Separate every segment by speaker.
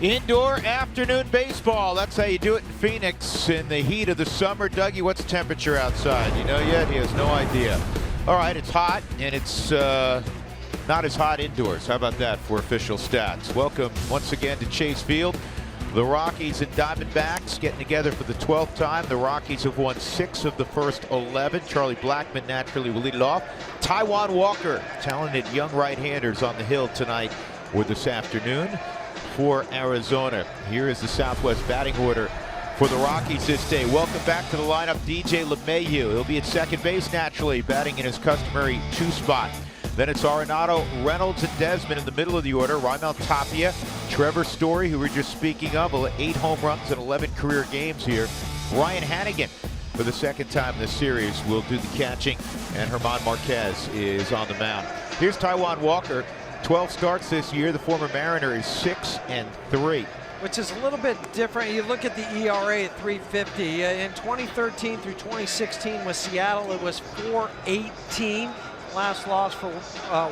Speaker 1: Indoor afternoon baseball. That's how you do it in Phoenix in the heat of the summer. Dougie, what's the temperature outside? You know yet? He has no idea. All right, it's hot, and it's not as hot indoors. How about that for official stats? Welcome once again to Chase Field. The Rockies and Diamondbacks getting together for the 12th time. The Rockies have won 6 of the first 11. Charlie Blackmon naturally will lead it off. Taijuan Walker, talented young right-handers on the hill tonight or this afternoon for Arizona. Here is the Southwest batting order for the Rockies this day. Welcome back to the lineup, DJ LeMahieu. He'll be at second base naturally, batting in his customary 2 spot. Then it's Arenado, Reynolds, and Desmond in the middle of the order. Raimel Tapia, Trevor Story, who we were just speaking of, 8 home runs in 11 career games here. Ryan Hanigan, for the second time in the series, will do the catching, and German Marquez is on the mound. Here's Taijuan Walker. 12 starts this year. The former Mariner is 6-3.
Speaker 2: Which is a little bit different. You look at the ERA at 3.50. In 2013 through 2016 with Seattle, it was 4.18. Last loss for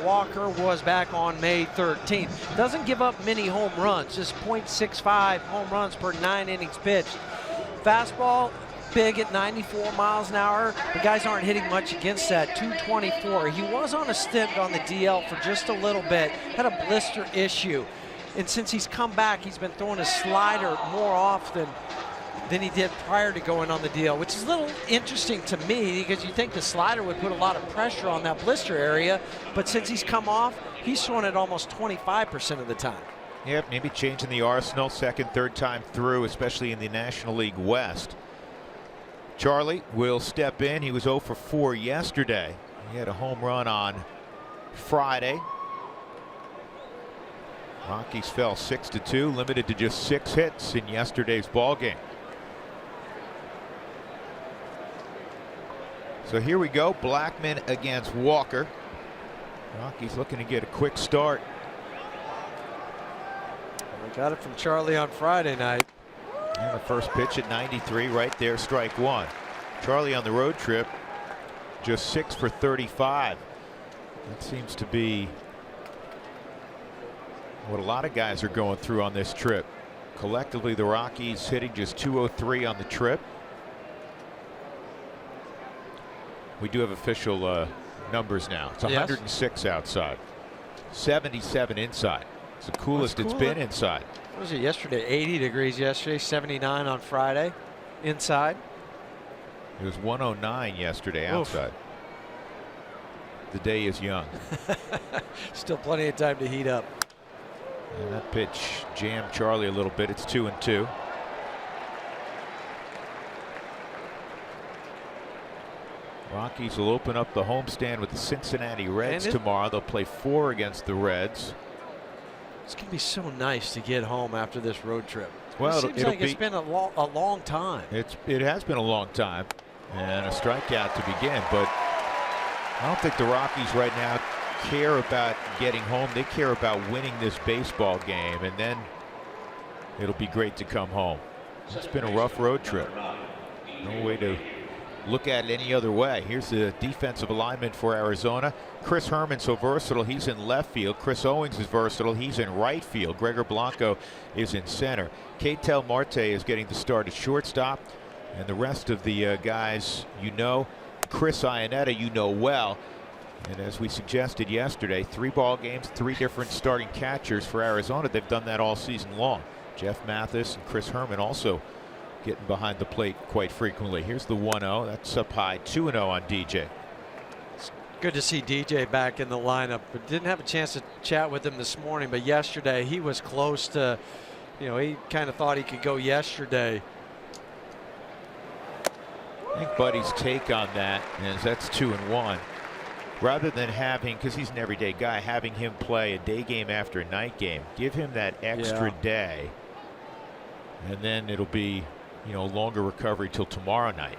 Speaker 2: Walker was back on May 13th. Doesn't give up many home runs, just .65 home runs per 9 innings pitched. Fastball big at 94 miles an hour. The guys aren't hitting much against that. 224. He was on a stint on the DL for just a little bit. Had a blister issue. And since he's come back, he's been throwing a slider more often than he did prior to going on the DL, which is a little interesting to me because you think the slider would put a lot of pressure on that blister area. But since he's come off, he's throwing it almost 25% of the time.
Speaker 1: Yep, maybe changing the arsenal second, third time through, especially in the National League West. Charlie will step in. He was 0 for 4 yesterday. He had a home run on Friday. Rockies fell 6-2, limited to just 6 hits in yesterday's ball game. So here we go, Blackmon against Walker. Rockies looking to get a quick start.
Speaker 2: We got it from Charlie on Friday night.
Speaker 1: And the first pitch at 93, right there, strike 1. Charlie on the road trip, just 6 for 35. That seems to be what a lot of guys are going through on this trip. Collectively, the Rockies hitting just 203 on the trip. We do have official numbers now. It's 106 outside, 77 inside. It's the coolest it's been inside.
Speaker 2: What was it yesterday? 80 degrees yesterday, 79 on Friday inside.
Speaker 1: It was 109 yesterday outside. The day is young.
Speaker 2: Still plenty of time to heat up.
Speaker 1: And that pitch jammed Charlie a little bit. It's 2-2. Rockies will open up the homestand with the Cincinnati Reds tomorrow. They'll play 4 against the Reds.
Speaker 2: It's going to be so nice to get home after this road trip.
Speaker 1: Well,
Speaker 2: it seems like it's been a long time.
Speaker 1: It has been a long time, and a strikeout to begin. But I don't think the Rockies right now care about getting home. They care about winning this baseball game, and then it'll be great to come home. It's been a rough road trip. No way to look at it any other way. Here's the defensive alignment for Arizona. Chris Herrmann's so versatile, he's in left field. Chris Owings is versatile, he's in right field. Gregor Blanco is in center. Ketel Marte is getting the start at shortstop. And the rest of the guys, you know. Chris Iannetta, you know well. And as we suggested yesterday, 3 ball games, 3 different starting catchers for Arizona. They've done that all season long. Jeff Mathis and Chris Herrmann also getting behind the plate quite frequently. Here's the 1-0. That's up high. 2-0 on DJ.
Speaker 2: It's good to see DJ back in the lineup, but didn't have a chance to chat with him this morning. But yesterday he was close to, he kind of thought he could go yesterday.
Speaker 1: I think Buddy's take on that is that's 2-1. Rather than having, because he's an everyday guy, having him play a day game after a night game, give him that extra day, and then it'll be longer recovery till tomorrow night.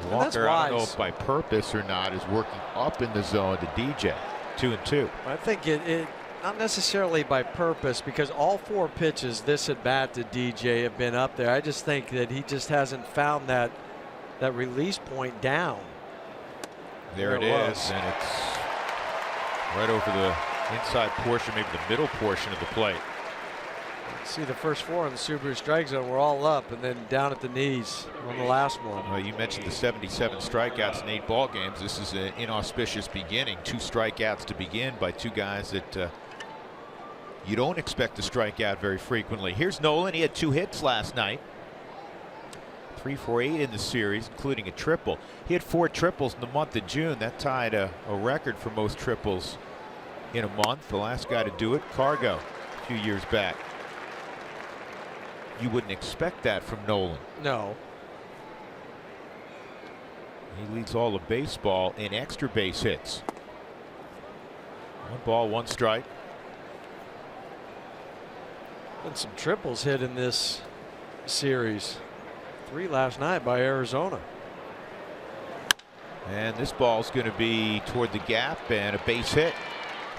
Speaker 1: Walker, I don't know if by purpose or not, is working up in the zone to DJ. 2-2.
Speaker 2: I think it not necessarily by purpose, because all 4 pitches this at bat to DJ have been up there. I just think that he just hasn't found that release point down.
Speaker 1: There it is, and it's right over the inside portion, maybe the middle portion of the plate.
Speaker 2: See, the first 4 on the Subaru strike zone were all up and then down at the knees on the last one.
Speaker 1: Well, you mentioned the 77 strikeouts in 8 ball games. This is an inauspicious beginning. 2 strikeouts to begin by 2 guys that you don't expect to strike out very frequently. Here's Nolan. He had 2 hits last night. 3 for 8 in the series, including a triple. He had 4 triples in the month of June. That tied a record for most triples in a month. The last guy to do it, Cargo, a few years back. You wouldn't expect that from Nolan.
Speaker 2: No.
Speaker 1: He leads all of baseball in extra base hits. 1 ball, 1 strike.
Speaker 2: And some triples hit in this series. 3 last night by Arizona.
Speaker 1: And this ball's going to be toward the gap and a base hit.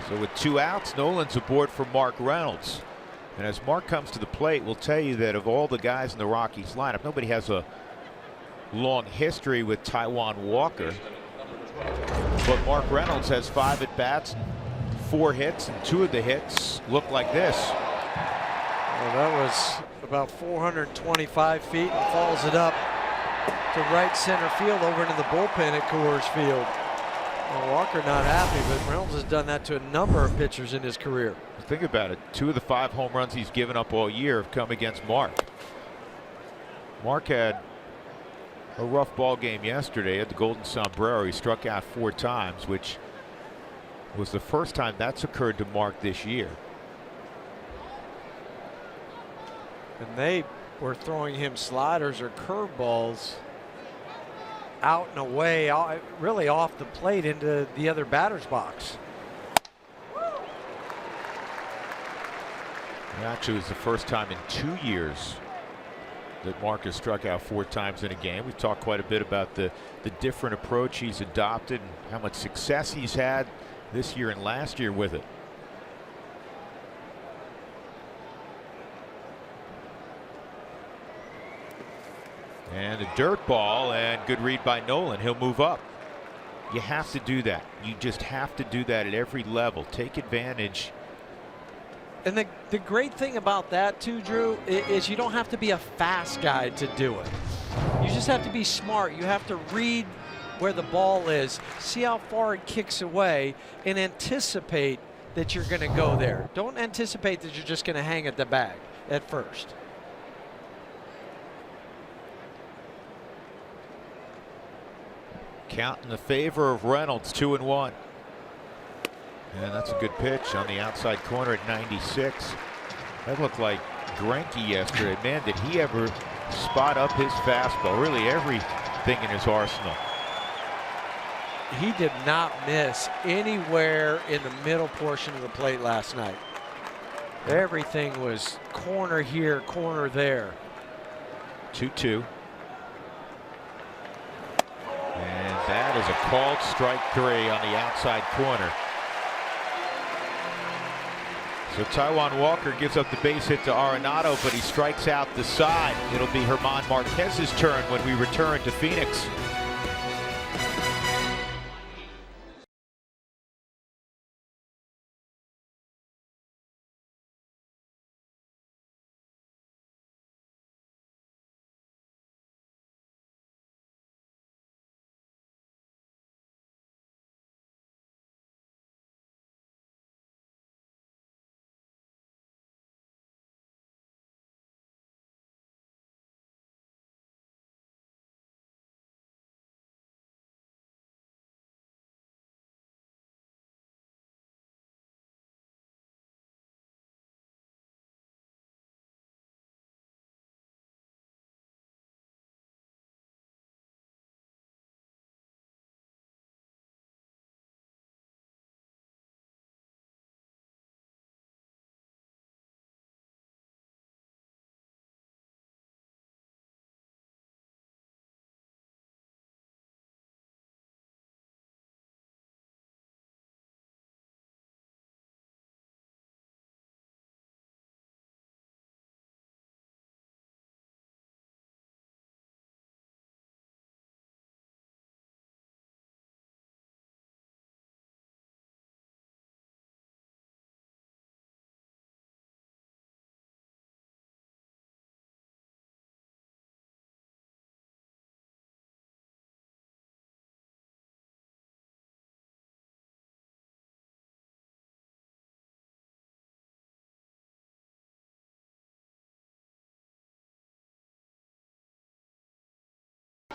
Speaker 1: So with 2 outs, Nolan's aboard for Mark Reynolds. And as Mark comes to the plate, we'll tell you that of all the guys in the Rockies lineup, nobody has a long history with Taijuan Walker. But Mark Reynolds has 5 at-bats, 4 hits, and 2 of the hits look like this.
Speaker 2: Well, that was about 425 feet and falls it up to right center field over into the bullpen at Coors Field. Well, Walker not happy, but Reynolds has done that to a number of pitchers in his career.
Speaker 1: Think about it. 2 of the 5 home runs he's given up all year have come against Mark. Mark had a rough ball game yesterday at the Golden Sombrero. He struck out 4 times, which was the first time that's occurred to Mark this year.
Speaker 2: And they were throwing him sliders or curveballs out and away, really off the plate into the other batter's box.
Speaker 1: Actually, it's the first time in 2 years that Mark has struck out 4 times in a game. We've talked quite a bit about the different approach he's adopted and how much success he's had this year and last year with it. And a dirt ball, and good read by Nolan. He'll move up. You have to do that. You just have to do that at every level. Take advantage.
Speaker 2: And the great thing about that too, Drew, is you don't have to be a fast guy to do it. You just have to be smart. You have to read where the ball is, see how far it kicks away, and anticipate that you're going to go there. Don't anticipate that you're just going to hang at the bag at first.
Speaker 1: Count in the favor of Reynolds, 2-1. And that's a good pitch on the outside corner at 96. That looked like Greinke yesterday. Man, did he ever spot up his fastball. Really everything in his arsenal.
Speaker 2: He did not miss anywhere in the middle portion of the plate last night. Everything was corner here, corner there.
Speaker 1: 2-2. And that is a called strike 3 on the outside corner. So Taijuan Walker gives up the base hit to Arenado, but he strikes out the side. It'll be German Marquez's turn when we return to Phoenix.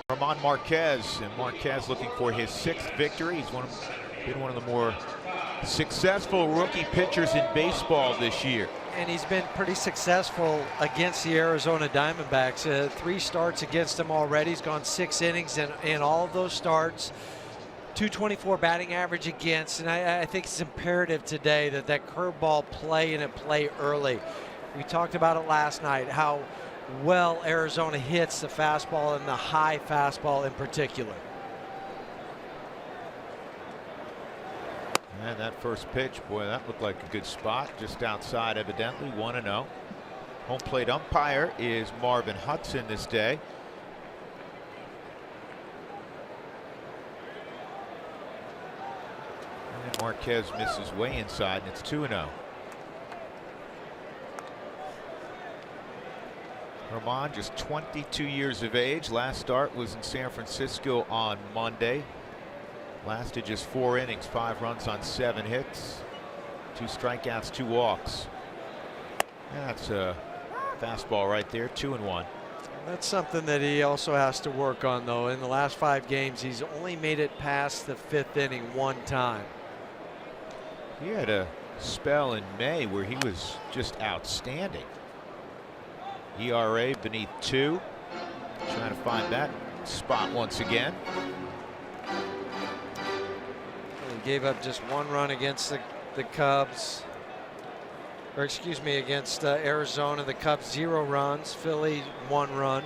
Speaker 1: German Marquez, and Marquez looking for his 6th victory. He's been one of the more successful rookie pitchers in baseball this year.
Speaker 2: And he's been pretty successful against the Arizona Diamondbacks. 3 starts against them already. He's gone 6 innings in all of those starts. .224 batting average against, and I think it's imperative today that curveball play and it play early. We talked about it last night, how well Arizona hits the fastball and the high fastball in particular.
Speaker 1: And that first pitch, boy, that looked like a good spot, just outside evidently, 1-0. Home plate umpire is Marvin Hudson this day. And then Marquez misses way inside, and it's 2-0. German, just 22 years of age. Last start was in San Francisco on Monday. Lasted just 4 innings, 5 runs on 7 hits, 2 strikeouts, 2 walks. That's a fastball right there, 2-1.
Speaker 2: That's something that he also has to work on, though. In the last 5 games, he's only made it past the 5th inning 1 time.
Speaker 1: He had a spell in May where he was just outstanding. ERA beneath 2. Trying to find that spot once again.
Speaker 2: He gave up just 1 run against the Cubs. Or excuse me, against Arizona. The Cubs 0 runs. Philly 1 run.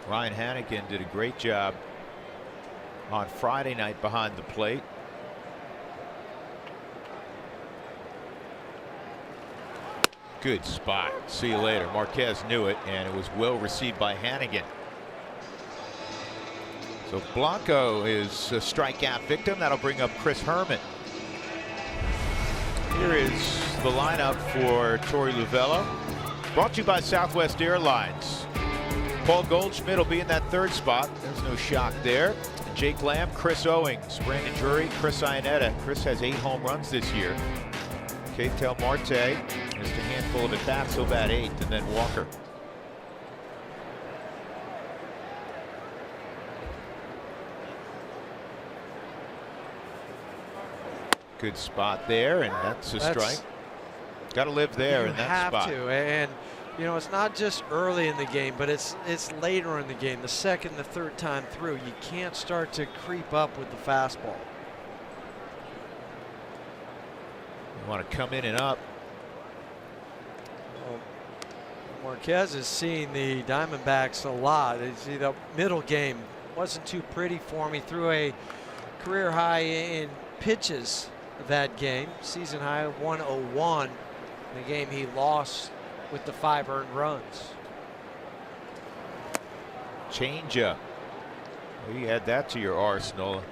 Speaker 1: Ryan Hannigan did a great job on Friday night behind the plate. Good spot. See you later. Marquez knew it, and it was well received by Hannigan. So Blanco is a strikeout victim. That'll bring up Chris Herman. Here is the lineup for Torey Lovullo. Brought to you by Southwest Airlines. Paul Goldschmidt will be in that 3rd spot. There's no shock there. Jake Lamb, Chris Owings, Brandon Drury, Chris Iannetta. Chris has 8 home runs this year. Ketel Marte, just a handful of at-bats, he'll bat 8th, and then Walker. Good spot there, and that's a strike. Got to live there in that spot.
Speaker 2: You have to, and you know, it's not just early in the game, but it's later in the game, the 2nd, the 3rd time through. You can't start to creep up with the fastball.
Speaker 1: You want to come in and up.
Speaker 2: Well, Marquez is seeing the Diamondbacks a lot. See, the middle game wasn't too pretty for him. He threw a career high in pitches that game, season high 101. The game he lost with the 5 earned runs.
Speaker 1: Changeup. Well, you add that to your arsenal.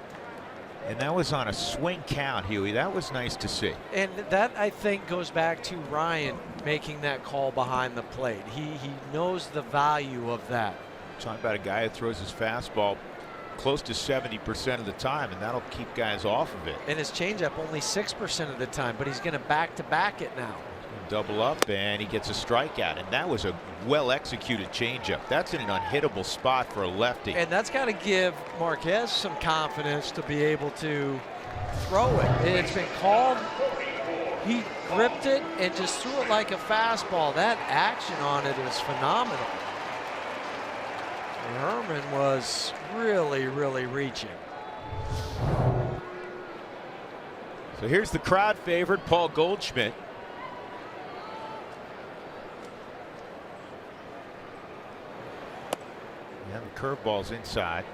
Speaker 1: And that was on a swing count, Huey. That was nice to see.
Speaker 2: And that, I think, goes back to Ryan making that call behind the plate. He knows the value of that.
Speaker 1: Talking about a guy who throws his fastball close to 70% of the time, and that'll keep guys off of it.
Speaker 2: And his changeup only 6% of the time, but he's going to back-to-back it now.
Speaker 1: Double up, and he gets a strikeout, and that was a well-executed changeup. That's in an unhittable spot for a lefty.
Speaker 2: And that's got to give Marquez some confidence to be able to throw it. It's been called. He gripped it and just threw it like a fastball. That action on it is phenomenal. Herman was really, really reaching.
Speaker 1: So here's the crowd favorite, Paul Goldschmidt. And the curveball's inside.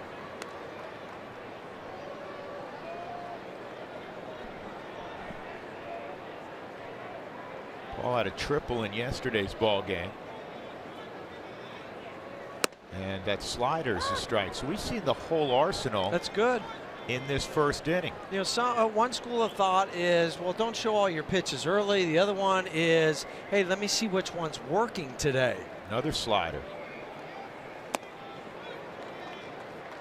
Speaker 1: Paul had a triple in yesterday's ball game. And that slider's a strike. So we've seen the whole arsenal.
Speaker 2: That's good.
Speaker 1: In this first inning.
Speaker 2: You know, one school of thought is, well, don't show all your pitches early. The other one is, hey, let me see which one's working today.
Speaker 1: Another slider.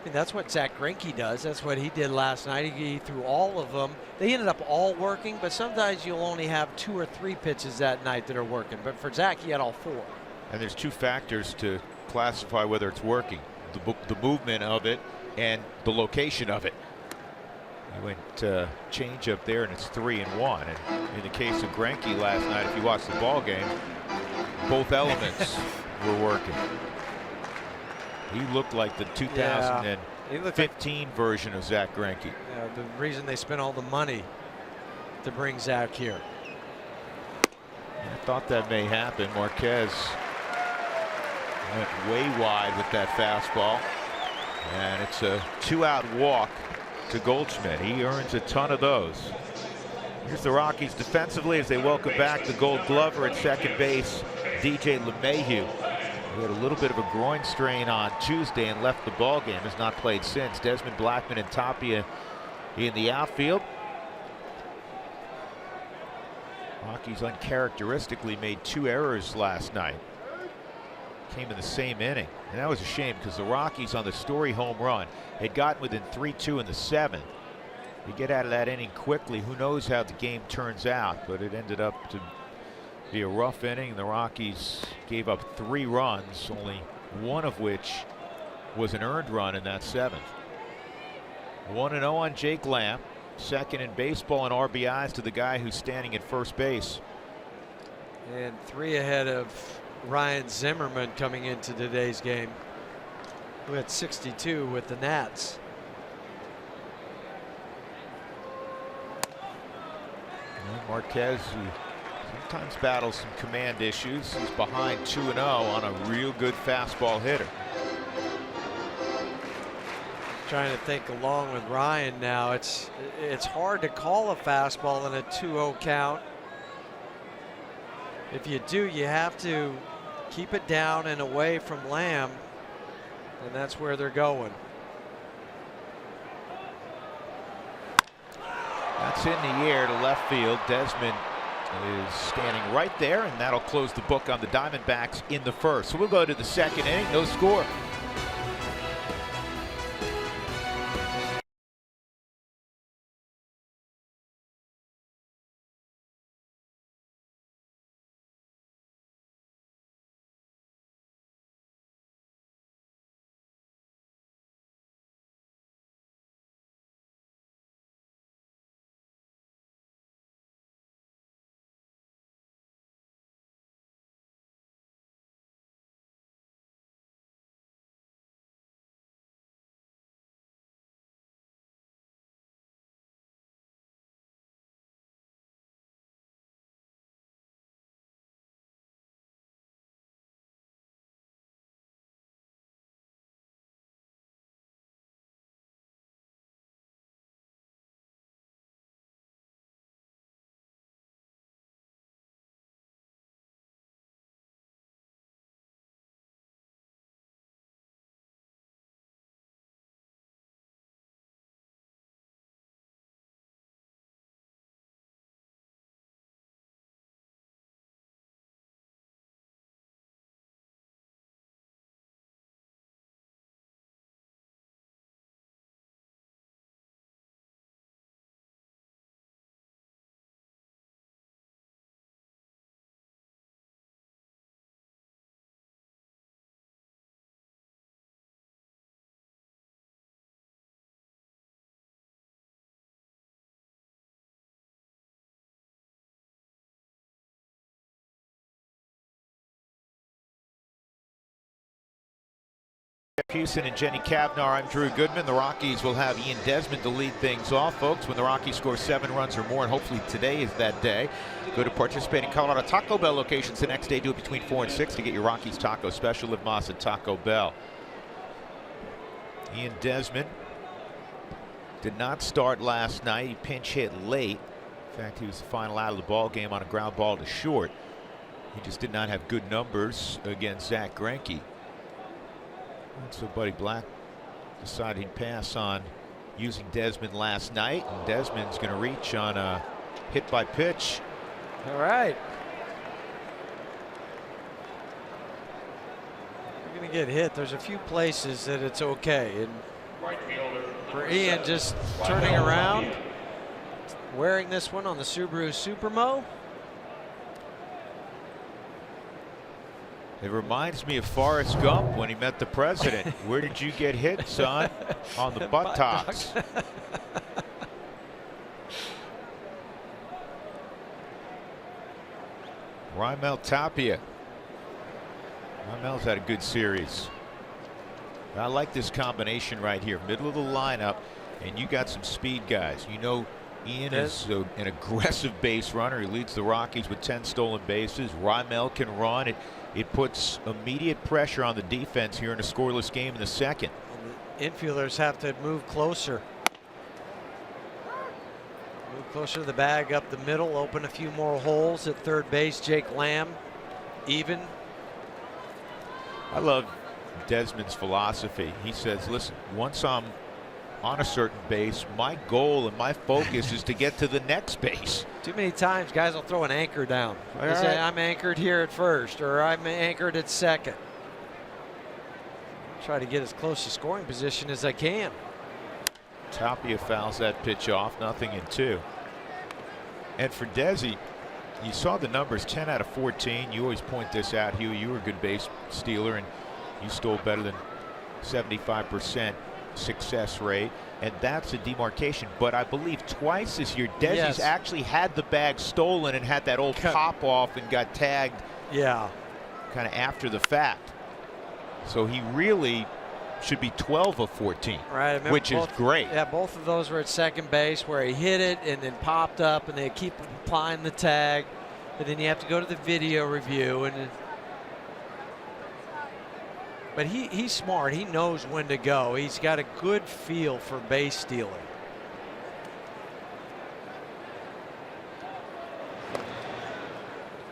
Speaker 2: I mean, that's what Zach Greinke does. That's what he did last night. He threw all of them. They ended up all working, but sometimes you'll only have 2 or 3 pitches that night that are working. But for Zach, he had all 4.
Speaker 1: And there's 2 factors to classify whether it's working: the movement of it and the location of it. He went change up there, and it's 3-1. And in the case of Greinke last night, if you watched the ball game, both elements were working. He looked like the 2015 version of Zach Greinke.
Speaker 2: Yeah, the reason they spent all the money to bring Zach here.
Speaker 1: I thought that may happen. Marquez went way wide with that fastball, and it's a 2-out walk to Goldschmidt. He earns a ton of those. Here's the Rockies defensively as they welcome back the Gold Glover at second base, DJ LeMahieu. He had a little bit of a groin strain on Tuesday and left the ball game. Has not played since. Desmond Blackman and Tapia in the outfield. Rockies uncharacteristically made 2 errors last night. Came in the same inning, and that was a shame because the Rockies on the Story home run had gotten within 3-2 in the 7th. You get out of that inning quickly. Who knows how the game turns out, but it ended up to be a rough inning. The Rockies gave up 3 runs, only 1 of which was an earned run in that 7th. 1-0 on Jake Lamb, second in baseball in RBIs to the guy who's standing at first base.
Speaker 2: And 3 ahead of Ryan Zimmerman coming into today's game, who had 62 with the Nats.
Speaker 1: And Marquez, who sometimes battles some command issues, he's behind 2-0 on a real good fastball hitter.
Speaker 2: Trying to think along with Ryan now. It's hard to call a fastball in a 2-0 count. If you do, you have to keep it down and away from Lamb, and that's where they're going.
Speaker 1: That's in the air to left field. Desmond is standing right there, and that'll close the book on the Diamondbacks in the first. So we'll go to the second inning. No score. Houston and Jenny Kavnar. I'm Drew Goodman. The Rockies will have Ian Desmond to lead things off, folks. When the Rockies score 7 runs or more, and hopefully today is that day, go to participating Colorado Taco Bell locations the next day. Do it between 4 and 6 to get your Rockies taco special. Liv Moss at Taco Bell. Ian Desmond did not start last night. He pinch hit late. In fact, he was the final out of the ball game on a ground ball to short. He just did not have good numbers against Zach Greinke. So Buddy Black decided he'd pass on using Desmond last night, and Desmond's going to reach on a hit by pitch.
Speaker 2: All right. You're going to get hit. There's a few places that it's okay, and For Ian, just turning around, wearing this one on the Subaru Supermo.
Speaker 1: It reminds me of Forrest Gump when he met the president. Where did you get hit, son? On the buttocks. Raimel Tapia. Raimel's had a good series. I like this combination right here. Middle of the lineup, and you got some speed guys. You know, Ian is an aggressive base runner. He leads the Rockies with 10 stolen bases. Raimel can run. It puts immediate pressure on the defense here in a scoreless game in the second.
Speaker 2: And the infielders have to move closer. Move closer to the bag, up the middle, open a few more holes at third base. Jake Lamb, even.
Speaker 1: I love Desmond's philosophy. He says, listen, once I'm on a certain base, my goal and my focus is to get to the next base.
Speaker 2: Too many times guys will throw an anchor down. They say, I'm anchored here at first, or I'm anchored at second. Try to get as close to scoring position as I can.
Speaker 1: Tapia fouls that pitch off, 0-2. And for Desi, you saw the numbers, 10 out of 14. You always point this out, Hugh. You were a good base stealer, and you stole better than 75% success rate, and that's a demarcation. But I believe twice this year, Desi's actually had the bag stolen and had that old pop off and got tagged.
Speaker 2: Yeah.
Speaker 1: Kind of after the fact. So he really should be 12 of 14,
Speaker 2: right?
Speaker 1: Which is great.
Speaker 2: Yeah, both of those were at second base where he hit it and then popped up, and they keep applying the tag, and then you have to go to the video review. And but he's smart. He knows when to go. He's got a good feel for base stealing.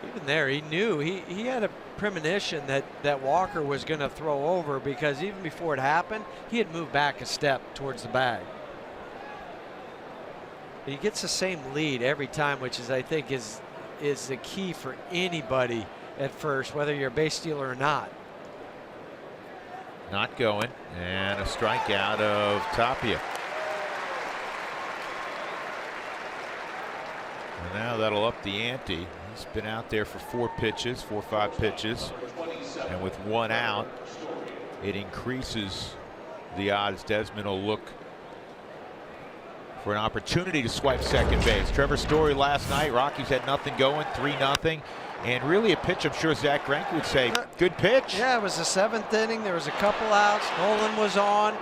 Speaker 2: Even there, he knew. He had a premonition that Walker was going to throw over, because even before it happened, he had moved back a step towards the bag. He gets the same lead every time, which is, I think, is the key for anybody at first, whether you're a base stealer or not.
Speaker 1: Not going, and a strikeout of Tapia. And now that'll up the ante. He's been out there for 4 or 5 pitches, and with 1 out, it increases the odds. Desmond will look for an opportunity to swipe second base. Trevor Story last night, Rockies had nothing going, 3-0. And really a pitch, I'm sure Zach Greinke would say, good pitch.
Speaker 2: Yeah, it was the 7th inning. There was a couple outs. Nolan was on.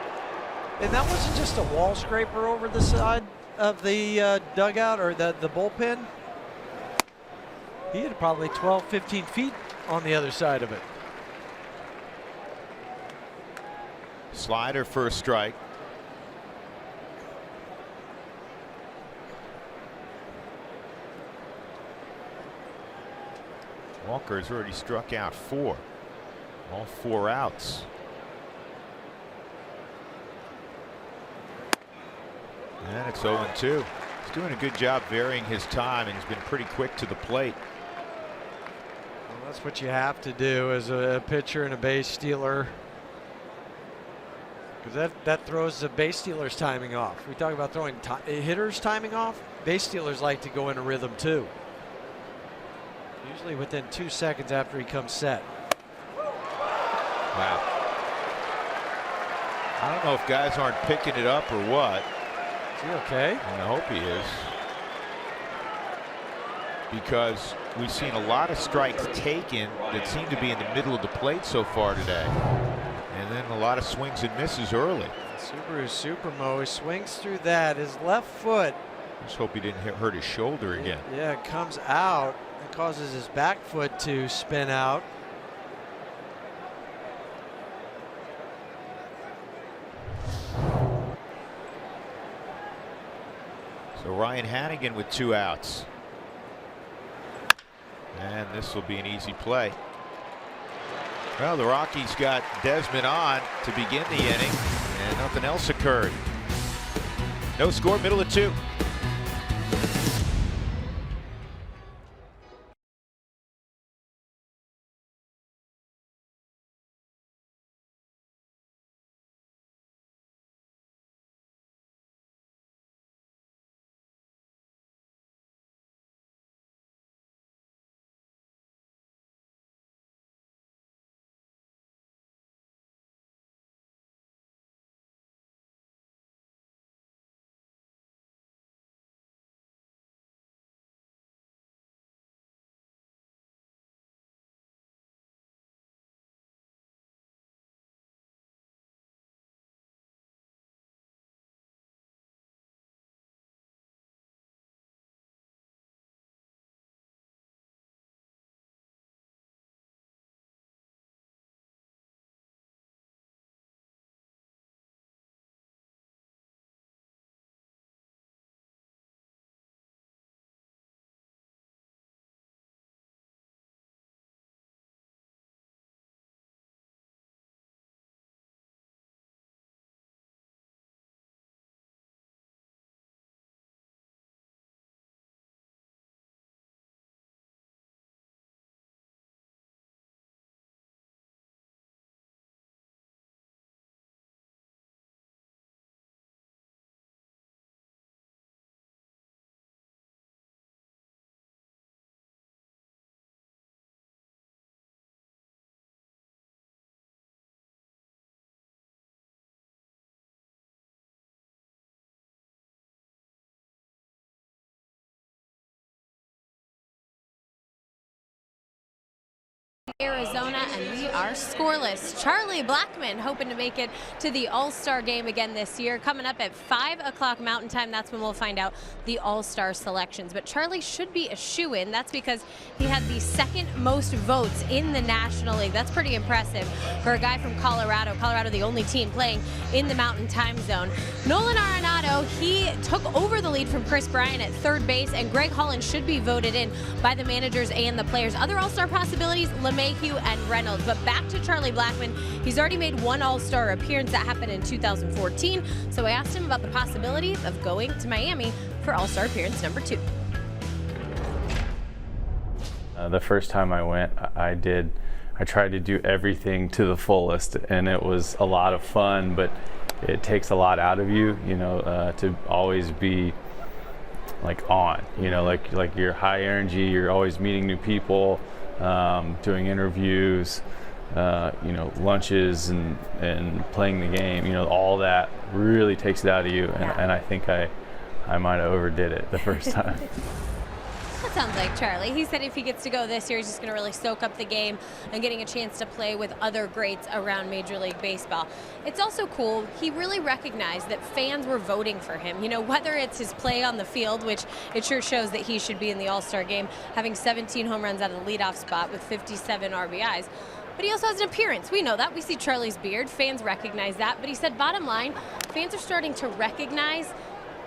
Speaker 2: And that wasn't just a wall scraper over the side of the dugout or the bullpen. He had probably 12, 15 feet on the other side of it.
Speaker 1: Slider for a strike. Walker has already struck out 4. All 4 outs. And it's 0-2. He's doing a good job varying his time, and he's been pretty quick to the plate.
Speaker 2: Well, that's what you have to do as a pitcher and a base stealer, because that throws the base stealer's timing off. We talk about throwing hitters timing off. Base stealers like to go in a rhythm too. Usually within 2 seconds after he comes set.
Speaker 1: Wow. I don't know if guys aren't picking it up or what.
Speaker 2: Is he okay?
Speaker 1: I hope he is. Because we've seen a lot of strikes taken that seem to be in the middle of the plate so far today. And then a lot of swings and misses early.
Speaker 2: Subaru Supermo, he swings through that. His left foot.
Speaker 1: Just hope he didn't hurt his shoulder again.
Speaker 2: Yeah, it comes out. It causes his back foot to spin out.
Speaker 1: So Ryan Hannigan with 2 outs. And this will be an easy play. Well, the Rockies got Desmond on to begin the inning, and nothing else occurred. No score, middle of 2.
Speaker 3: Arizona, and we are scoreless. Charlie Blackmon hoping to make it to the All-Star game again this year. Coming up at 5 o'clock Mountain Time, that's when we'll find out the All-Star selections. But Charlie should be a shoo-in. That's because he had the second most votes in the National League. That's pretty impressive for a guy from Colorado. Colorado, the only team playing in the Mountain Time Zone. Nolan Arenado, he took over the lead from Chris Bryant at third base, and Greg Holland should be voted in by the managers and the players. Other All-Star possibilities, LeMahieu and Reynolds. But back to Charlie Blackmon, he's already made one All-Star appearance. That happened in 2014. So I asked him about the possibility of going to Miami for All-Star appearance number 2.
Speaker 4: The first time I went, I tried to do everything to the fullest, and it was a lot of fun, but it takes a lot out of you, to always be like on, like you're high energy, you're always meeting new people, doing interviews, lunches and playing the game, all that really takes it out of you. And I think I might have overdid it the first time.
Speaker 3: That sounds like Charlie. He said if he gets to go this year, he's just going to really soak up the game and getting a chance to play with other greats around Major League Baseball. It's also cool. He really recognized that fans were voting for him. Whether it's his play on the field, which it sure shows that he should be in the All-Star game, having 17 home runs out of the leadoff spot with 57 RBIs. But he also has an appearance. We know that. We see Charlie's beard. Fans recognize that. But he said, bottom line, fans are starting to recognize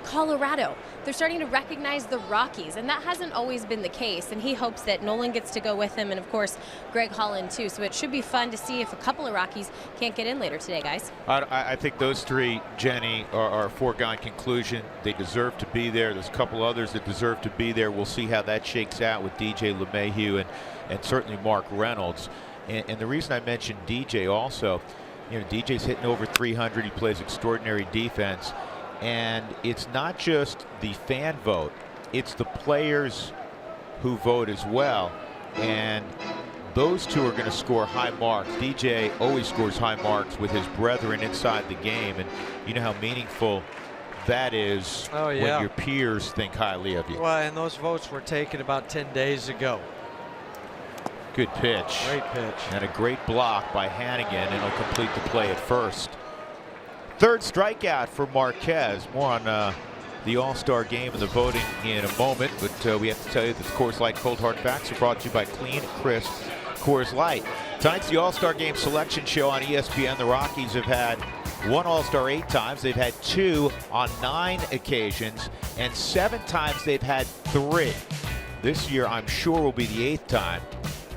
Speaker 3: Colorado. They're starting to recognize the Rockies, and that hasn't always been the case, and he hopes that Nolan gets to go with him, and of course Greg Holland too. So it should be fun to see if a couple of Rockies can't get in later today, guys.
Speaker 1: I think those three, Jenny, are a foregone conclusion. They deserve to be there. There's a couple others that deserve to be there. We'll see how that shakes out with DJ LeMahieu and certainly Mark Reynolds. And the reason I mentioned DJ also, DJ's hitting over 300. He plays extraordinary defense. And it's not just the fan vote, it's the players who vote as well. And those two are going to score high marks. DJ always scores high marks with his brethren inside the game. And you know how meaningful that is when your peers think highly of you.
Speaker 2: Well, and those votes were taken about 10 days ago.
Speaker 1: Good pitch.
Speaker 2: Great pitch.
Speaker 1: And a great block by Hannigan, and he'll complete the play at first. Third strikeout for Marquez. More on the All-Star game and the voting in a moment, but we have to tell you that the Coors Light Cold Hard Facts are brought to you by Clean, Crisp Coors Light. Tonight's the All-Star Game Selection Show on ESPN. The Rockies have had one All-Star 8 times. They've had 2 on 9 occasions, and 7 times they've had 3. This year, I'm sure, will be the 8th time,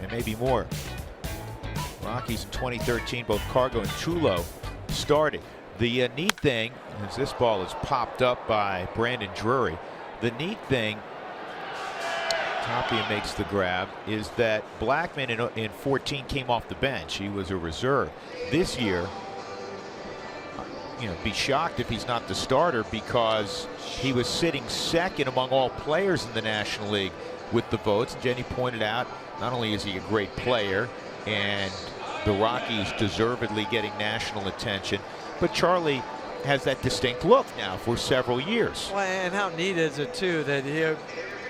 Speaker 1: and maybe more. Rockies in 2013, both Cargo and Chulo started. The neat thing, as this ball is popped up by Brandon Drury, the neat thing, Tapia makes the grab, is that Blackmon in 14 came off the bench. He was a reserve. This year, be shocked if he's not the starter, because he was sitting second among all players in the National League with the votes. And Jenny pointed out, not only is he a great player, and the Rockies deservedly getting national attention, but Charlie has that distinct look now for several years.
Speaker 2: Well, and how neat is it too that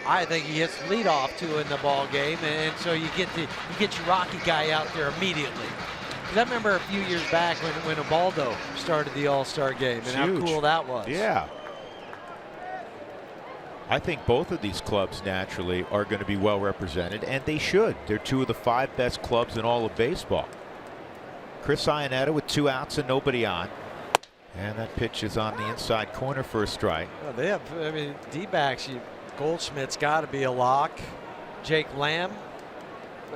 Speaker 2: I think he hits leadoff too in the ball game, and so you get your Rocky guy out there immediately. Because I remember a few years back when Ubaldo started the All-Star game, and how cool that was.
Speaker 1: Yeah. I think both of these clubs naturally are going to be well represented, and they should. They're 2 of the 5 best clubs in all of baseball. Chris Iannetta with 2 outs and nobody on. And that pitch is on the inside corner for a strike.
Speaker 2: Well, they have, D-backs, Goldschmidt's got to be a lock. Jake Lamb,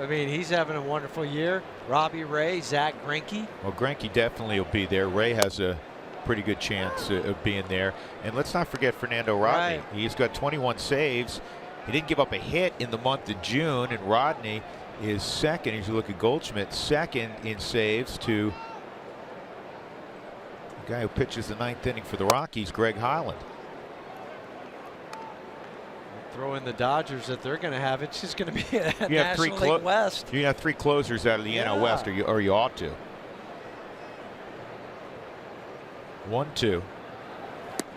Speaker 2: he's having a wonderful year. Robbie Ray, Zach Greinke.
Speaker 1: Well, Greinke definitely will be there. Ray has a pretty good chance of being there. And let's not forget Fernando Rodney.
Speaker 2: Right.
Speaker 1: He's got 21 saves. He didn't give up a hit in the month of June, and Rodney is second. As you look at Goldschmidt, second in saves to the guy who pitches the 9th inning for the Rockies, Greg Holland.
Speaker 2: Throw in the Dodgers that they're going to have. It's just going to be a
Speaker 1: You have
Speaker 2: National League West.
Speaker 1: You have 3 closers out of the NL West, or you ought to. 1-2.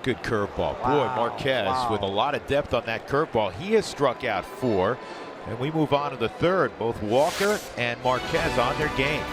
Speaker 1: Good curveball. Boy, Marquez with a lot of depth on that curveball. He has struck out 4. And we move on to the third. Both Walker and Marquez on their game.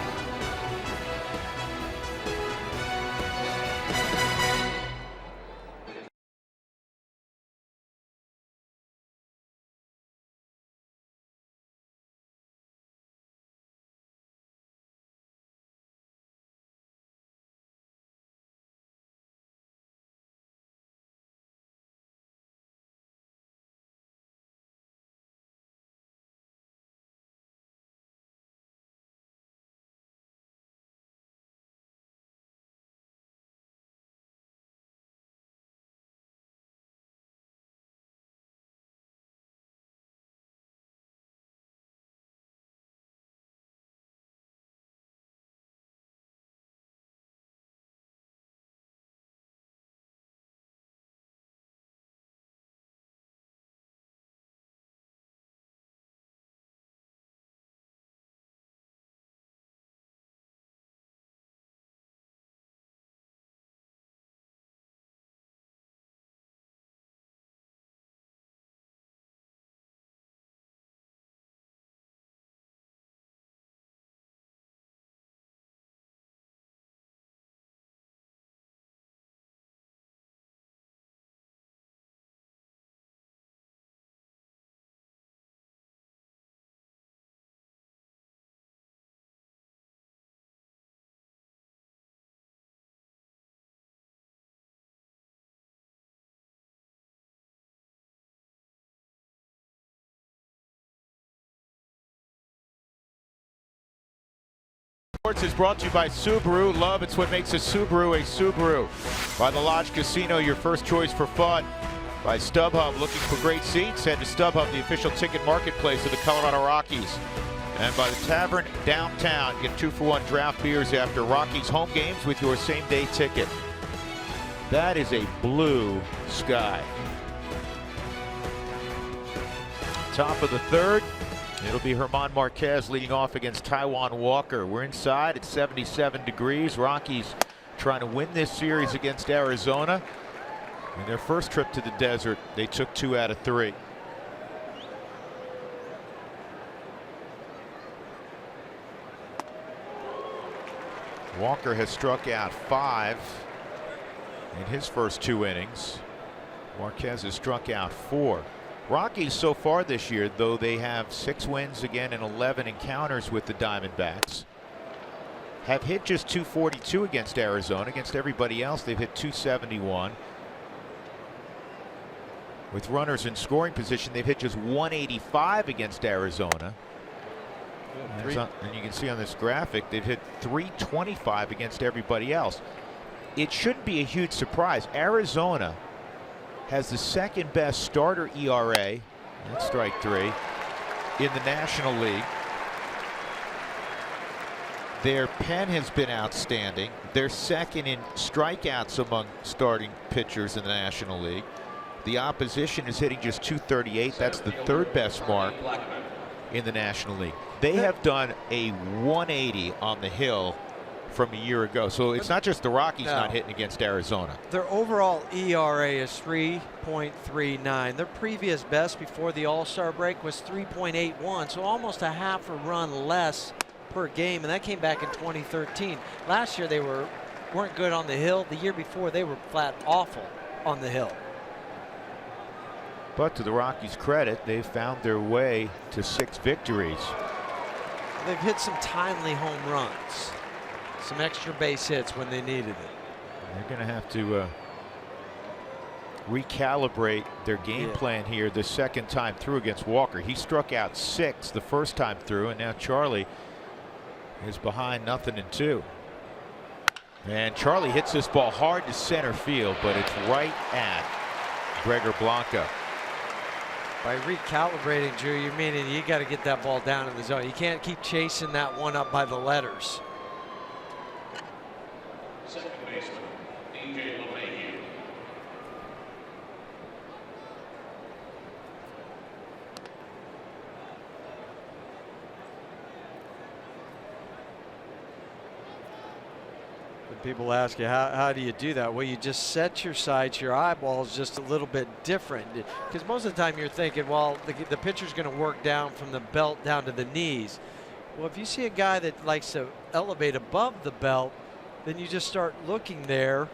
Speaker 1: Sports is brought to you by Subaru. Love, it's what makes a Subaru a Subaru. By the Lodge Casino, your first choice for fun. By StubHub, looking for great seats? Head to StubHub, the official ticket marketplace of the Colorado Rockies. And by the Tavern Downtown, get 2-for-1 draft beers after Rockies home games with your same-day ticket. That is a blue sky. Top of the third. It'll be German Marquez leading off against Taijuan Walker. We're inside at 77 degrees. Rockies trying to win this series against Arizona. In their first trip to the desert, they took 2 out of 3. Walker has struck out 5 in his first 2 innings. Marquez has struck out 4. Rockies so far this year, though, they have 6 wins again and 11 encounters with the Diamondbacks. Have hit just 242 against Arizona. Against everybody else, they've hit 271. With runners in scoring position, they've hit just 185 against Arizona. And you can see on this graphic, they've hit 325 against everybody else. It shouldn't be a huge surprise. Arizona has the second best starter ERA, that's strike 3, in the National League. Their pen has been outstanding. They're second in strikeouts among starting pitchers in the National League. The opposition is hitting just 238. That's the 3rd best mark in the National League. They have done a 180 on the hill from a year ago. So it's not just the Rockies not hitting against Arizona.
Speaker 2: Their overall ERA is 3.39. Their previous best before the All-Star break was 3.81, so almost a half a run less per game, and that came back in 2013. Last year they weren't good on the hill. The year before they were flat awful on the hill.
Speaker 1: But to the Rockies' credit, they've found their way to 6 victories.
Speaker 2: They've hit some timely home runs. Some extra base hits when they needed it.
Speaker 1: They're going to have to recalibrate their game plan here the second time through against Walker. He struck out 6 the first time through, and now Charlie is behind 0-2. And Charlie hits this ball hard to center field, but it's right at Gregor Blanco.
Speaker 2: By recalibrating, Drew, you're meaning you got to get that ball down in the zone. You can't keep chasing that one up by the letters. And people ask you, how do you do that? Well, you just set your sights, your eyeballs just a little bit different. Because most of the time you're thinking, well, the pitcher's going to work down from the belt down to the knees. Well, if you see a guy that likes to elevate above the belt, then you just start looking there.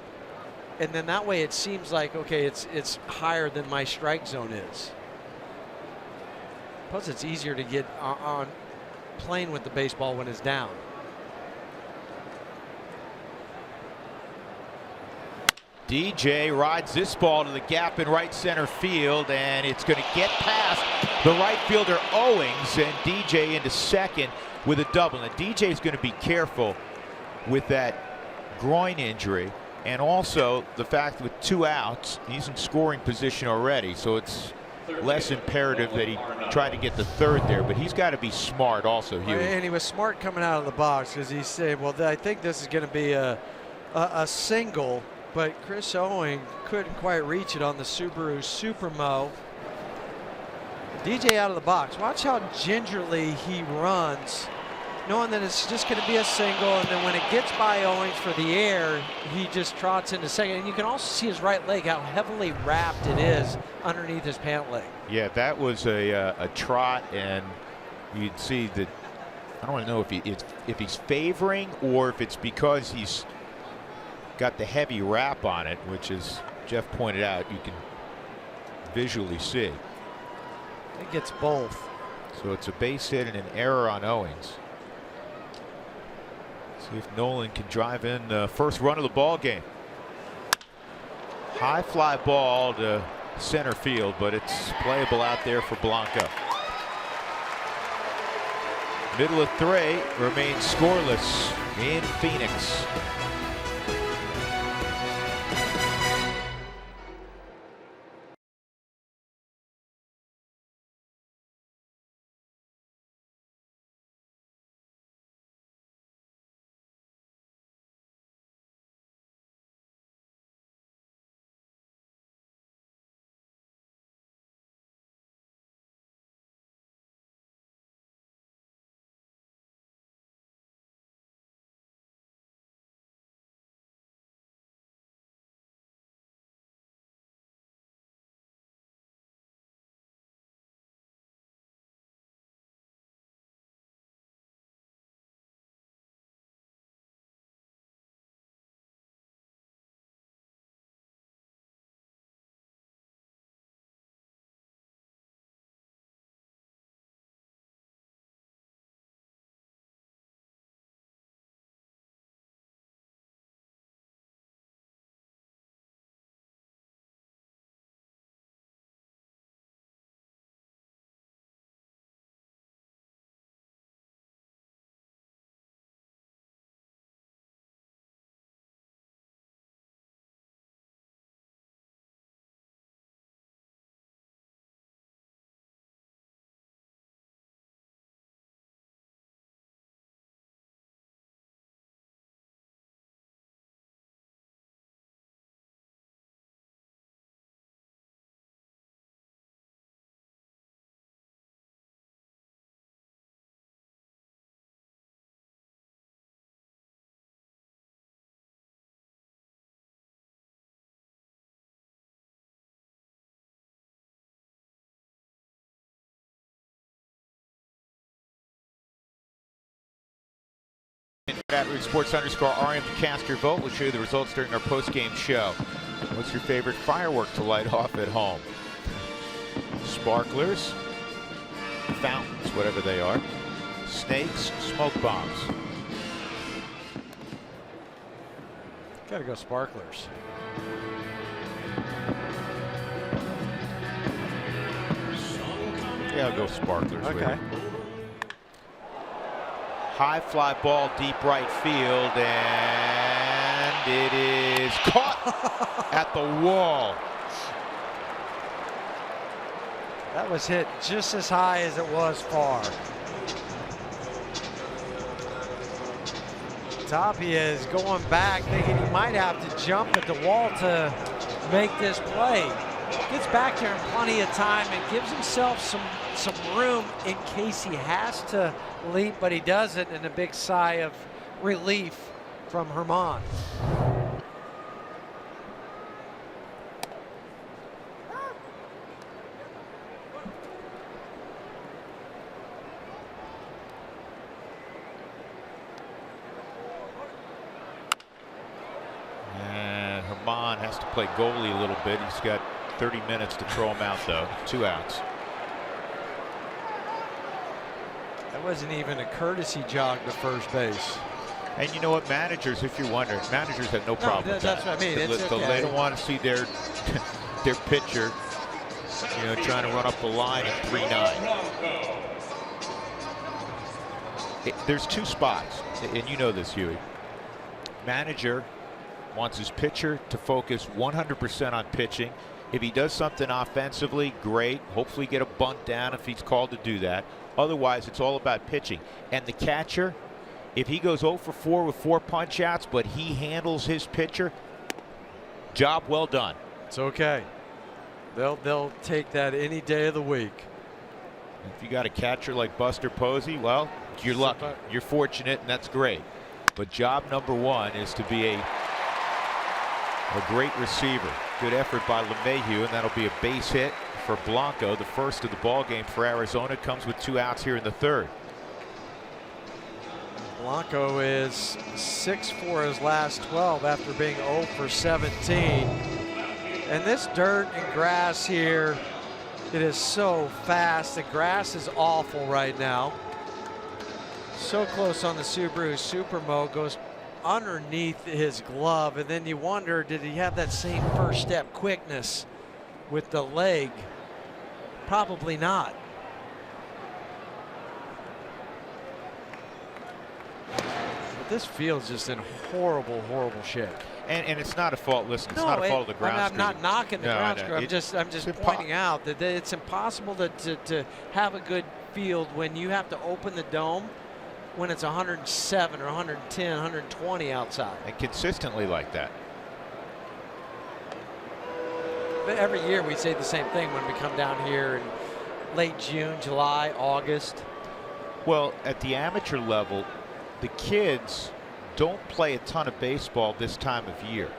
Speaker 2: And then that way it seems like, okay, it's higher than my strike zone is. Plus, it's easier to get on playing with the baseball when it's down.
Speaker 1: DJ rides this ball to the gap in right center field, and it's going to get past the right fielder Owings, and DJ into second with a double. Now, DJ is going to be careful with that groin injury, and also the fact with 2 outs, he's in scoring position already, so it's less imperative that he try to get the third there, but he's got to be smart also, Hugh.
Speaker 2: And he was smart coming out of the box because he said, well, I think this is going to be a single, but Chris Owing couldn't quite reach it on the Subaru Supermo. DJ out of the box. Watch how gingerly he runs, knowing that it's just going to be a single, and then when it gets by Owings for the air, he just trots into second. And you can also see his right leg, how heavily wrapped it is underneath his pant leg.
Speaker 1: Yeah, that was a trot, and you'd see that. I don't know if he's favoring or if it's because he's got the heavy wrap on it, which, as Jeff pointed out, you can visually see.
Speaker 2: I think it's both.
Speaker 1: So it's a base hit and an error on Owings. See if Nolan can drive in the first run of the ball game. High fly ball to center field, but it's playable out there for Blanco. Middle of 3 remains scoreless in Phoenix. At @RootSports_RM to cast your vote. We'll show you the results during our post-game show. What's your favorite firework to light off at home? Sparklers, fountains, whatever they are, snakes, smoke bombs.
Speaker 2: Gotta go sparklers.
Speaker 1: Yeah, I'll go sparklers.
Speaker 2: Okay.
Speaker 1: High fly ball, deep right field, and it is caught at the wall.
Speaker 2: That was hit just as high as it was far. Tapia is going back, thinking he might have to jump at the wall to make this play. Gets back there in plenty of time and gives himself some room in case he has to leap, but he doesn't, and a big sigh of relief from Herman.
Speaker 1: And Herman has to play goalie a little bit. He's got 30 minutes to throw him out, though. 2 outs.
Speaker 2: That wasn't even a courtesy jog to first base.
Speaker 1: And you know what, managers, if you're wondering, managers have no problem with that.
Speaker 2: That's what I mean. It's okay.
Speaker 1: They don't want to see their their pitcher, you know, trying to run up the line at 3-9. There's 2 spots, and you know this, Huey. Manager wants his pitcher to focus 100% on pitching. If he does something offensively, great. Hopefully get a bunt down if he's called to do that. Otherwise, it's all about pitching. And the catcher, if he goes 0 for 4 with 4 punch outs, but he handles his pitcher, job well done.
Speaker 2: It's okay. They'll take that any day of the week.
Speaker 1: If you got a catcher like Buster Posey, well, you're lucky. You're fortunate, and that's great. But job number 1 is to be a great receiver. Good effort by LeMahieu, and that'll be a base hit for Blanco. The first of the ball game for Arizona. Comes with 2 outs here in the 3rd.
Speaker 2: Blanco is 6 for his last 12 after being 0 for 17. And this dirt and grass here, it is so fast. The grass is awful right now. So close on the Subaru Supermo, goes underneath his glove, and then you wonder, did he have that same first step quickness with the leg? Probably not. But this field's just in horrible, horrible shape.
Speaker 1: And it's not a fault. Listen, it's not a fault of the ground.
Speaker 2: I'm not knocking the ground crew. I'm just pointing out that it's impossible to have a good field when you have to open the dome when it's 107 or 110, 120 outside.
Speaker 1: And consistently like that.
Speaker 2: But every year we say the same thing when we come down here in late June, July, August.
Speaker 1: Well, at the amateur level, the kids don't play a ton of baseball this time of year.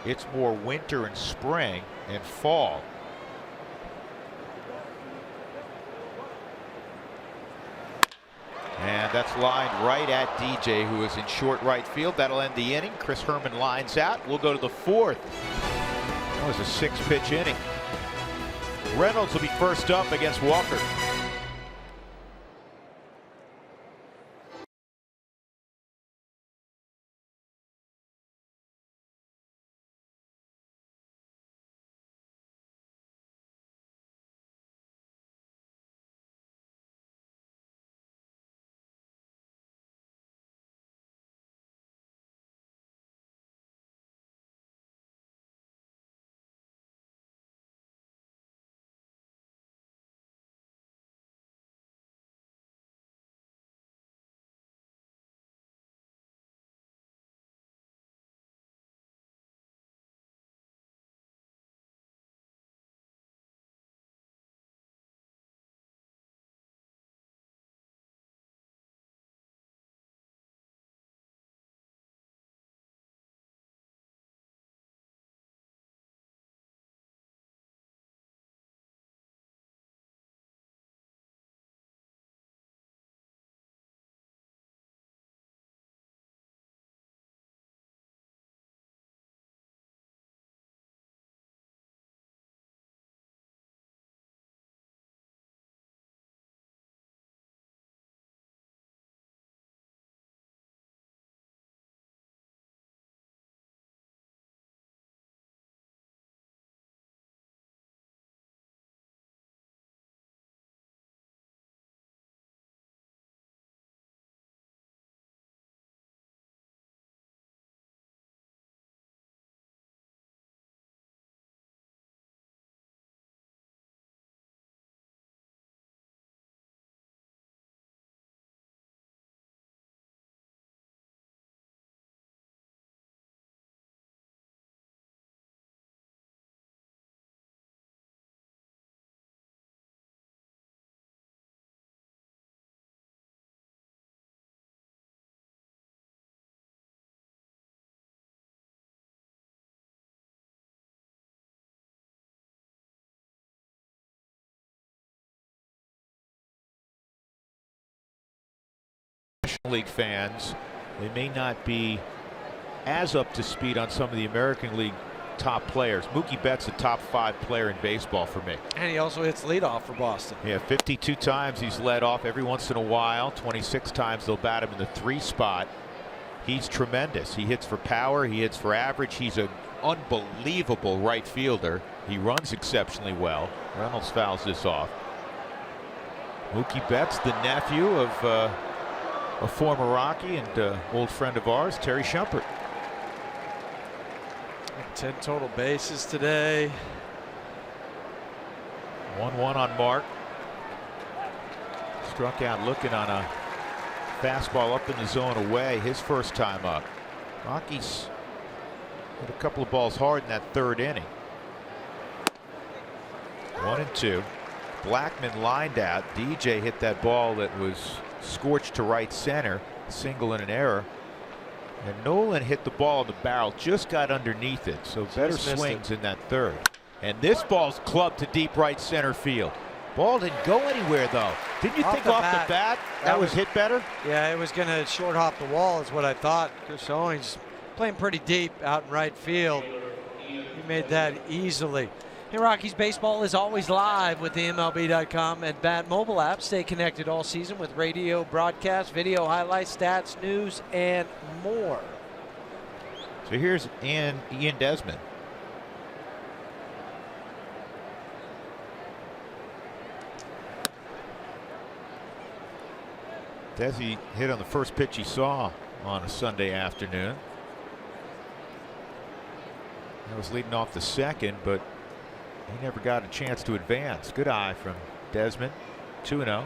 Speaker 1: It's more winter and spring and fall. And that's lined right at DJ, who is in short right field. That'll end the inning. Chris Herman lines out. We'll go to the 4th. That was a 6-pitch inning. Reynolds will be first up against Walker. League fans, they may not be as up to speed on some of the American League top players. Mookie Betts a top 5 player in baseball for me.
Speaker 2: And he also hits leadoff for Boston.
Speaker 1: Yeah, 52 times he's led off. Every once in a while, 26 times they'll bat him in the 3 spot. He's tremendous. He hits for power. He hits for average. He's an unbelievable right fielder. He runs exceptionally well. Reynolds fouls this off. Mookie Betts, the nephew of a former Rocky and old friend of ours, Terry Shumpert.
Speaker 2: 10 total bases today.
Speaker 1: 1-1 on Mark. Struck out looking on a fastball up in the zone away, his first time up. Rockies hit a couple of balls hard in that 3rd inning. 1-2. Blackman lined out. DJ hit that ball that was scorched to right center, single and an error. And Nolan hit the ball in the barrel, just got underneath it, so better swings in that 3rd. And this ball's clubbed to deep right center field. Ball didn't go anywhere though. Didn't you think off the bat that was hit better?
Speaker 2: Yeah, it was going to short hop the wall is what I thought. Chris Owings playing pretty deep out in right field. He made that easily. Hey, Rockies baseball is always live with the MLB.com and Bat mobile app. Stay connected all season with radio, broadcast, video highlights, stats, news, and more.
Speaker 1: So here's Ian Desmond. Desi hit on the first pitch he saw on a Sunday afternoon. That was leading off the 2nd, but he never got a chance to advance. Good eye from Desmond. 2-0.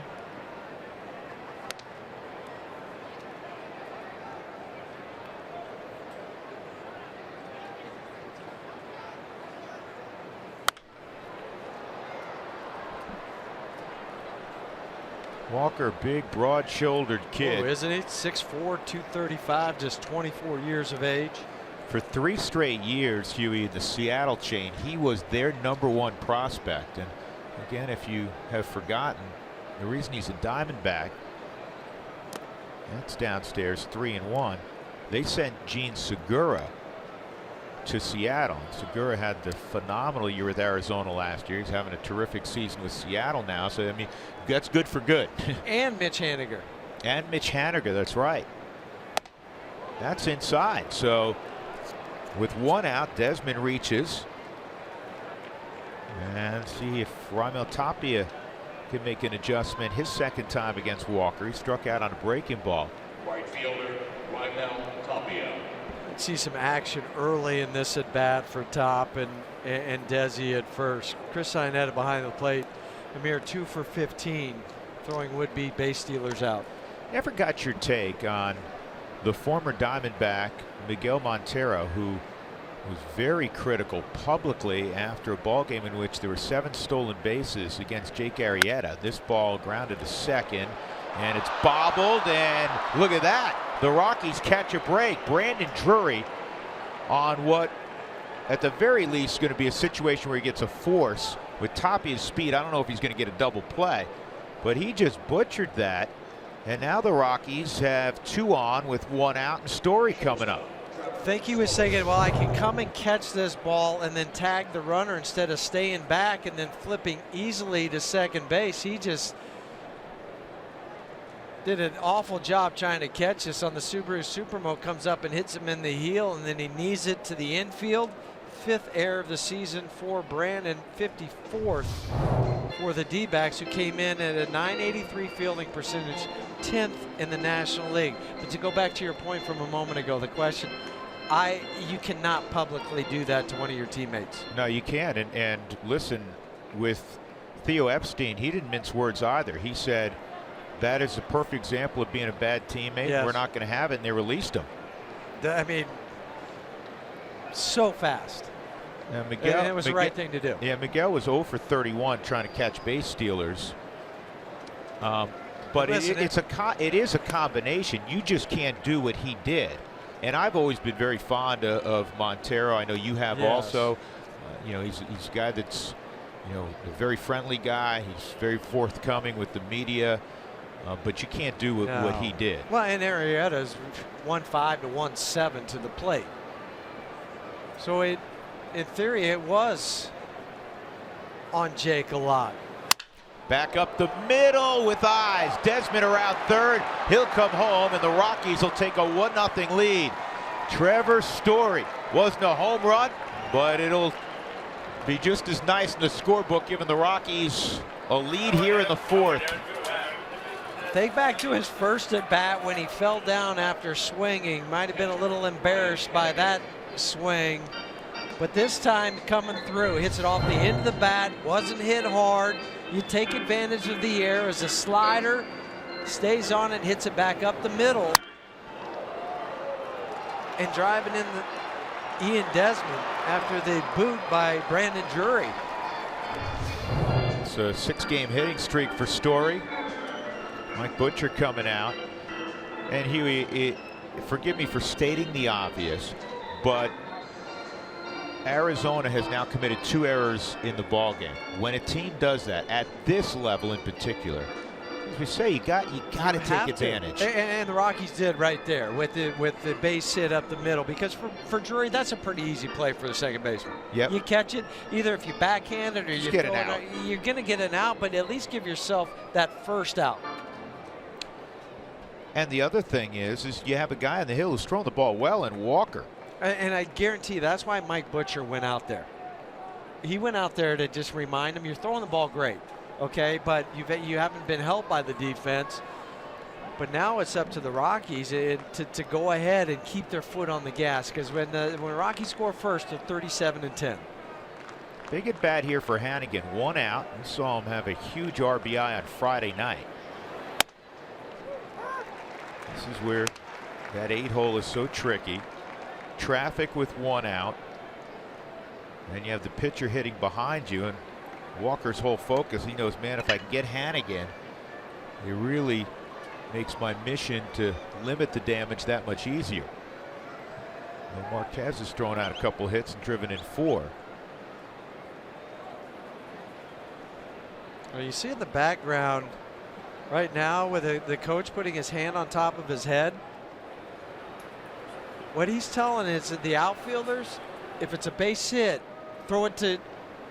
Speaker 1: Walker, big, broad-shouldered kid.
Speaker 2: Oh, isn't he? 6'4", 235, just 24 years of age.
Speaker 1: For 3 straight years, Huey, in the Seattle chain, he was their #1 prospect. And again, if you have forgotten, the reason he's a Diamondback, that's downstairs, 3-1. They sent Gene Segura to Seattle. Segura had the phenomenal year with Arizona last year. He's having a terrific season with Seattle now. So, I mean, that's good for good.
Speaker 2: And Mitch Haniger.
Speaker 1: And Mitch Haniger, that's right. That's inside. So, with 1 out, Desmond reaches. And see if Raimel Tapia can make an adjustment. His 2nd time against Walker. He struck out on a breaking ball.
Speaker 5: Right fielder, Raimel Tapia.
Speaker 2: See some action early in this at bat for Top and Desi at first. Chris Iannetta behind the plate, a mere 2 for 15, throwing would-be base stealers out.
Speaker 1: Never got your take on the former Diamondback Miguel Montero, who was very critical publicly after a ball game in which there were 7 stolen bases against Jake Arrieta. This ball grounded to 2nd, and it's bobbled, and look at that. The Rockies catch a break. Brandon Drury on what, at the very least, is going to be a situation where he gets a force with Tapia's speed. I don't know if he's going to get a double play, but he just butchered that. And now the Rockies have 2 on with 1 out and Story coming up.
Speaker 2: I think he was thinking, well, I can come and catch this ball and then tag the runner instead of staying back and then flipping easily to second base. He just did an awful job trying to catch this on the Subaru Supermo. Comes up and hits him in the heel, and then he knees it to the infield. 5th error of the season for Brandon, 54th for the D-backs, who came in at a .983 fielding percentage, 10th in the National League. But to go back to your point from a moment ago, the question, you cannot publicly do that to one of your teammates.
Speaker 1: No, you can't. And listen, with Theo Epstein, he didn't mince words either. He said, that is a perfect example of being a bad teammate.
Speaker 2: Yes.
Speaker 1: We're not going to have it, and they released him.
Speaker 2: I mean, so fast.
Speaker 1: Miguel,
Speaker 2: and it was the right thing to do.
Speaker 1: Yeah, Miguel was 0 for 31 trying to catch base stealers. But it is a combination. You just can't do what he did. And I've always been very fond of Montero. I know you have also. You know, he's a guy that's, you know, a very friendly guy. He's very forthcoming with the media. but you can't do what he did.
Speaker 2: Well, and Arrieta's 1.5 to 1.7 to the plate. So in theory, it was on Jake a lot.
Speaker 1: Back up the middle with eyes. Desmond around third. He'll come home, and the Rockies will take a 1-0 lead. Trevor Story wasn't a home run, but it'll be just as nice in the scorebook, giving the Rockies a lead here in the fourth.
Speaker 2: Think back to his first at bat when he fell down after swinging. Might have been a little embarrassed by that swing, but this time coming through, hits it off the end of the bat, wasn't hit hard. You take advantage of the air as a slider, stays on it, hits it back up the middle, and driving in the Ian Desmond after the boot by Brandon Drury.
Speaker 1: It's a 6-game hitting streak for Story. Mike Butcher coming out, and Huey, forgive me for stating the obvious, but Arizona has now committed 2 errors in the ballgame. When a team does that at this level in particular, as we say, you got to take advantage.
Speaker 2: And the Rockies did right there with the base hit up the middle, because for Drury, that's a pretty easy play for the second baseman.
Speaker 1: Yep.
Speaker 2: You catch it, either if you backhand it or you
Speaker 1: get
Speaker 2: throw
Speaker 1: it out.
Speaker 2: You're going to get an out, but at least give yourself that first out.
Speaker 1: And the other thing is you have a guy on the hill who's throwing the ball well, and Walker.
Speaker 2: And I guarantee that's why Mike Butcher went out there. He went out there to just remind him, you're throwing the ball great, okay, but you haven't been helped by the defense. But now it's up to the Rockies to go ahead and keep their foot on the gas, because when the Rockies score first, they're 37-10.
Speaker 1: Big at bat here for Hannigan. 1 out. We saw him have a huge RBI on Friday night. This is where that 8-hole is so tricky. Traffic with 1 out. And you have the pitcher hitting behind you, and Walker's whole focus, he knows, man, if I can get Hannigan, it really makes my mission to limit the damage that much easier. Well, Marquez has thrown out a couple hits and driven in 4.
Speaker 2: Well, you see in the background right now with the coach putting his hand on top of his head. What he's telling is that the outfielders, if it's a base hit, throw it to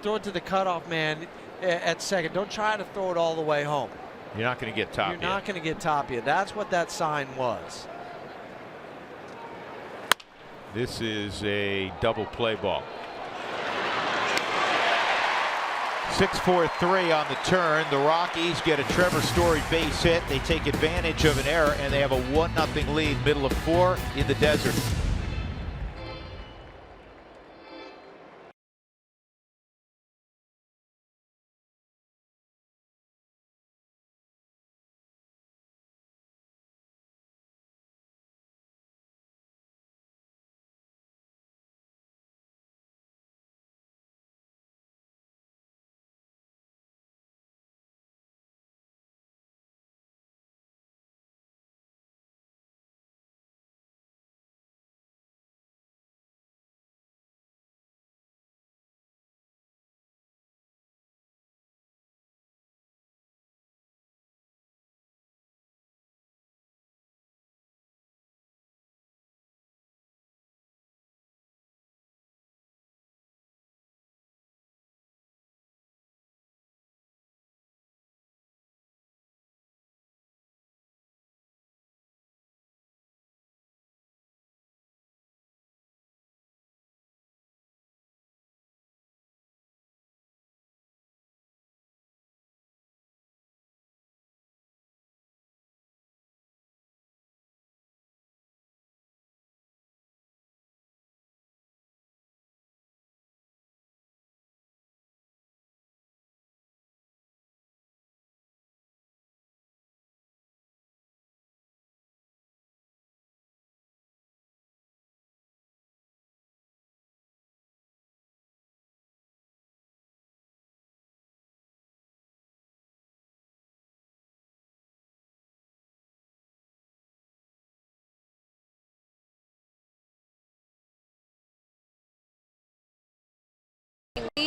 Speaker 2: the cutoff man at second. Don't try to throw it all the way home.
Speaker 1: You're not going to get Tapia.
Speaker 2: You're not going to get Tapia. That's what that sign was.
Speaker 1: This is a double play ball. 6-4-3 on the turn. The Rockies get a Trevor Story base hit. They take advantage of an error, and they have a 1-0 lead, middle of 4 in the desert.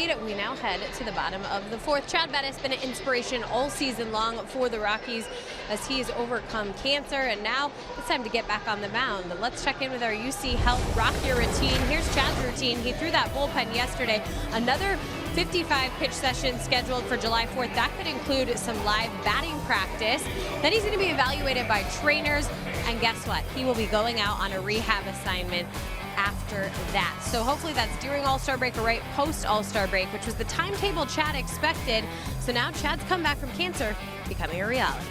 Speaker 3: played, we now head to the bottom of the fourth. Chad Bettis has been an inspiration all season long for the Rockies as he has overcome cancer, and now it's time to get back on the mound. Let's check in with our UC Health Rocky routine. Here's Chad's routine. He threw that bullpen yesterday. Another 55 pitch session scheduled for July 4th. That could include some live batting practice. Then he's going to be evaluated by trainers, and guess what? He will be going out on a rehab assignment after that. So hopefully that's during All-Star break or right post All-Star break, which was the timetable Chad expected. So now Chad's come back from cancer becoming a reality.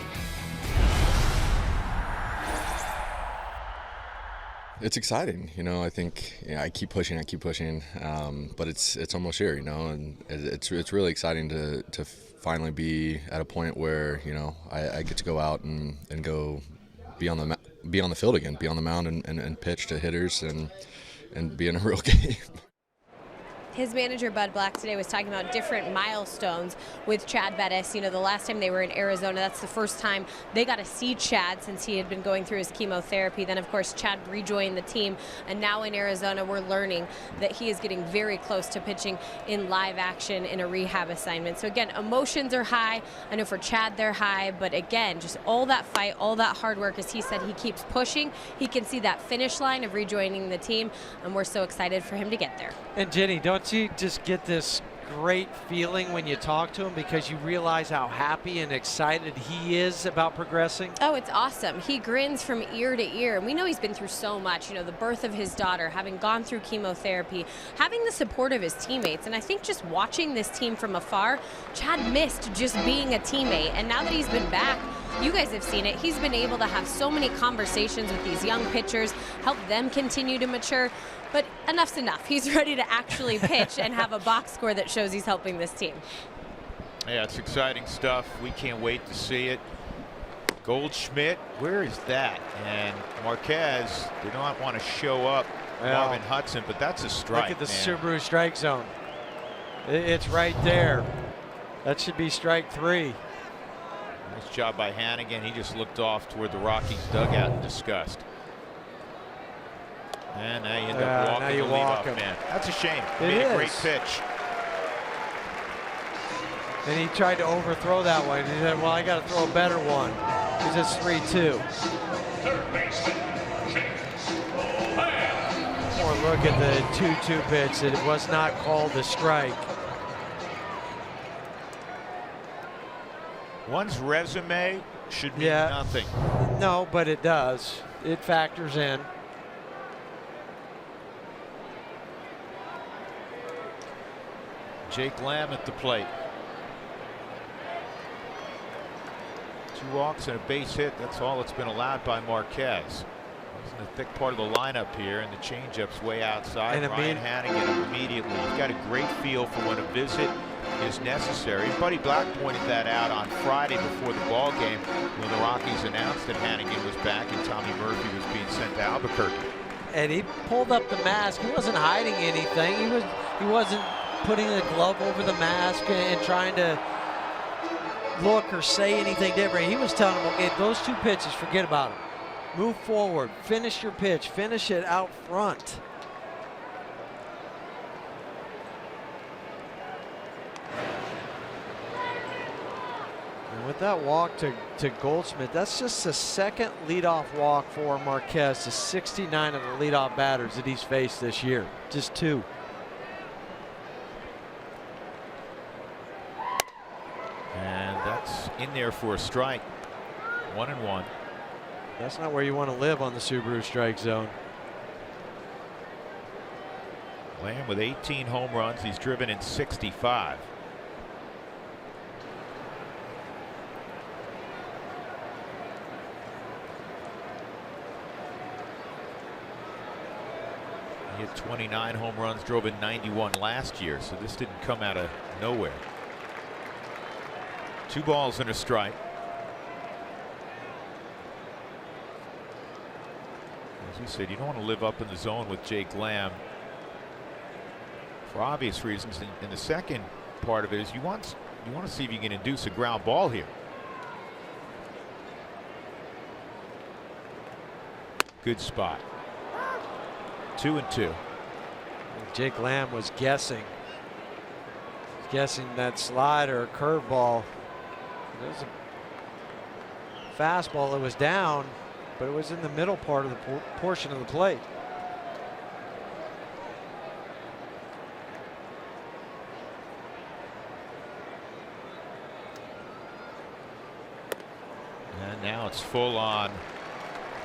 Speaker 6: It's exciting, you know. I think I keep pushing, but it's almost here, you know, and it's really exciting to finally be at a point where, you know, I get to go out and go be on the field again, be on the mound and pitch to hitters and be in a real game.
Speaker 3: His manager, Bud Black, today was talking about different milestones with Chad Bettis. You know, the last time they were in Arizona, that's the first time they got to see Chad since he had been going through his chemotherapy. Then, of course, Chad rejoined the team, and now in Arizona, we're learning that he is getting very close to pitching in live action in a rehab assignment. So, again, emotions are high. I know for Chad, they're high, but again, just all that fight, all that hard work, as he said, he keeps pushing. He can see that finish line of rejoining the team, and we're so excited for him to get there.
Speaker 2: And Jenny, don't you just get this great feeling when you talk to him because you realize how happy and excited he is about progressing?
Speaker 3: Oh, it's awesome. He grins from ear to ear. And we know he's been through so much, you know, the birth of his daughter, having gone through chemotherapy, having the support of his teammates. And I think just watching this team from afar, Chad missed just being a teammate. And now that he's been back, you guys have seen it, he's been able to have so many conversations with these young pitchers, help them continue to mature. But enough's enough. He's ready to actually pitch and have a box score that shows he's helping this team.
Speaker 1: Yeah, it's exciting stuff. We can't wait to see it. Goldschmidt, where is that? And Marquez did not want to show up.
Speaker 2: Well,
Speaker 1: Marvin Hudson, but that's a strike.
Speaker 2: Look at the
Speaker 1: man.
Speaker 2: Subaru strike zone. It's right there. That should be strike 3.
Speaker 1: Nice job by Hannigan. He just looked off toward the Rockies dugout in disgust. And now you end up walking
Speaker 2: now you
Speaker 1: the
Speaker 2: walk
Speaker 1: leadoff
Speaker 2: him.
Speaker 1: man. That's a shame. He
Speaker 2: It
Speaker 1: made a
Speaker 2: is.
Speaker 1: great pitch.
Speaker 2: And he tried to overthrow that one. He said, well, I got to throw a better one. Because it's 3-2.
Speaker 5: Third baseman,
Speaker 2: Or look at the 2-2 pitch. It was not called a strike.
Speaker 1: One's resume should mean
Speaker 2: Yeah.
Speaker 1: nothing.
Speaker 2: No, but it does. It factors in.
Speaker 1: Jake Lamb at the plate. 2 walks and a base hit. That's all that's been allowed by Marquez. He's in the thick part of the lineup here, and the changeup's way outside.
Speaker 2: And
Speaker 1: Ryan Hannigan immediately. He's got a great feel for when a visit is necessary. Buddy Black pointed that out on Friday before the ball game when the Rockies announced that Hannigan was back and Tommy Murphy was being sent to Albuquerque.
Speaker 2: And he pulled up the mask. He wasn't hiding anything. He wasn't putting a glove over the mask and trying to look or say anything different. He was telling them, okay, those 2 pitches, forget about them. Move forward, finish your pitch, finish it out front. And with that walk to Goldschmidt, that's just the second leadoff walk for Marquez, the 69 of the leadoff batters that he's faced this year. Just 2.
Speaker 1: And that's in there for a strike. 1-1.
Speaker 2: That's not where you want to live on the Subaru strike zone.
Speaker 1: Lamb with 18 home runs. He's driven in 65. He had 29 home runs, drove in 91 last year, so this didn't come out of nowhere. 2 balls and a strike. As you said, you don't want to live up in the zone with Jake Lamb for obvious reasons. And the second part of it is you want to see if you can induce a ground ball here. Good spot. 2-2.
Speaker 2: Jake Lamb was guessing. Guessing that slider or curveball. It was a fastball that was down, but it was in the middle part of the portion of the plate.
Speaker 1: And now it's full on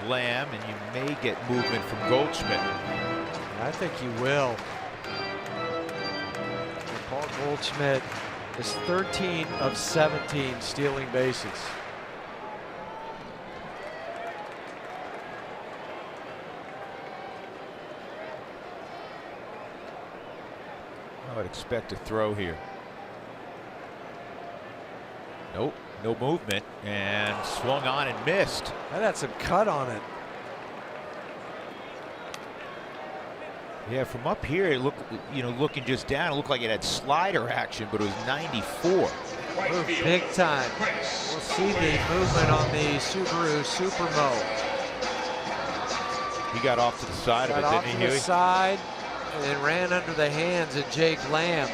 Speaker 1: Lamb, and you may get movement from Goldschmidt.
Speaker 2: I think you will. Paul Goldschmidt is 13 of 17 stealing bases.
Speaker 1: I would expect a throw here. Nope, no movement, and swung on and missed.
Speaker 2: That had some cut on it.
Speaker 1: Yeah, from up here, it looked, looking just down, it looked like it had slider action, but it was 94.
Speaker 2: Moved big time. We'll see the movement on the Subaru Supermo.
Speaker 1: He got off to the side of it, didn't he, Huey?
Speaker 2: Got off to the side and then ran under the hands of Jake Lamb.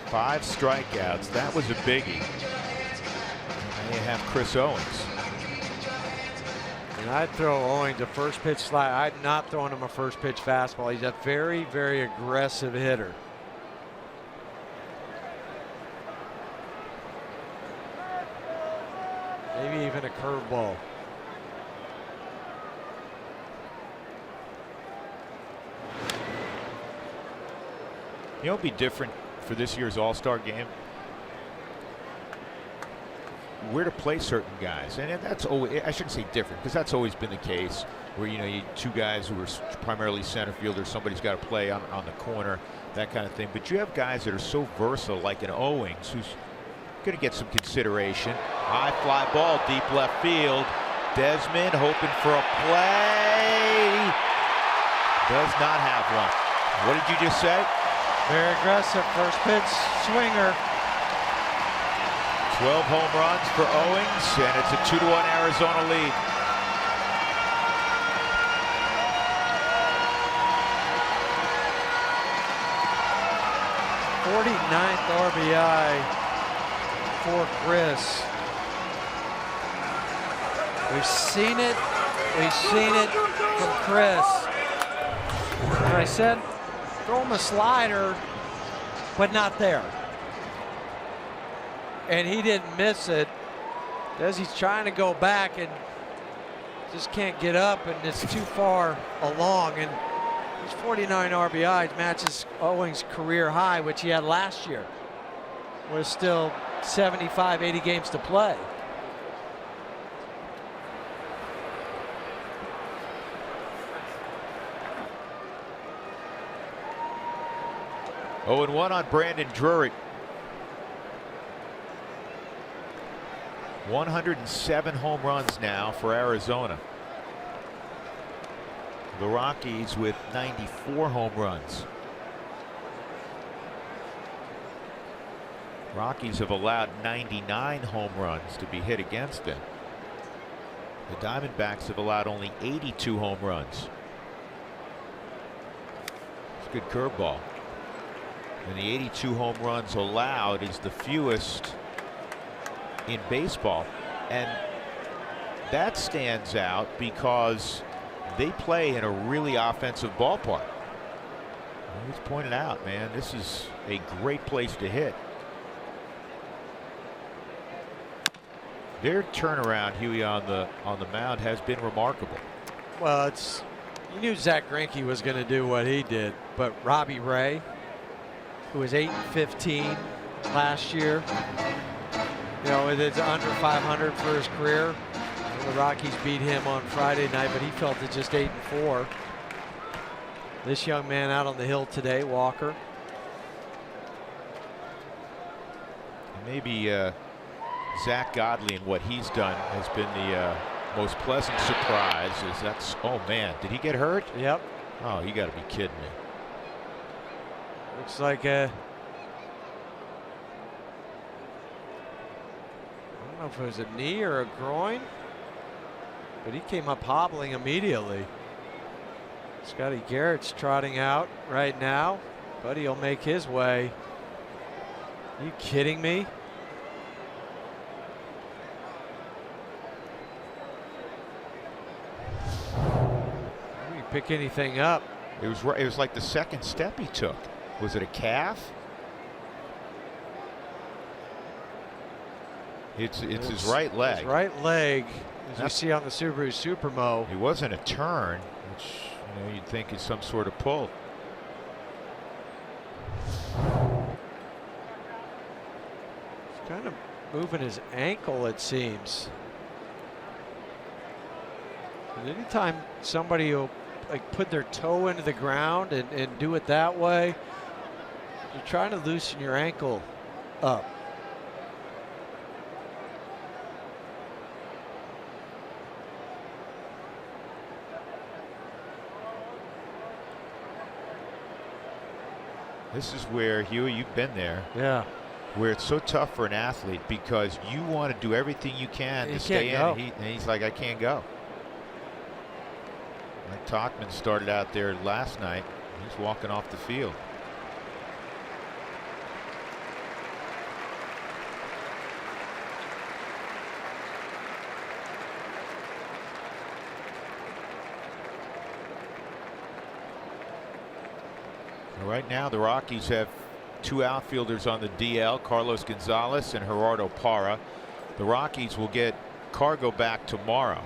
Speaker 1: 5 strikeouts. That was a biggie. And you have Chris Owens.
Speaker 2: And I'd throw Owens a first pitch slide. I'm not throwing him a first pitch fastball. He's a very, very aggressive hitter. Maybe even a curveball.
Speaker 1: It'll be different for this year's All-Star game. Where to play certain guys, and that's always, I shouldn't say different, because that's always been the case, where you 2 guys who are primarily center fielders, somebody's got to play on the corner, that kind of thing. But you have guys that are so versatile, like an Owens, who's going to get some consideration. High fly ball, deep left field. Desmond hoping for a play. Does not have one. What did you just say?
Speaker 2: Very aggressive first pitch swinger.
Speaker 1: 12 home runs for Owens, and it's a 2-1 Arizona lead.
Speaker 2: '49th RBI for Chris. We've seen it. We've seen it from Chris. And I said, throw him a slider, but not there. And he didn't miss it. As he's trying to go back and just can't get up, and it's too far along. And his 49 RBIs matches Owens' career high, which he had last year. With still 75, 80 games to play.
Speaker 1: Oh, and 1 on Brandon Drury. 107 home runs now for Arizona. The Rockies with 94 home runs. Rockies have allowed 99 home runs to be hit against them. The Diamondbacks have allowed only 82 home runs. It's a good curveball. And the 82 home runs allowed is the fewest in baseball, and that stands out because they play in a really offensive ballpark. He's pointed out, man, this is a great place to hit. Their turnaround, Huey, on the mound has been remarkable.
Speaker 2: Well, you knew Zach Greinke was going to do what he did, but Robbie Ray, who was 8-15 last year, it's under 500 for his career. The Rockies beat him on Friday night, but he felt it just 8-4. This young man out on the hill today, Walker.
Speaker 1: Maybe Zach Godley and what he's done has been the most pleasant surprise. Oh man, did he get hurt?
Speaker 2: Yep.
Speaker 1: Oh, you got to be kidding me.
Speaker 2: Looks like I don't know if it was a knee or a groin, but he came up hobbling immediately. Scotty Garrett's trotting out right now. Buddy will make his way. Are you kidding me? You pick anything up.
Speaker 1: It was like the second step he took. Was it a calf? It's his right leg.
Speaker 2: His right leg, as you see on the Subaru Supermo.
Speaker 1: It wasn't a turn, which you'd think is some sort of pull.
Speaker 2: He's kind of moving his ankle, it seems. And anytime somebody will like put their toe into the ground and do it that way, you're trying to loosen your ankle up.
Speaker 1: This is where, Huey, you've been there.
Speaker 2: Yeah.
Speaker 1: Where it's so tough for an athlete because you want to do everything you can to stay in. And he's like, I can't go. Like Tauchman started out there last night. He's walking off the field. Right now, the Rockies have two outfielders on the DL, Carlos Gonzalez and Gerardo Parra. The Rockies will get Cargo back tomorrow.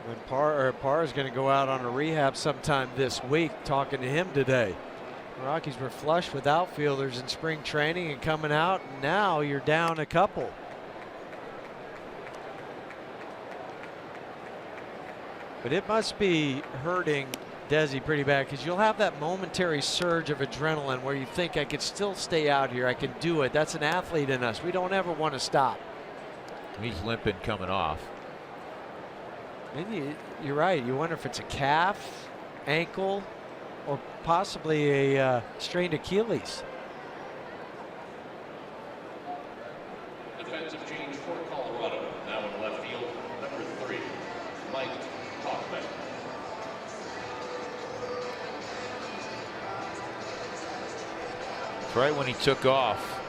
Speaker 2: And Parra is going to go out on a rehab sometime this week. Talking to him today. The Rockies were flush with outfielders in spring training and coming out. And now you're down a couple. But it must be hurting Desi pretty bad because you'll have that momentary surge of adrenaline where you think I could still stay out here. I can do it. That's an athlete in us. We don't ever want to stop.
Speaker 1: He's limping coming off.
Speaker 2: And you're right. You wonder if it's a calf, ankle, or possibly a strained Achilles.
Speaker 5: Defensive change for Colorado. Now in left field, number 3, Mike Tauchman.
Speaker 1: Right when he took off.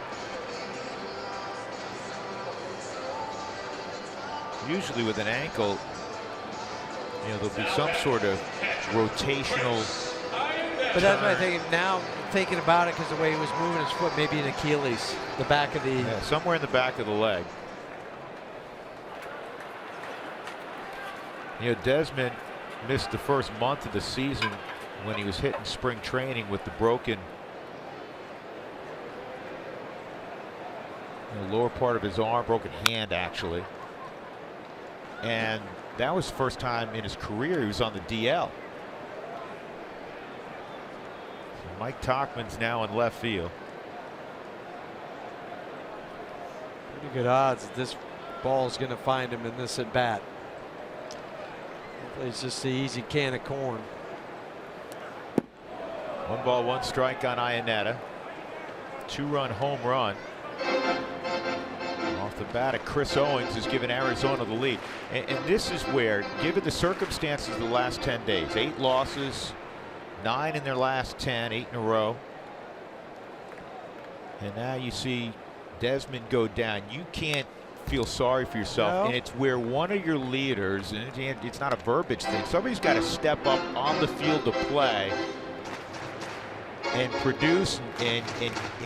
Speaker 1: Usually with an ankle, there'll be some sort of rotational.
Speaker 2: But that's what I think now, thinking about it, because the way he was moving his foot, maybe an Achilles, the back of the.
Speaker 1: Yeah, somewhere in the back of the leg. Desmond missed the first month of the season when he was hitting spring training with the broken lower part of his arm, broken hand actually. And that was the first time in his career he was on the DL. So Mike Tauchman's now in left field.
Speaker 2: Pretty good odds that this ball is going to find him in this at bat. It's just the easy can of corn.
Speaker 1: 1 ball, 1 strike on Iannetta. 2-run home run. Off the bat of Chris Owings has given Arizona the lead. And this is where, given the circumstances of the last 10 days, 8 losses, 9 in their last 10, 8 in a row. And now you see Desmond go down. You can't feel sorry for yourself.
Speaker 2: No.
Speaker 1: And it's where one of your leaders, and it's not a verbiage thing, somebody's got to step up on the field to play and produce and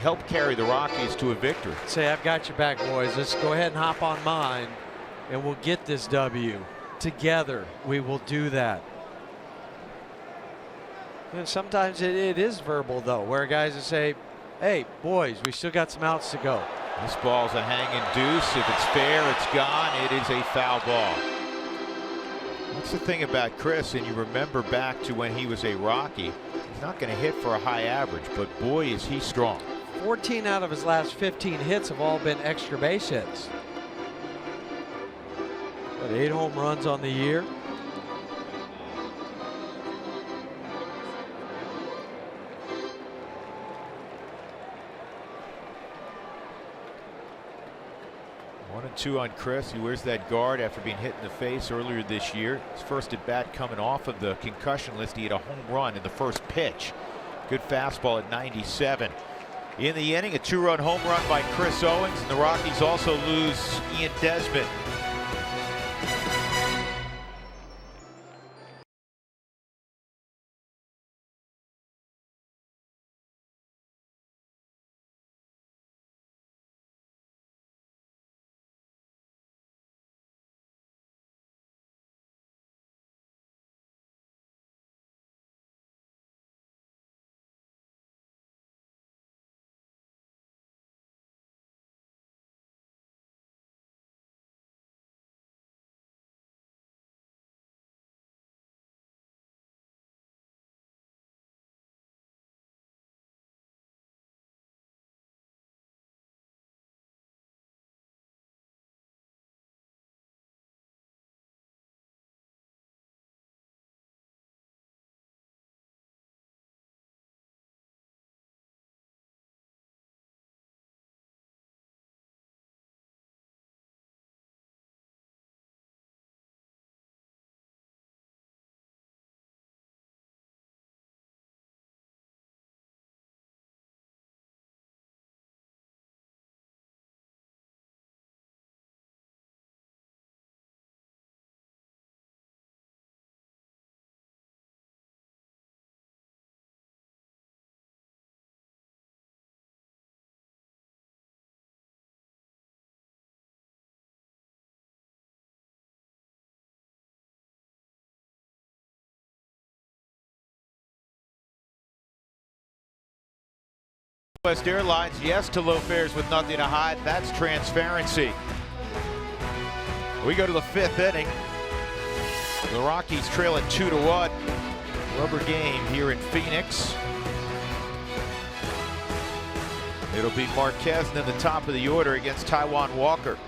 Speaker 1: help carry the Rockies to a victory.
Speaker 2: Say, I've got your back, boys. Let's go ahead and hop on mine, and we'll get this W. Together, we will do that. And sometimes it is verbal, though, where guys will say, hey, boys, we still got some outs to go.
Speaker 1: This ball's a hanging deuce. If it's fair, it's gone. It is a foul ball. That's the thing about Chris, and you remember back to when he was a Rocky. He's not going to hit for a high average, but boy, is he strong.
Speaker 2: 14 out of his last 15 hits have all been extra base hits. Got 8 home runs on the year.
Speaker 1: 2 on Chris. He wears that guard after being hit in the face earlier this year. His first at bat coming off of the concussion list. He had a home run in the first pitch. Good fastball at 97. In the inning, a 2-run home run by Chris Owings, and the Rockies also lose Ian Desmond. West Airlines, yes to low fares with nothing to hide. That's transparency. We go to the 5th inning. The Rockies trailing 2-1. Rubber game here in Phoenix. It'll be Marquez and then the top of the order against Taijuan Walker.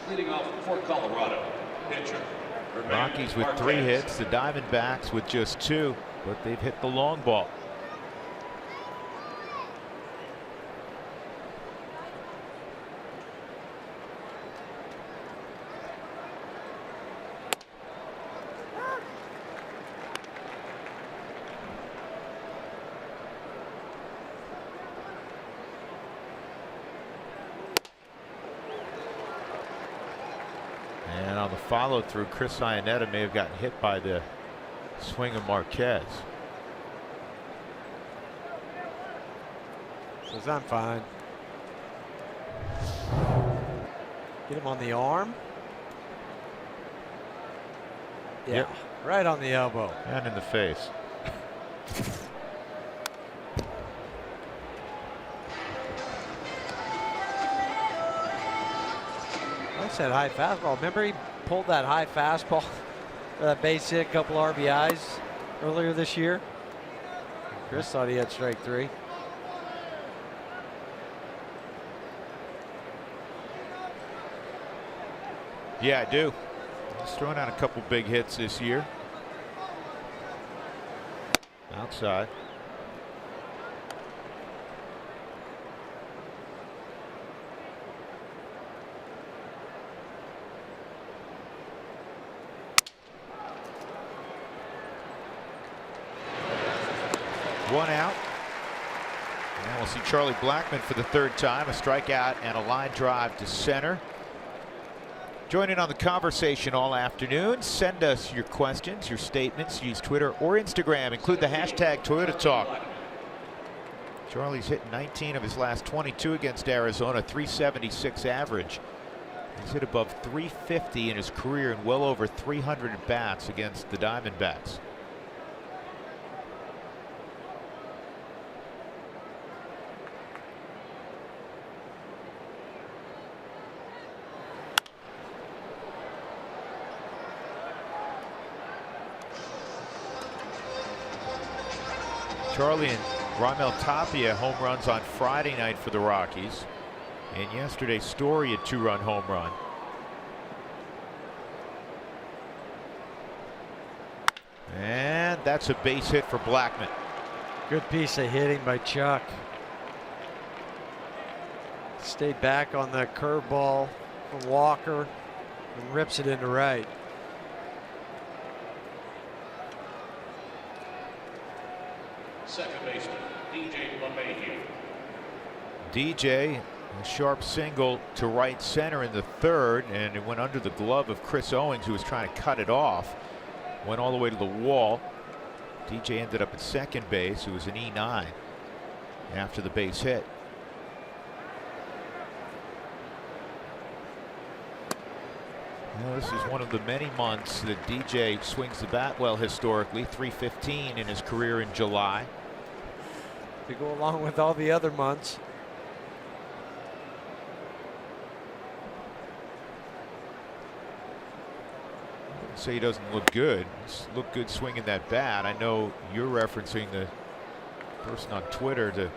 Speaker 5: Leading off for Colorado, pitcher.
Speaker 1: Rockies with 3 hits, the Diamondbacks with just 2, but they've hit the long ball. And on the follow through, Chris Iannetta may have gotten hit by the swing of Marquez.
Speaker 2: Says I'm fine. Get him on the arm. Yeah,
Speaker 1: Yep.
Speaker 2: right on the elbow.
Speaker 1: And in the face.
Speaker 2: I said high fastball. Remember he pulled that high fastball, that base hit, couple RBIs earlier this year. Chris thought he had strike 3.
Speaker 1: Yeah, I do. He's thrown out a couple big hits this year. Outside. One out. And we'll see Charlie Blackmon for the 3rd time. A strikeout and a line drive to center. Joining on the conversation all afternoon. Send us your questions, your statements. Use Twitter or Instagram. Include the hashtag Toyota Talk. Charlie's hit 19 of his last 22 against Arizona, 376 average. He's hit above 350 in his career and well over 300 at bats against the Diamondbacks. Charlie and Raimel Tapia home runs on Friday night for the Rockies. And yesterday, Story a 2-run home run. And that's a base hit for Blackmon.
Speaker 2: Good piece of hitting by Chuck. Stayed back on the curveball from Walker and rips it into right.
Speaker 5: Second baseman, DJ LeMahieu.
Speaker 1: DJ, a sharp single to right center in the third, and it went under the glove of Chris Owings, who was trying to cut it off. Went all the way to the wall. DJ ended up at second base. It was an E9 after the base hit. Well, this is one of the many months that DJ swings the bat well historically. .315 in his career in July.
Speaker 2: To go along with all the other months.
Speaker 1: Say he doesn't look good. He's looked good swinging that bat. I know you're referencing the person on Twitter to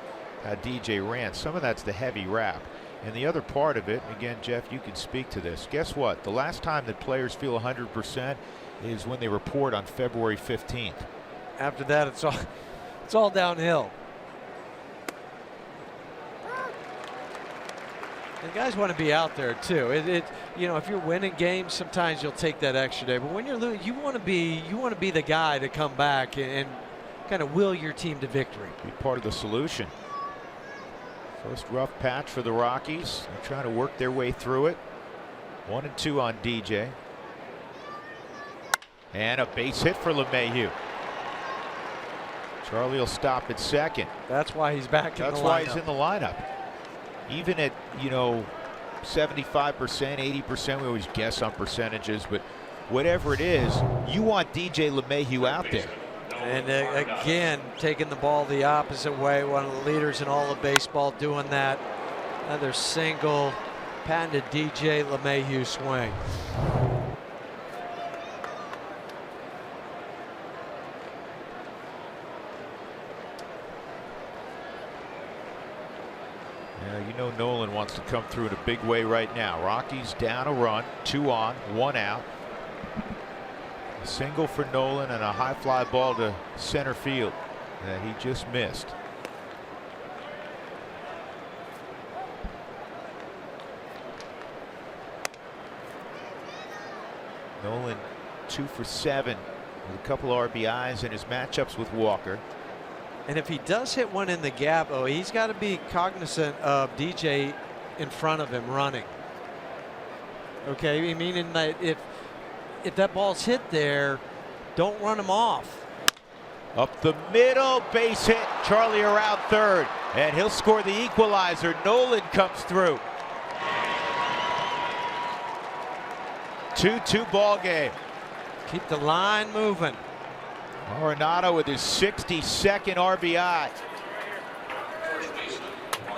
Speaker 1: how DJ ran. Some of that's the heavy wrap. And the other part of it, again, Jeff, you can speak to this. Guess what? The last time that players feel 100% is when they report on February 15th.
Speaker 2: After that, it's all downhill. And guys want to be out there too. You know, if you're winning games, sometimes you'll take that extra day. But when you're losing, you want to be the guy to come back and kind of will your team to victory.
Speaker 1: Be part of the solution. First rough patch for the Rockies. They're trying to work their way through it. 1-2 on DJ. And a base hit for LeMahieu. Charlie will stop at second.
Speaker 2: That's why he's back in the lineup.
Speaker 1: That's why he's in the lineup. Even at, you know, 75%, 80%, we always guess on percentages, but whatever it is, you want DJ LeMahieu out there.
Speaker 2: And again, taking the ball the opposite way, one of the leaders in all of baseball doing that. Another single, patented DJ LeMahieu swing.
Speaker 1: You know Nolan wants to come through in a big way right now. Rockies down a run, 2 on, 1 out. A single for Nolan and a high fly ball to center field that he just missed. Nolan 2 for 7 with a couple RBIs in his matchups with Walker.
Speaker 2: And if he does hit one in the gap, he's got to be cognizant of DJ in front of him running. Okay, meaning that if that ball's hit there, don't run him off.
Speaker 1: Up the middle, base hit. Charlie around third, and he'll score the equalizer. Nolan comes through. 2-2 ball game.
Speaker 2: Keep the line moving.
Speaker 1: Arenado with his 62nd RBI.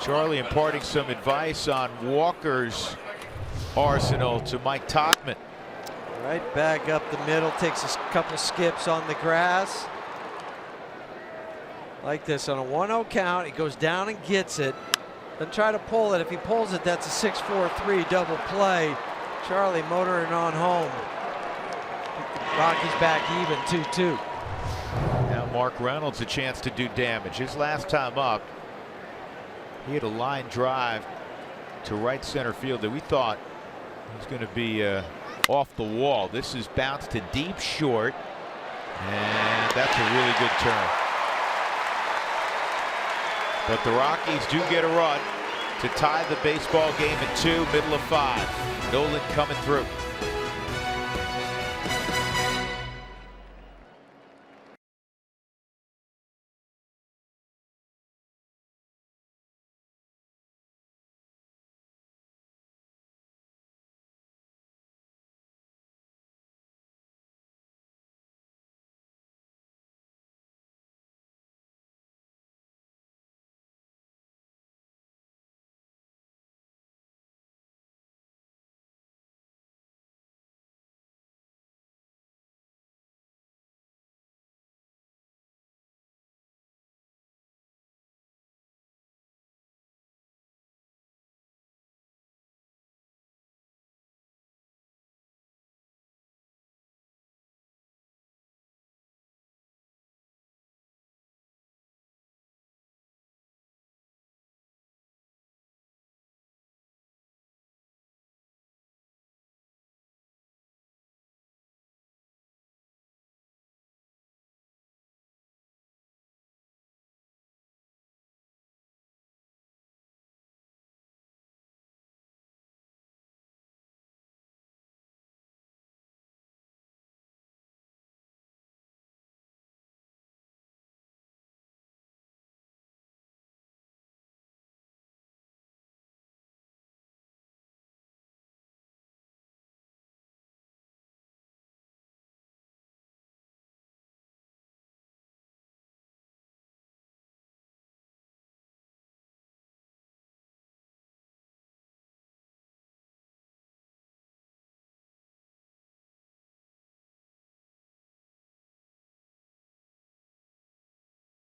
Speaker 1: Charlie imparting some advice on Walker's arsenal to Mike Tauchman.
Speaker 2: Right back up the middle, takes a couple skips on the grass. Like this on a 1-0 count, he goes down and gets it. Then try to pull it. If he pulls it, that's a 6-4-3 double play. Charlie motoring on home. Rockies back even 2-2.
Speaker 1: Now Mark Reynolds a chance to do damage. His last time up, he had a line drive to right center field that we thought was going to be off the wall. This is bounced to deep short, and that's a really good turn. But the Rockies do get a run to tie the baseball game at 2, middle of 5. Nolan coming through.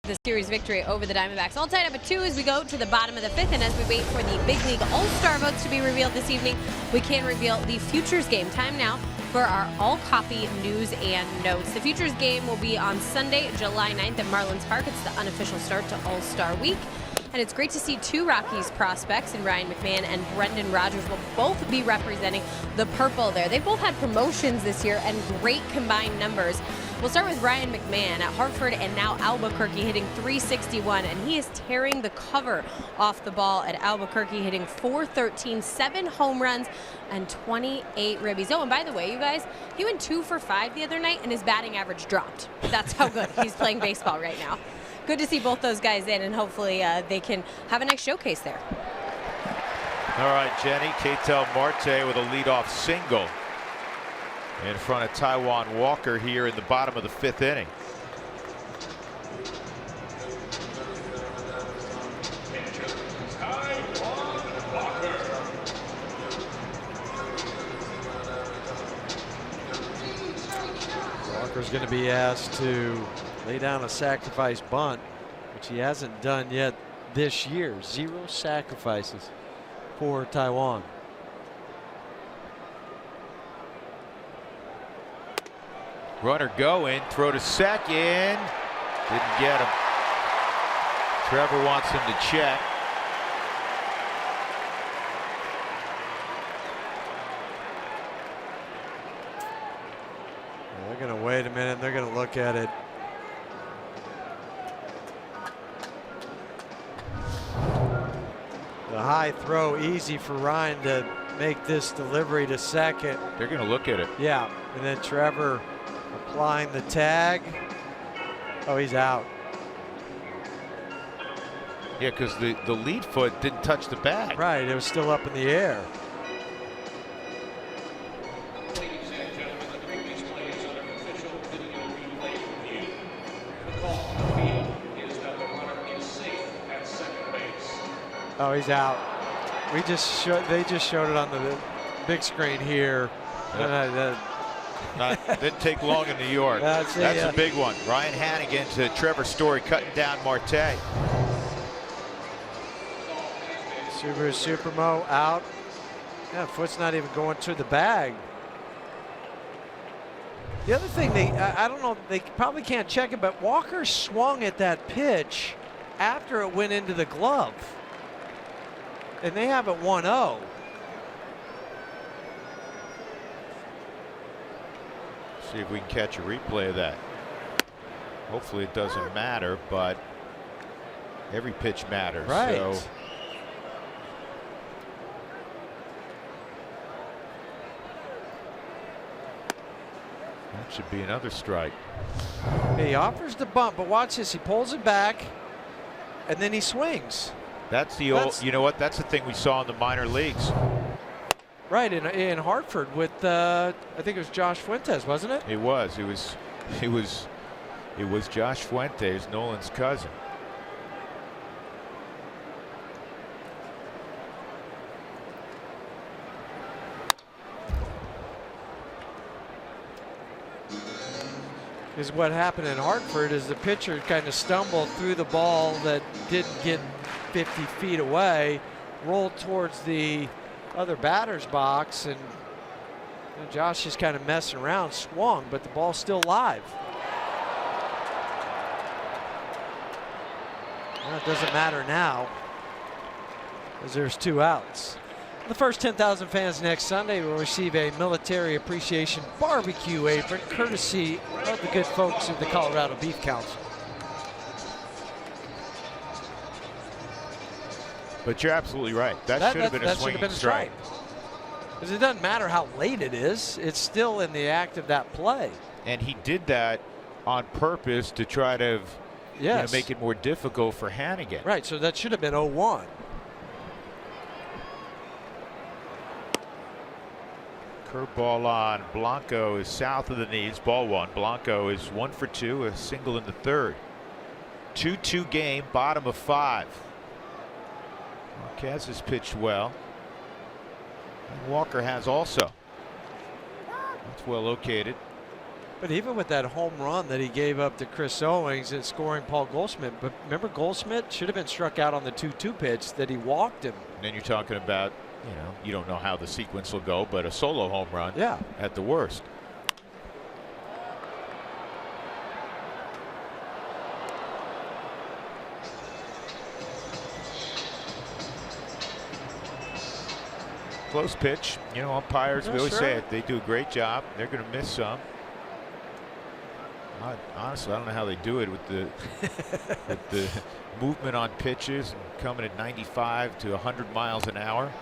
Speaker 3: the series victory over the Diamondbacks. All tied up at 2 as we go to the bottom of the 5th, and as we wait for the Big League All-Star votes to be revealed this evening, we can reveal the Futures game. Time now for our all-copy news and notes. The Futures game will be on Sunday, July 9th at Marlins Park. It's the unofficial start to All-Star Week. And it's great to see 2 Rockies prospects, and Ryan McMahon and Brendan Rodgers will both be representing the purple there. They've both had promotions this year and great combined numbers. We'll start with Ryan McMahon at Hartford and now Albuquerque, hitting .361, and he is tearing the cover off the ball at Albuquerque, hitting .413, 7 home runs and 28 ribbies. Oh, and by the way, you guys, he went 2 for 5 the other night and his batting average dropped. That's how good he's playing baseball right now. Good to see both those guys in, and hopefully they can have a nice showcase there.
Speaker 1: All right, Jenny, Ketel Marte with a leadoff single in front of Taijuan Walker here in the bottom of the 5th inning.
Speaker 2: Walker's going to be asked to lay down a sacrifice bunt, which he hasn't done yet this year. 0 sacrifices for Taijuan.
Speaker 1: Runner going, throw to second. Didn't get him. Trevor wants him to check.
Speaker 2: They're going to wait a minute. They're going to look at it. The high throw, easy for Ryan to make this delivery to second.
Speaker 1: They're going to look at it.
Speaker 2: Yeah, and then Trevor applying the tag. Oh, he's out.
Speaker 1: Yeah, because the lead foot didn't touch the bag.
Speaker 2: Right, it was still up in the air.
Speaker 5: Ladies and gentlemen, the previous play is under official video replay review. The call on the field is that the runner is safe at second base.
Speaker 2: Oh, he's out. They just showed it on the big screen here.
Speaker 1: Yep. Didn't take long in New York. That's a big one. Ryan Hannigan to Trevor Story cutting down Marte.
Speaker 2: Subaru Supermo out. Yeah, foot's not even going to the bag. The other thing, I don't know, they probably can't check it, but Walker swung at that pitch after it went into the glove. And they have it 1-0.
Speaker 1: See if we can catch a replay of that. Hopefully it doesn't matter, but every pitch matters.
Speaker 2: Right.
Speaker 1: So that should be another strike.
Speaker 2: He offers the bunt, but watch this. He pulls it back, and then he swings.
Speaker 1: That's the old, you know what? That's the thing we saw in the minor leagues.
Speaker 2: Right, in Hartford with, I think it was Josh Fuentes, wasn't it?
Speaker 1: It was. It was Josh Fuentes, Nolan's cousin.
Speaker 2: Is what happened in Hartford is the pitcher kind of stumbled through the ball that didn't get 50 feet away, rolled towards the other batter's box, and Josh is kind of messing around, swung, but the ball's still live. Well, it doesn't matter now, as there's 2 outs. The first 10,000 fans next Sunday will receive a military appreciation barbecue apron, courtesy of the good folks of the Colorado Beef Council.
Speaker 1: But you're absolutely right. That should have been a swinging strike.
Speaker 2: Because it doesn't matter how late it is, it's still in the act of that play.
Speaker 1: And he did that on purpose to try to make it more difficult for Hannigan.
Speaker 2: Right, so that should have been 0-1.
Speaker 1: Curveball on. Blanco is south of the knees. Ball 1. Blanco is 1 for 2, a single in the 3rd. 2-2 game, bottom of 5. Marquez has pitched well. And Walker has also. That's well located.
Speaker 2: But even with that home run that he gave up to Chris Owings and scoring Paul Goldschmidt, but remember Goldschmidt should have been struck out on the 2-2 pitch that he walked him.
Speaker 1: And then you're talking about, you don't know how the sequence will go, but a solo home run at the worst. Close pitch. Umpires, we always say it, they do a great job. They're going to miss some. Honestly, I don't know how they do it with the movement on pitches and coming at 95 to 100 miles an hour.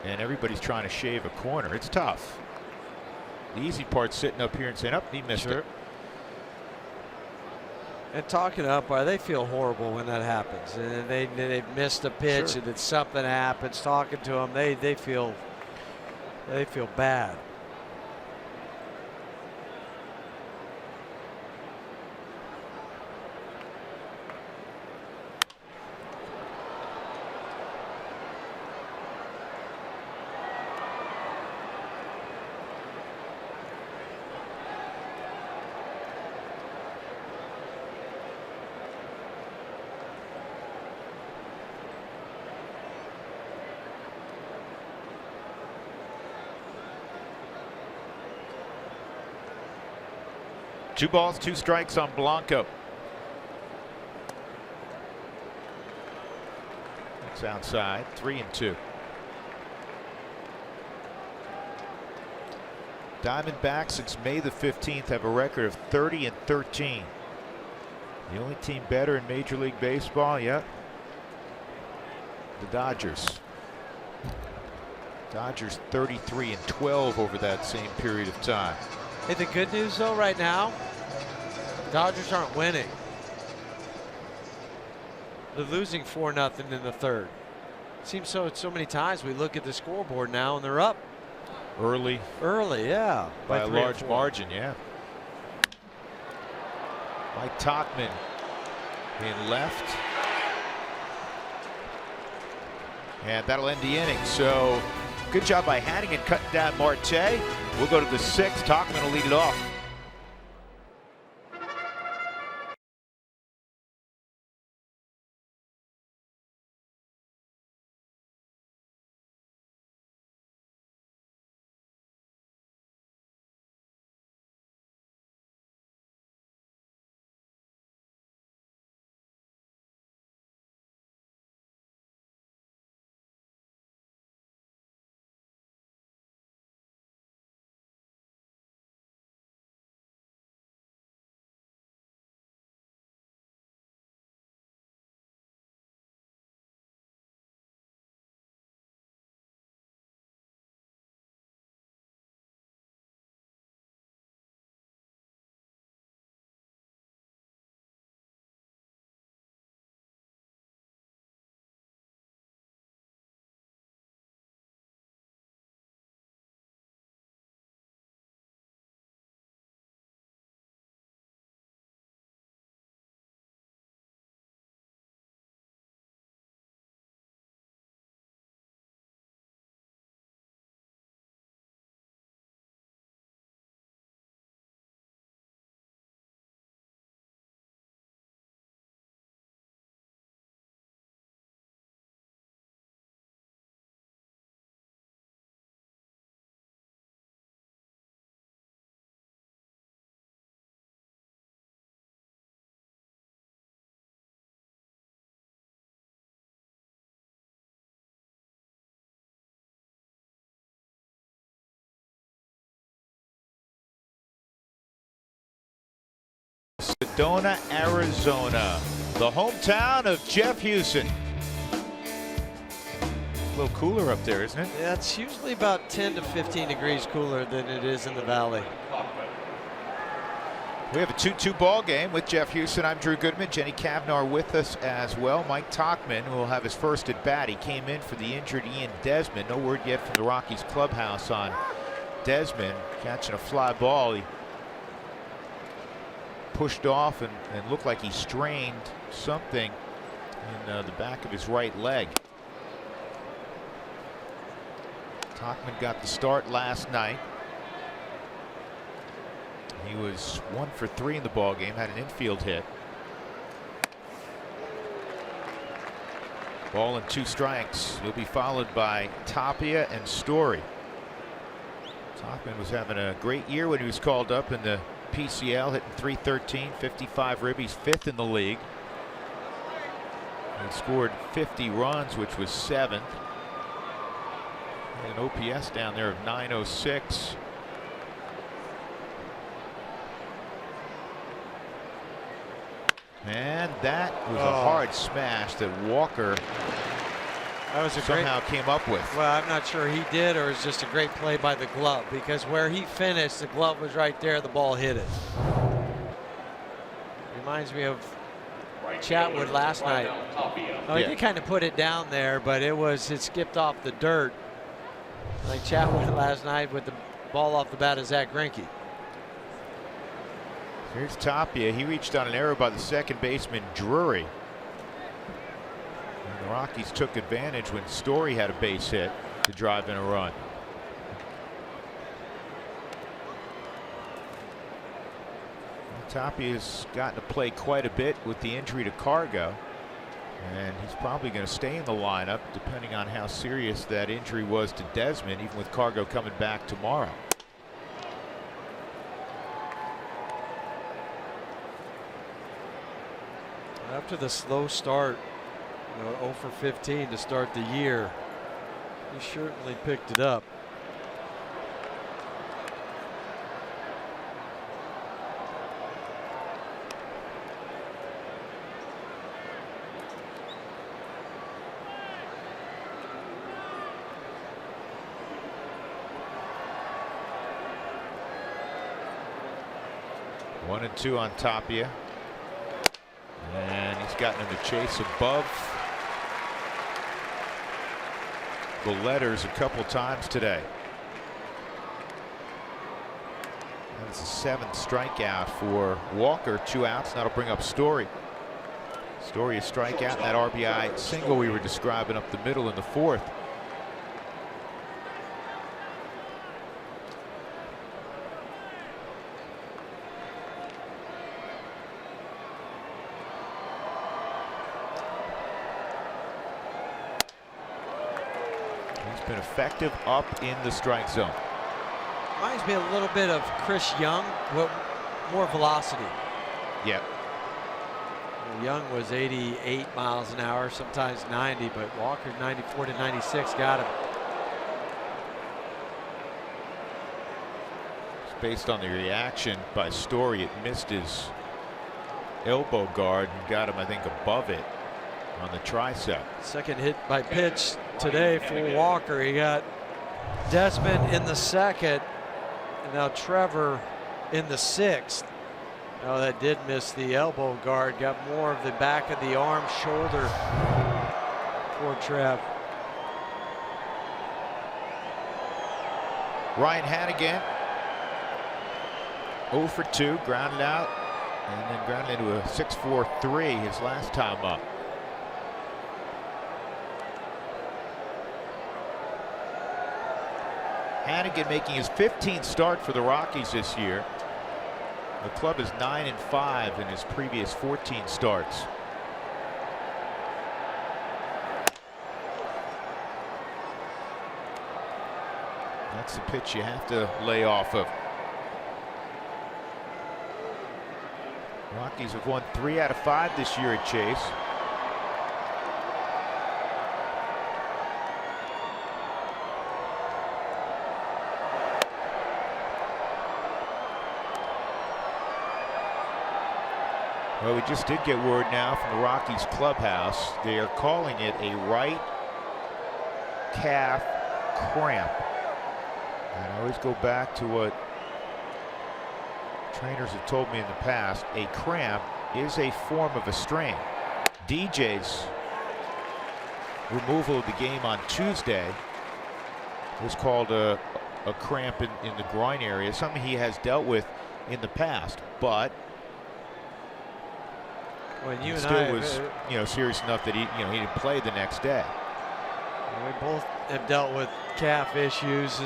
Speaker 1: And everybody's trying to shave a corner. It's tough. The easy part's sitting up here and saying, he missed it.
Speaker 2: And talking to umpire, they feel horrible when that happens. And they've missed a pitch and then something happens. Talking to them, they feel bad.
Speaker 1: Two balls, two strikes on Blanco. It's outside, 3-2. Diamondbacks since May the 15th have a record of 30-13. The only team better in Major League Baseball, the Dodgers. Dodgers 33-12 over that same period of time.
Speaker 2: Hey, the good news though right now, Dodgers aren't winning. They're losing 4-0 in the third. Seems so many times we look at the scoreboard now and they're up
Speaker 1: early,
Speaker 2: yeah,
Speaker 1: by a large margin. Mike Tauchman in left, and that'll end the inning. So good job by Hannigan cutting down Marte. We'll go to the sixth. Tauchman will lead it off. Sedona, Arizona, the hometown of Jeff Hewson. A little cooler up there, isn't it?
Speaker 2: Yeah, it's usually about 10 to 15 degrees cooler than it is in the valley.
Speaker 1: We have a 2-2 ball game with Jeff Hewson. I'm Drew Goodman. Jenny Cavnar with us as well. Mike Tauchman will have his first at bat. He came in for the injured Ian Desmond. No word yet from the Rockies clubhouse on Desmond catching a fly ball. He pushed off and looked like he strained something in the back of his right leg. Tauchman got the start last night. He was 1 for 3 in the ball game, had an infield hit. Ball and 2 strikes. He'll be followed by Tapia and Story. Topman was having a great year when he was called up in the PCL, hitting .313, 55 ribbies, 5th in the league. He scored 50 runs, which was 7th. An OPS down there of .906. And that was a hard smash that Walker somehow came up with.
Speaker 2: Well, I'm not sure he did, or it's just a great play by the glove, because where he finished, the glove was right there, the ball hit it. Reminds me of Chatwood last night. Oh, he did kind of put it down there, but it skipped off the dirt. Like Chatwood last night with the ball off the bat of Zach Greinke.
Speaker 1: Here's Tapia. He reached on an error by the second baseman Drury. And the Rockies took advantage when Story had a base hit to drive in a run. Tapia's gotten to play quite a bit with the injury to Cargo, and he's probably going to stay in the lineup depending on how serious that injury was to Desmond, even with Cargo coming back tomorrow.
Speaker 2: After the slow start, 0 for 15 to start the year, he certainly picked it up.
Speaker 1: One and 2 on Tapia. And he's gotten in the chase above the letters a couple times today. That's the 7th strikeout for Walker. 2 outs. That'll bring up Story. Story a strikeout, and that RBI single we were describing up the middle in the 4th. Been effective up in the strike zone.
Speaker 2: Reminds me a little bit of Chris Young, but more velocity.
Speaker 1: Yep.
Speaker 2: Young was 88 miles an hour, sometimes 90, but Walker 94 to 96 got him.
Speaker 1: Based on the reaction by Story, it missed his elbow guard and got him, I think, above it on the tricep.
Speaker 2: Second hit by pitch today for Walker. He got Desmond in the 2nd, and now Trevor in the 6th. No, that did miss the elbow guard. Got more of the back of the arm, shoulder for Trev.
Speaker 1: Ryan Hannigan 0 for 2, grounded out, and then grounded into a 6-4-3 his last time up. Hannigan making his 15th start for the Rockies this year. The club is 9-5 in his previous 14 starts. That's the pitch you have to lay off of. Rockies have won 3 out of 5 this year at Chase. Well, we just did get word now from the Rockies clubhouse. They are calling it a right calf cramp. And I always go back to what trainers have told me in the past. A cramp is a form of a strain. DJ's removal of the game on Tuesday was called a cramp in the groin area, something he has dealt with in the past, but
Speaker 2: when you
Speaker 1: still
Speaker 2: and I
Speaker 1: was serious enough that he didn't play the next day.
Speaker 2: We both have dealt with calf issues,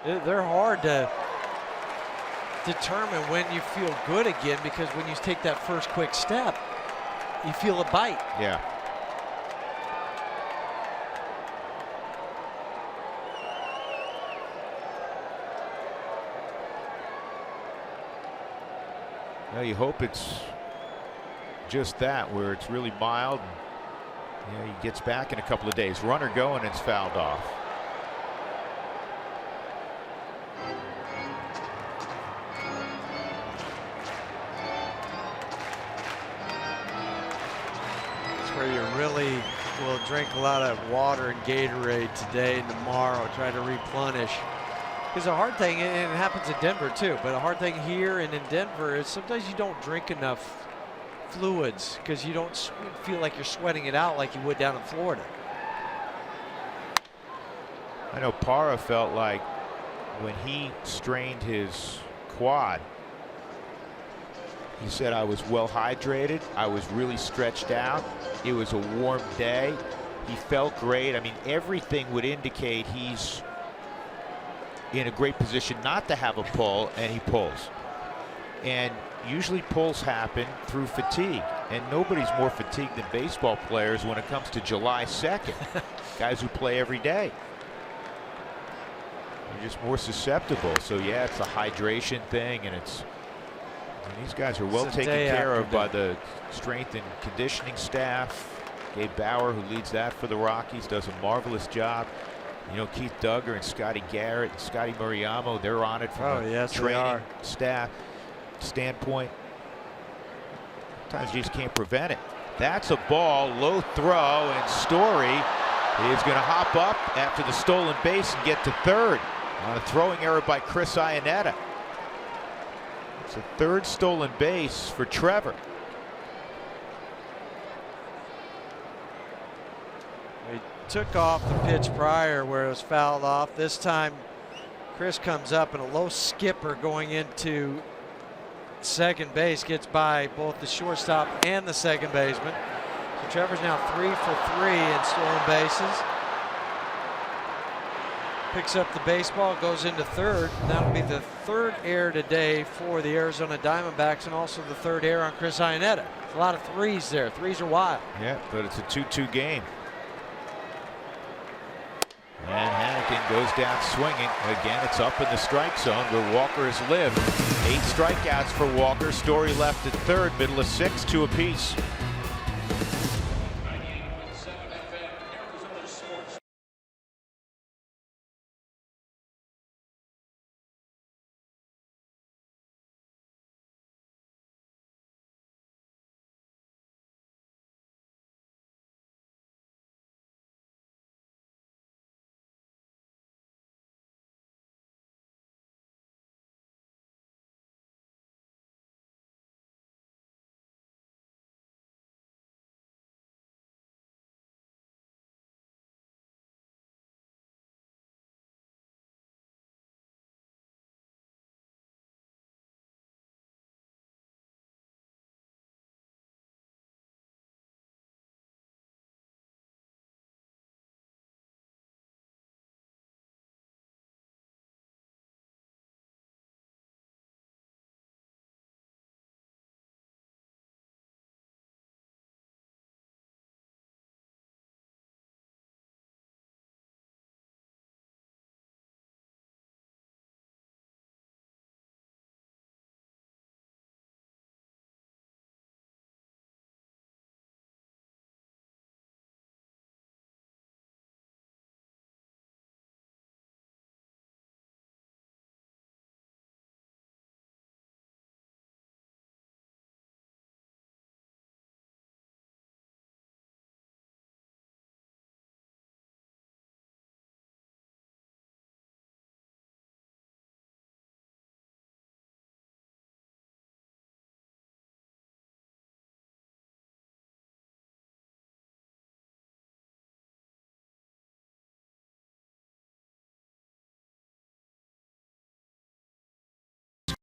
Speaker 2: and they're hard to determine when you feel good again, because when you take that first quick step, you feel a bite.
Speaker 1: Yeah. Well, you hope it's just that, where it's really mild. Yeah, he gets back in a couple of days. Runner going, it's fouled off.
Speaker 2: It's where you really will drink a lot of water and Gatorade today and tomorrow, try to replenish. Because a hard thing, and it happens in Denver too, but a hard thing here and in Denver is sometimes you don't drink enough fluids because you don't feel like you're sweating it out like you would down in Florida.
Speaker 1: I know Parra felt like when he strained his quad, he said, I was well hydrated, I was really stretched out, it was a warm day, he felt great. I mean, everything would indicate he's in a great position not to have a pull, and he pulls. And usually pulls happen through fatigue, and nobody's more fatigued than baseball players when it comes to July 2nd. Guys who play every day. You're just more susceptible. So yeah, it's a hydration thing, and these guys are well taken care of by the strength and conditioning staff. Gabe Bauer, who leads that for the Rockies, does a marvelous job. You know, Keith Duggar and Scotty Garrett and Scotty Murriamo, they're on it from a training staff standpoint. Sometimes you just can't prevent it. That's a ball, low throw, and Story is going to hop up after the stolen base and get to third on a throwing error by Chris Iannetta. It's a third stolen base for Trevor.
Speaker 2: He took off the pitch prior where it was fouled off. This time Chris comes up and a low skipper going into second base, gets by both the shortstop and the second baseman. So Trevor's now 3 for 3 in stolen bases. Picks up the baseball, goes into third. That'll be the third error today for the Arizona Diamondbacks, and also the third error on Chris Iannetta. A lot of threes there. Threes are wild.
Speaker 1: Yeah, but it's a 2-2 game. And Hannigan goes down swinging. Again, it's up in the strike zone where Walker has lived. 8 strikeouts for Walker. Story left at third, middle of 6, 2 apiece.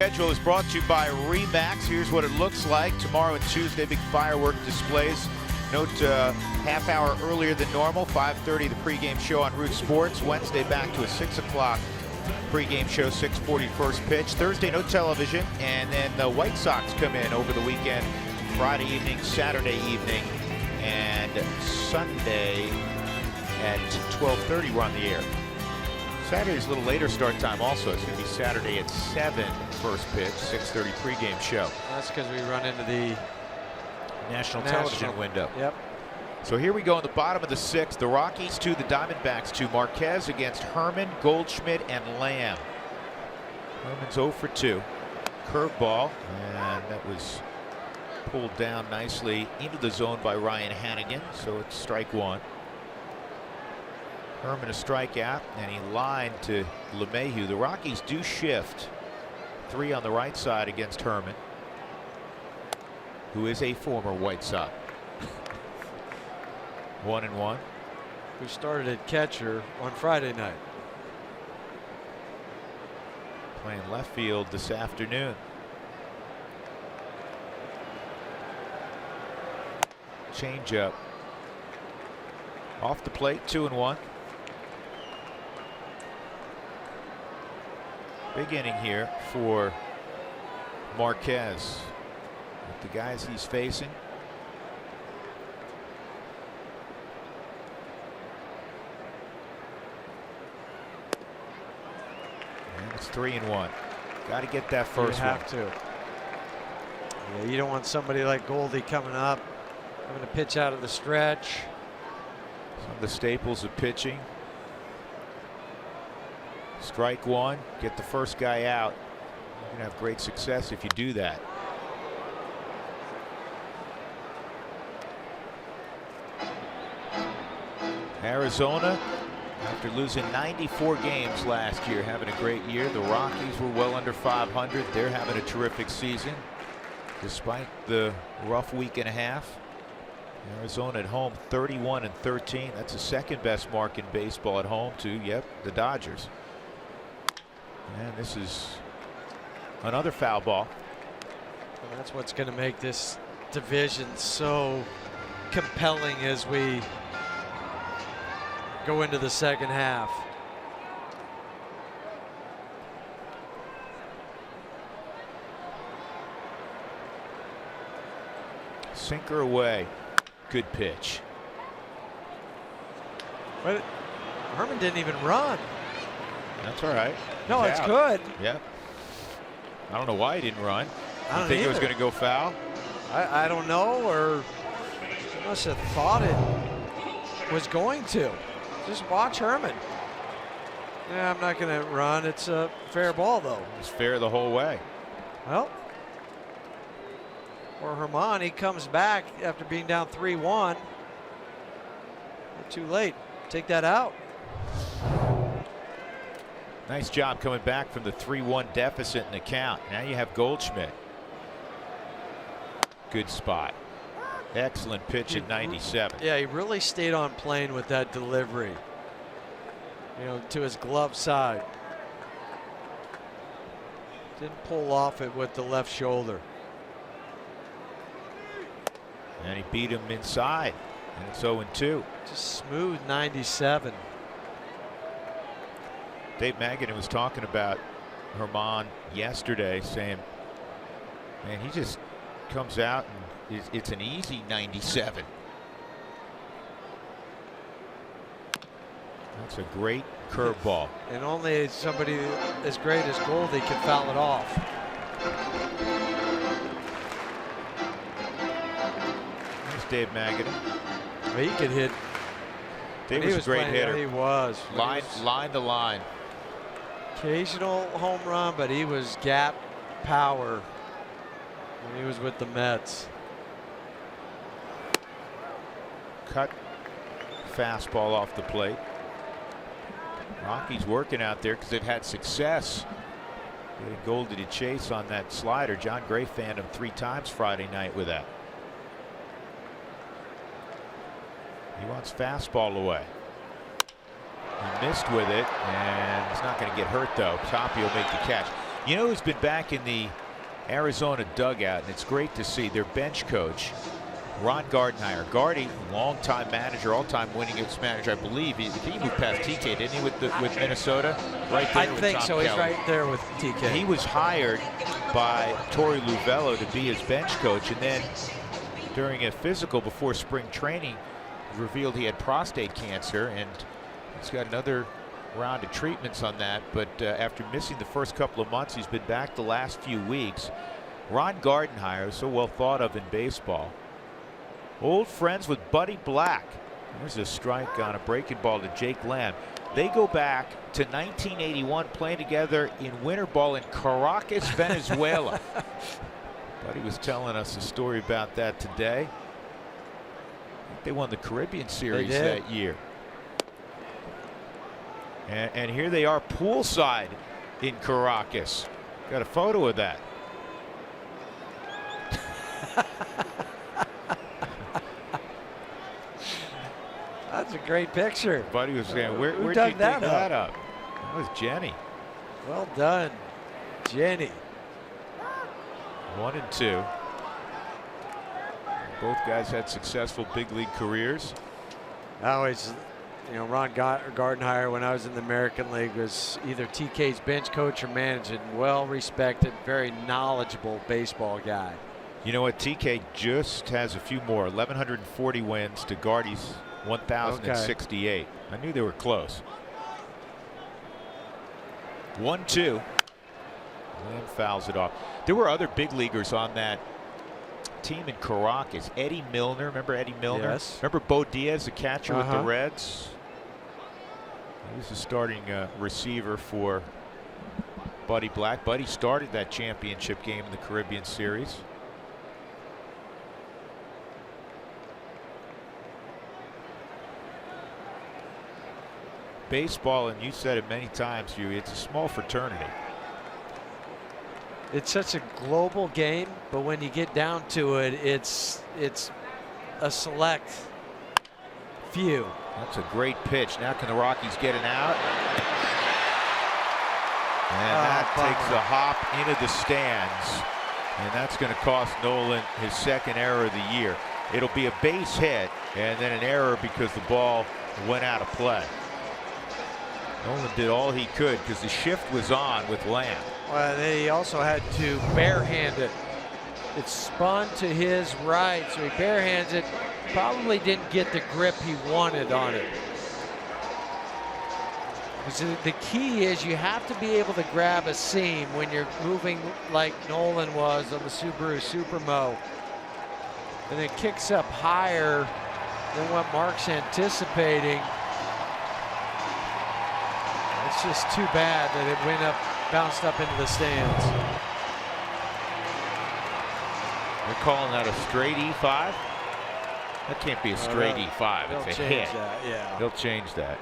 Speaker 1: Schedule is brought to you by Remax. Here's what it looks like tomorrow and Tuesday. Big firework displays. Note half hour earlier than normal, 5:30 the pregame show on Root Sports. Wednesday back to a 6 o'clock Pre-game show 6:40 first pitch. Thursday, no television. And then the White Sox come in over the weekend. Friday evening, Saturday evening, and Sunday at 12:30 we're on the air. Saturday's a little later start time also. It's going to be Saturday at 7 first pitch, 6:30 pregame show.
Speaker 2: That's because we run into the
Speaker 1: National television window.
Speaker 2: Yep.
Speaker 1: So here we go in the bottom of the sixth. The Rockies 2, the Diamondbacks 2. Marquez against Herman, Goldschmidt, and Lamb. Herman's 0 for 2. Curveball, and that was pulled down nicely into the zone by Ryan Hannigan. So it's strike one. Herman a strikeout, and he lined to LeMahieu. The Rockies do shift. 3 on the right side against Herman, who is a former White Sox. 1-1.
Speaker 2: Who started at catcher on Friday night.
Speaker 1: Playing left field this afternoon. Changeup. Off the plate, 2-1. Big inning here for Marquez. With the guys he's facing. And it's 3-1. Got to get that first one.
Speaker 2: You have to. Yeah, you don't want somebody like Goldie coming up, having to pitch out of the stretch.
Speaker 1: Some of the staples of pitching. Strike one, get the first guy out. You're going to have great success if you do that. Arizona, after losing 94 games last year, having a great year. The Rockies were well under 500. They're having a terrific season despite the rough week and a half. Arizona at home 31-13. That's the second best mark in baseball at home to, yep, the Dodgers. And this is another foul ball.
Speaker 2: And that's what's going to make this division so compelling as we go into the second half.
Speaker 1: Sinker away. Good pitch.
Speaker 2: But Herman didn't even run.
Speaker 1: That's all right.
Speaker 2: No,
Speaker 1: He's
Speaker 2: it's
Speaker 1: out.
Speaker 2: good.
Speaker 1: Yep. I don't know why he didn't run.
Speaker 2: I don't
Speaker 1: think it was
Speaker 2: either.
Speaker 1: going to go foul?
Speaker 2: I don't know, or must have thought it was going to. Just watch Herman. Yeah, I'm not going to run. It's a fair ball, though.
Speaker 1: It's fair the whole way.
Speaker 2: Well, or Herman, he comes back after being down 3-1. Too late. Take that out.
Speaker 1: Nice job coming back from the 3-1 deficit in the count. Now you have Goldschmidt. Good spot. Excellent pitch at 97.
Speaker 2: Yeah, he really stayed on plane with that delivery. You know, to his glove side. Didn't pull off it with the left shoulder.
Speaker 1: And he beat him inside. And it's 0-2.
Speaker 2: Just smooth 97.
Speaker 1: Dave Magadan was talking about Herman yesterday, saying, man, he just comes out and it's an easy 97. That's a great curveball.
Speaker 2: And only somebody as great as Goldie can foul it off.
Speaker 1: There's Dave Magadan.
Speaker 2: He could hit.
Speaker 1: Dave was a great hitter.
Speaker 2: He was.
Speaker 1: Line to line.
Speaker 2: Occasional home run, but he was gap power when he was with the Mets.
Speaker 1: Cut fastball off the plate. Rockies working out there because they've had success getting Goldie to chase on that slider. John Gray fanned him 3 times Friday night with that. He wants fastball away. He missed with it, and he's not going to get hurt, though. Toppy will make the catch. You know who's been back in the Arizona dugout, and it's great to see their bench coach, Ron Gardenhire. Gardy, longtime manager, all-time winningest manager, I believe. He moved past TK, didn't he, with Minnesota? Right there
Speaker 2: I
Speaker 1: with
Speaker 2: think
Speaker 1: Tom
Speaker 2: so.
Speaker 1: Kelly.
Speaker 2: He's right there with TK.
Speaker 1: He was hired by Torey Luvello to be his bench coach, and then during a physical before spring training, revealed he had prostate cancer, and he's got another round of treatments on that. But after missing the first couple of months, he's been back the last few weeks. Ron Gardenhire, so well thought of in baseball. Old friends with Buddy Black. There's a strike on a breaking ball to Jake Lamb. They go back to 1981, playing together in winter ball in Caracas, Venezuela. Buddy was telling us a story about that today. I think they won the Caribbean Series that year. And here they are poolside in Caracas. Got a photo of that.
Speaker 2: That's a great picture.
Speaker 1: Buddy was saying, where'd you dig
Speaker 2: that
Speaker 1: up? That was Jenny.
Speaker 2: Well done, Jenny.
Speaker 1: 1-2. Both guys had successful big league careers.
Speaker 2: I always, Ron Gardenhire, when I was in the American League, was either TK's bench coach or manager. Well-respected, very knowledgeable baseball guy.
Speaker 1: You know what? TK just has a few more. 1,140 wins to Gardy's 1,068. Okay. I knew they were close. 1-2. Lamb fouls it off. There were other big leaguers on that team in Caracas. Eddie Milner. Remember Eddie Milner?
Speaker 2: Yes.
Speaker 1: Remember Bo Diaz, the catcher with the Reds? He was the starting receiver for Buddy Black. Buddy started that championship game in the Caribbean Series. Baseball, and you said it many times, Huey, it's a small fraternity.
Speaker 2: It's such a global game, but when you get down to it, it's a select few.
Speaker 1: That's a great pitch. Now can the Rockies get an out? And that takes a hop into the stands. And that's going to cost Nolan his second error of the year. It'll be a base hit and then an error because the ball went out of play. Nolan did all he could because the shift was on with Lamb.
Speaker 2: Well, he also had to barehand it. It spun to his right, so he barehands it. Probably didn't get the grip he wanted on it. So the key is you have to be able to grab a seam when you're moving like Nolan was on the Subaru Supermo. And it kicks up higher than what Mark's anticipating. It's just too bad that it went up, bounced up into the stands.
Speaker 1: They're calling that a straight E5? That can't be a straight E5. It's a hit.
Speaker 2: That, yeah.
Speaker 1: They'll change that.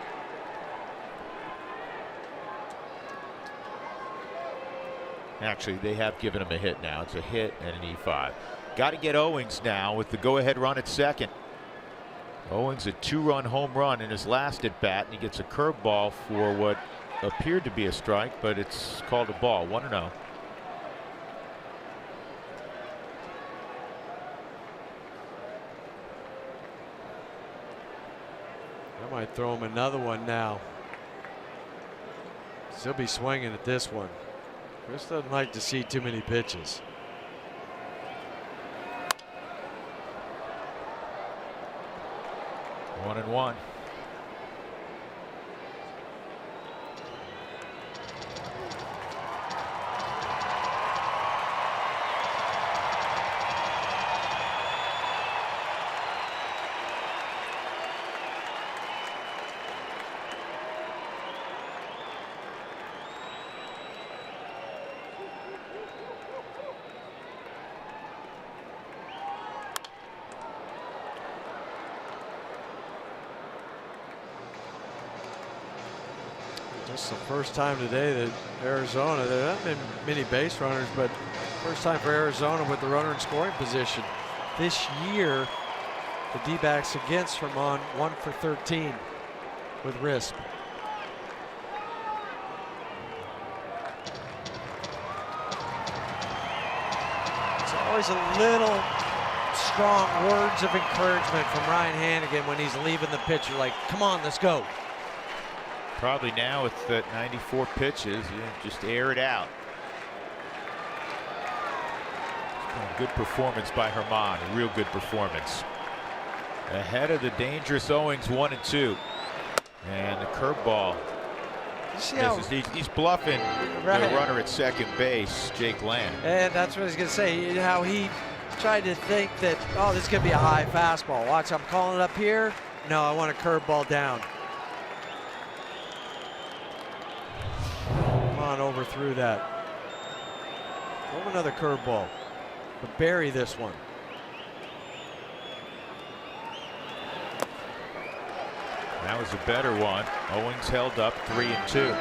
Speaker 1: Actually, they have given him a hit now. It's a hit and an E5. Got to get Owings now with the go-ahead run at second. Owings a 2-run home run in his last at bat, and he gets a curveball for what appeared to be a strike, but it's called a ball. 1-0.
Speaker 2: I might throw him another one now. Still be swinging at this one. Chris doesn't like to see too many pitches.
Speaker 1: One and one.
Speaker 2: It's the first time today that Arizona, there haven't been many base runners, but first time for Arizona with the runner in scoring position. This year, the D-backs against from on 1 for 13 with Risp. It's always a little strong words of encouragement from Ryan Hannigan when he's leaving the pitcher, like, come on, let's go.
Speaker 1: Probably now with 94 pitches, just air it out. Good performance by Herman, a real good performance. Ahead of the dangerous Owings, 1-2. And the curveball.
Speaker 2: You see how
Speaker 1: He's bluffing
Speaker 2: right.
Speaker 1: the runner at second base, Jake Lamb.
Speaker 2: And that's what I was going to say, how he tried to think that, oh, this is going to be a high fastball. Watch, I'm calling it up here. No, I want a curveball down. Come on, overthrew that. Throw another curveball. But bury this one.
Speaker 1: That was a better one. Owings held up 3-2.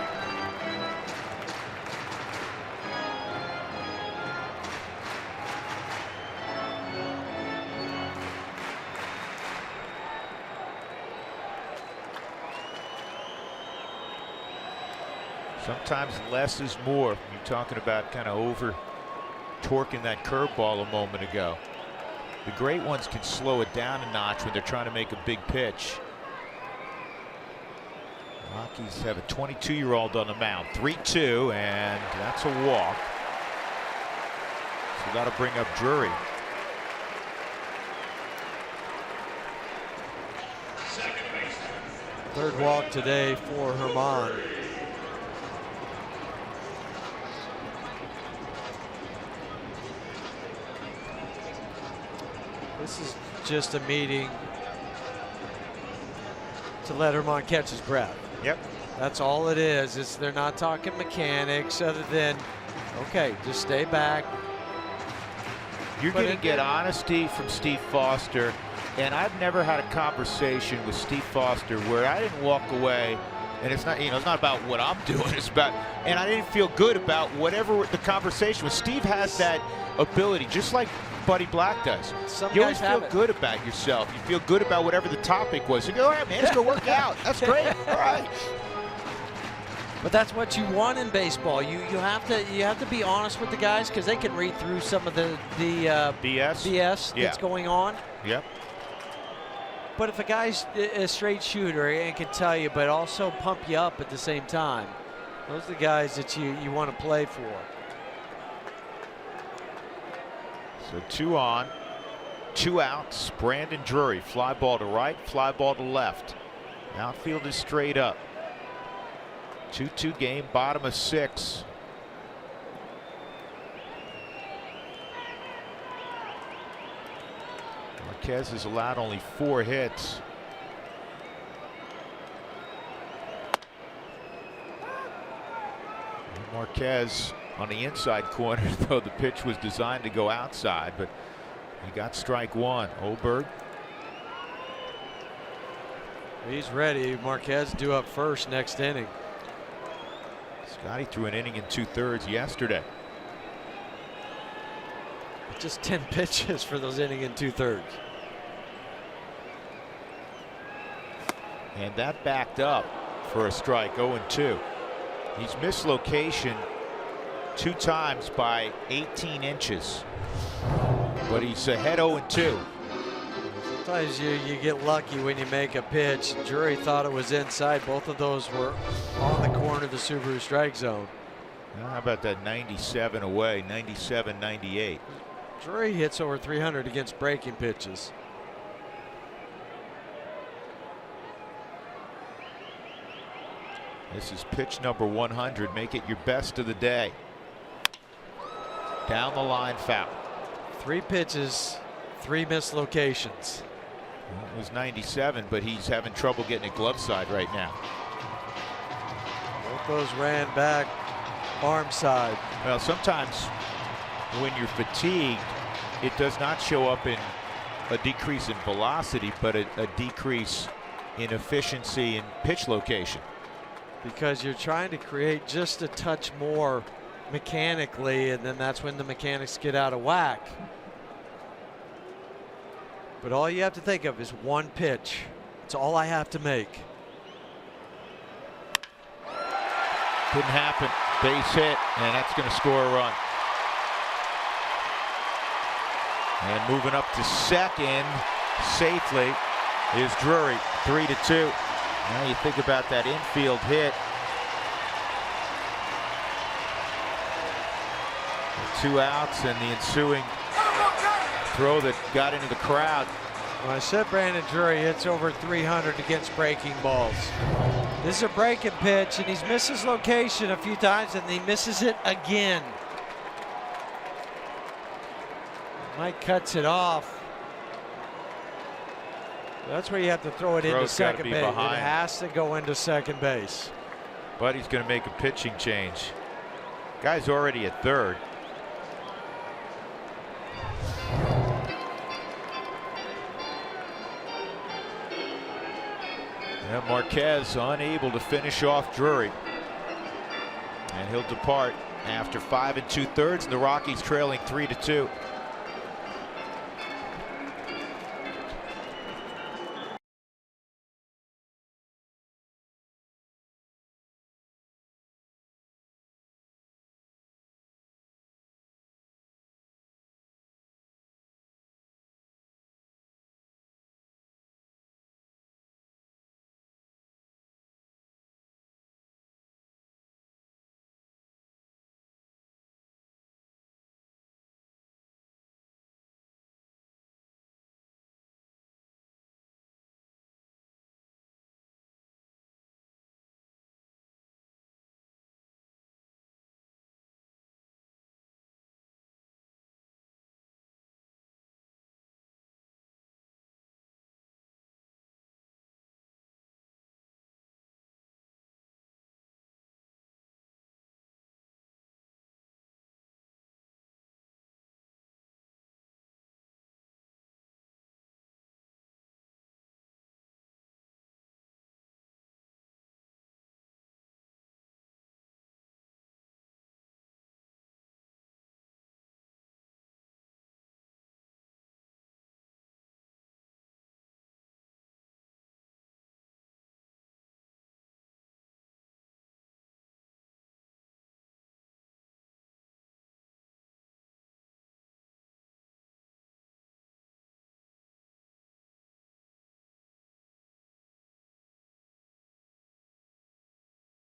Speaker 1: Sometimes less is more. You're talking about kind of over torquing that curveball a moment ago. The great ones can slow it down a notch when they're trying to make a big pitch. Rockies have a 22-year-old on the mound. 3-2, and that's a walk. So got to bring up Drury.
Speaker 2: Third walk today for Herman. This is just a meeting to let Herman catch his breath.
Speaker 1: Yep.
Speaker 2: That's all it is. They're not talking mechanics other than, okay, just stay back.
Speaker 1: You're going to get honesty from Steve Foster, and I've never had a conversation with Steve Foster where I didn't walk away, and it's not, it's not about what I'm doing, it's about, and I didn't feel good about whatever the conversation was. Steve has that ability, just like Buddy Black does. You always feel good about yourself. You feel good about whatever the topic was. You go, all right, man, let's go work out. That's great. All right.
Speaker 2: But that's what you want in baseball. You have to be honest with the guys because they can read through some of the BS that's going on.
Speaker 1: Yep.
Speaker 2: But if a guy's a straight shooter and can tell you, but also pump you up at the same time, those are the guys that you want to play for.
Speaker 1: So 2 on, 2 outs. Brandon Drury, fly ball to right, fly ball to left. Outfield is straight up. 2-2 game, bottom of 6. Marquez has allowed only 4 hits. And Marquez on the inside corner, though the pitch was designed to go outside, but he got strike 1. Oberg.
Speaker 2: He's ready. Marquez due up first next inning.
Speaker 1: Scotty threw an inning in 2/3 yesterday.
Speaker 2: Just 10 pitches for those inning in 2/3.
Speaker 1: And that backed up for a strike, 0-2. He's missed location 2 times by 18 inches. But he's ahead 0-2.
Speaker 2: Sometimes you get lucky when you make a pitch. Drury thought it was inside. Both of those were on the corner of the Subaru strike zone.
Speaker 1: Now, how about that 97 away, 97, 98.
Speaker 2: Drury hits over 300 against breaking pitches.
Speaker 1: This is pitch number 100. Make it your best of the day. Down the line, foul.
Speaker 2: 3 pitches, 3 missed locations.
Speaker 1: It was 97, but he's having trouble getting it glove side right now.
Speaker 2: Both those ran back arm side.
Speaker 1: Well, sometimes when you're fatigued, it does not show up in a decrease in velocity, but a decrease in efficiency and pitch location.
Speaker 2: Because you're trying to create just a touch more mechanically, and then that's when the mechanics get out of whack. But all you have to think of is 1 pitch. It's all I have to make.
Speaker 1: Couldn't happen. Base hit, and that's going to score a run. And moving up to second safely is Drury, 3-2. Now you think about that infield hit. The 2 outs and the ensuing throw that got into the crowd.
Speaker 2: Well, I said Brandon Drury hits over 300 against breaking balls. This is a breaking pitch, and he's missed his location a few times, and he misses it again. Mike cuts it off. That's where you have to throw it into second base. It has to go into second base.
Speaker 1: But he's going to make a pitching change. Guy's already at third. And Marquez unable to finish off Drury. And he'll depart after 5 2/3, and the Rockies trailing 3-2.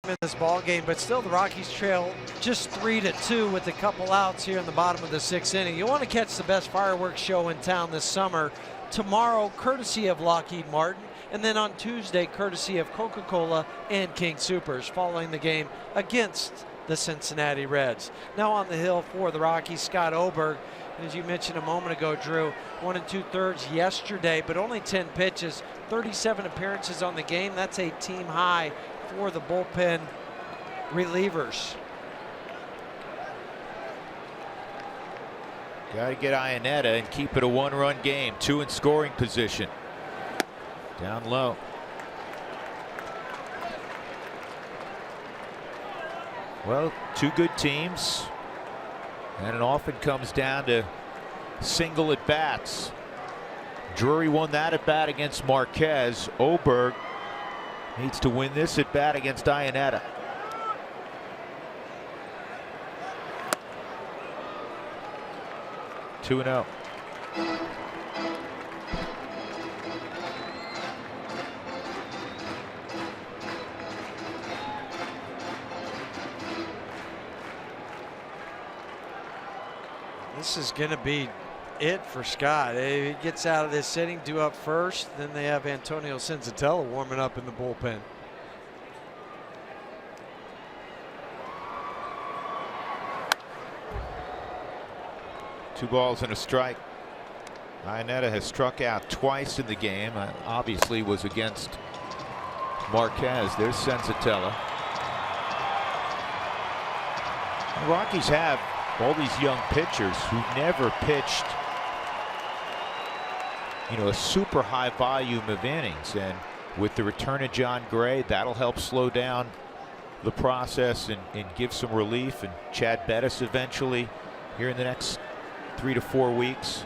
Speaker 2: In this ball game, but still the Rockies trail just 3-2 with a couple outs here in the bottom of the 6th inning. You want to catch the best fireworks show in town this summer. Tomorrow, courtesy of Lockheed Martin, and then on Tuesday, courtesy of Coca-Cola and King Soopers, following the game against the Cincinnati Reds. Now on the hill for the Rockies, Scott Oberg. As you mentioned a moment ago, Drew, 1 2/3 yesterday, but only 10 pitches, 37 appearances on the game. That's a team high for the bullpen relievers.
Speaker 1: Got to get Iannetta and keep it a 1-run game. 2 in scoring position. Down low. Well, 2 good teams, and it often comes down to single at bats. Drury won that at bat against Marquez. Oberg needs to win this at bat against Iannetta. Two and 0.
Speaker 2: This is going to be it for Scott. If he gets out of this inning, due up first, then they have Antonio Senzatella warming up in the bullpen.
Speaker 1: Two balls and a strike. Iannetta has struck out twice in the game. Obviously was against Marquez. There's Senzatella. The Rockies have all these young pitchers who've never pitched, a super high volume of innings, and with the return of John Gray, that'll help slow down the process and give some relief. And Chad Bettis eventually here in the next 3 to 4 weeks.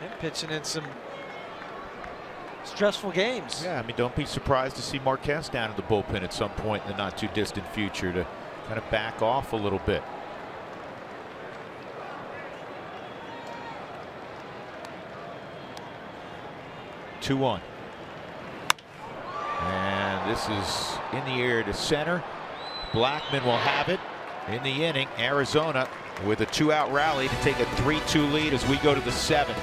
Speaker 2: And pitching in some stressful games.
Speaker 1: Yeah, I mean, don't be surprised to see Marquez down in the bullpen at some point in the not too distant future to kind of back off a little bit. 2-1. And this is in the air to center. Blackman will have it in the inning. Arizona with a 2-out rally to take a 3-2 lead as we go to the 7th.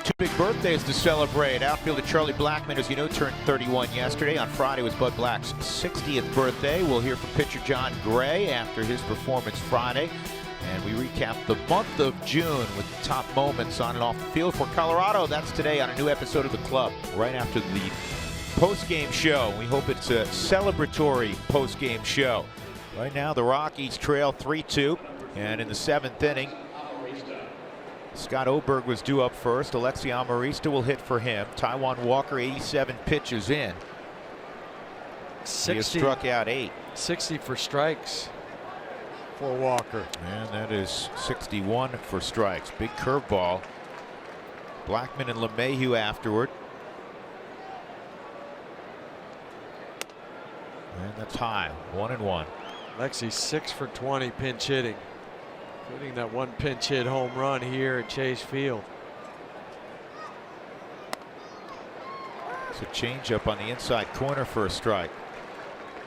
Speaker 1: Two big birthdays to celebrate. Outfielder Charlie Blackmon, as you know, turned 31 yesterday. On Friday was Bud Black's 60th birthday. We'll hear from pitcher John Gray after his performance Friday. And we recap the month of June with the top moments on and off the field for Colorado. That's today on a new episode of The Club, right after the post-game show. We hope it's a celebratory post-game show. Right now, the Rockies trail 3-2. And in the 7th inning, Scott Oberg was due up first. Alexi Amarista will hit for him. Taijuan Walker, 87 pitches in.
Speaker 2: 60,
Speaker 1: he has struck out 8.
Speaker 2: 60 for strikes for Walker.
Speaker 1: And that is 61 for strikes. Big curveball. Blackmon and LeMahieu afterward. And that's high. 1-1.
Speaker 2: Alexi 6 for 20 pinch hitting, including that one pinch hit home run here at Chase Field.
Speaker 1: It's a changeup on the inside corner for a strike.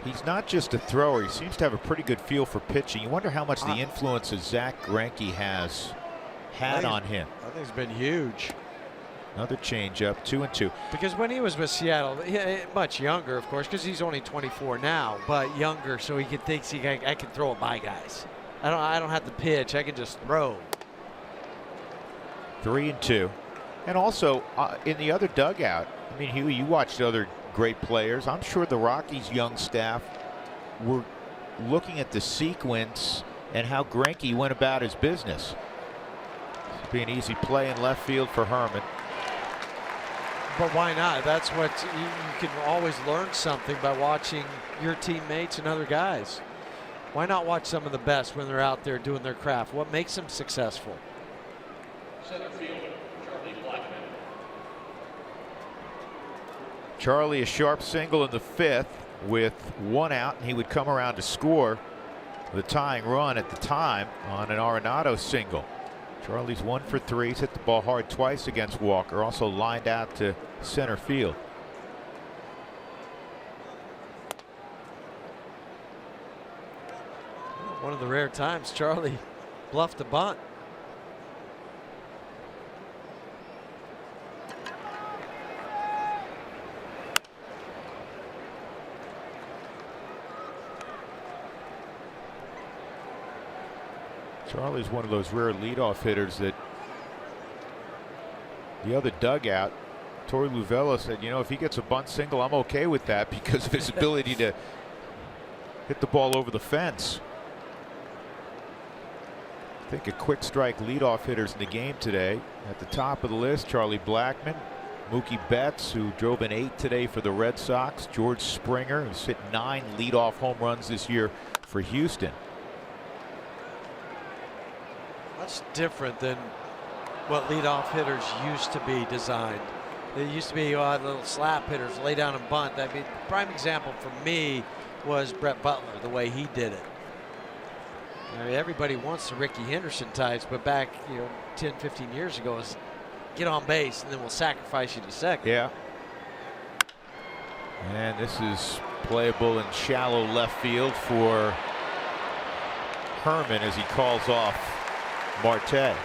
Speaker 1: He's not just a thrower. He seems to have a pretty good feel for pitching. You wonder how much the influence of Zach Greinke has had on him.
Speaker 2: I think it's been huge.
Speaker 1: Another changeup, 2-2.
Speaker 2: Because when he was with Seattle, much younger, of course, because he's only 24 now, but younger, so he thinks I can throw at my guys. I don't have to pitch. I can just throw.
Speaker 1: 3-2. And also in the other dugout, I mean, Huey, you watched other great players. I'm sure the Rockies' young staff were looking at the sequence and how Greinke went about his business. It'll be an easy play in left field for Herman.
Speaker 2: But why not? That's what you can always learn something by watching your teammates and other guys. Why not watch some of the best when they're out there doing their craft? What makes them successful?
Speaker 5: Center fielder Charlie Blackmon.
Speaker 1: Charlie, a sharp single in the 5th with 1 out, and he would come around to score the tying run at the time on an Arenado single. Charlie's 1 for 3. He's hit the ball hard twice against Walker. Also lined out to center field.
Speaker 2: One of the rare times Charlie bluffed a bunt.
Speaker 1: Charlie's one of those rare leadoff hitters that the other dugout, Torey Lovullo said, you know, if he gets a bunt single, I'm okay with that because of his ability to hit the ball over the fence. I think a quick strike leadoff hitters in the game today. At the top of the list, Charlie Blackmon, Mookie Betts, who drove an 8 today for the Red Sox. George Springer, who's hit 9 leadoff home runs this year for Houston.
Speaker 2: Much different than what leadoff hitters used to be designed. They used to be little slap hitters, lay down and bunt. That be prime example for me was Brett Butler, the way he did it. I mean, everybody wants the Ricky Henderson types, but back 10, 15 years ago, was get on base and then we'll sacrifice you to second.
Speaker 1: Yeah. And this is playable in shallow left field for Herman as he calls off Marte.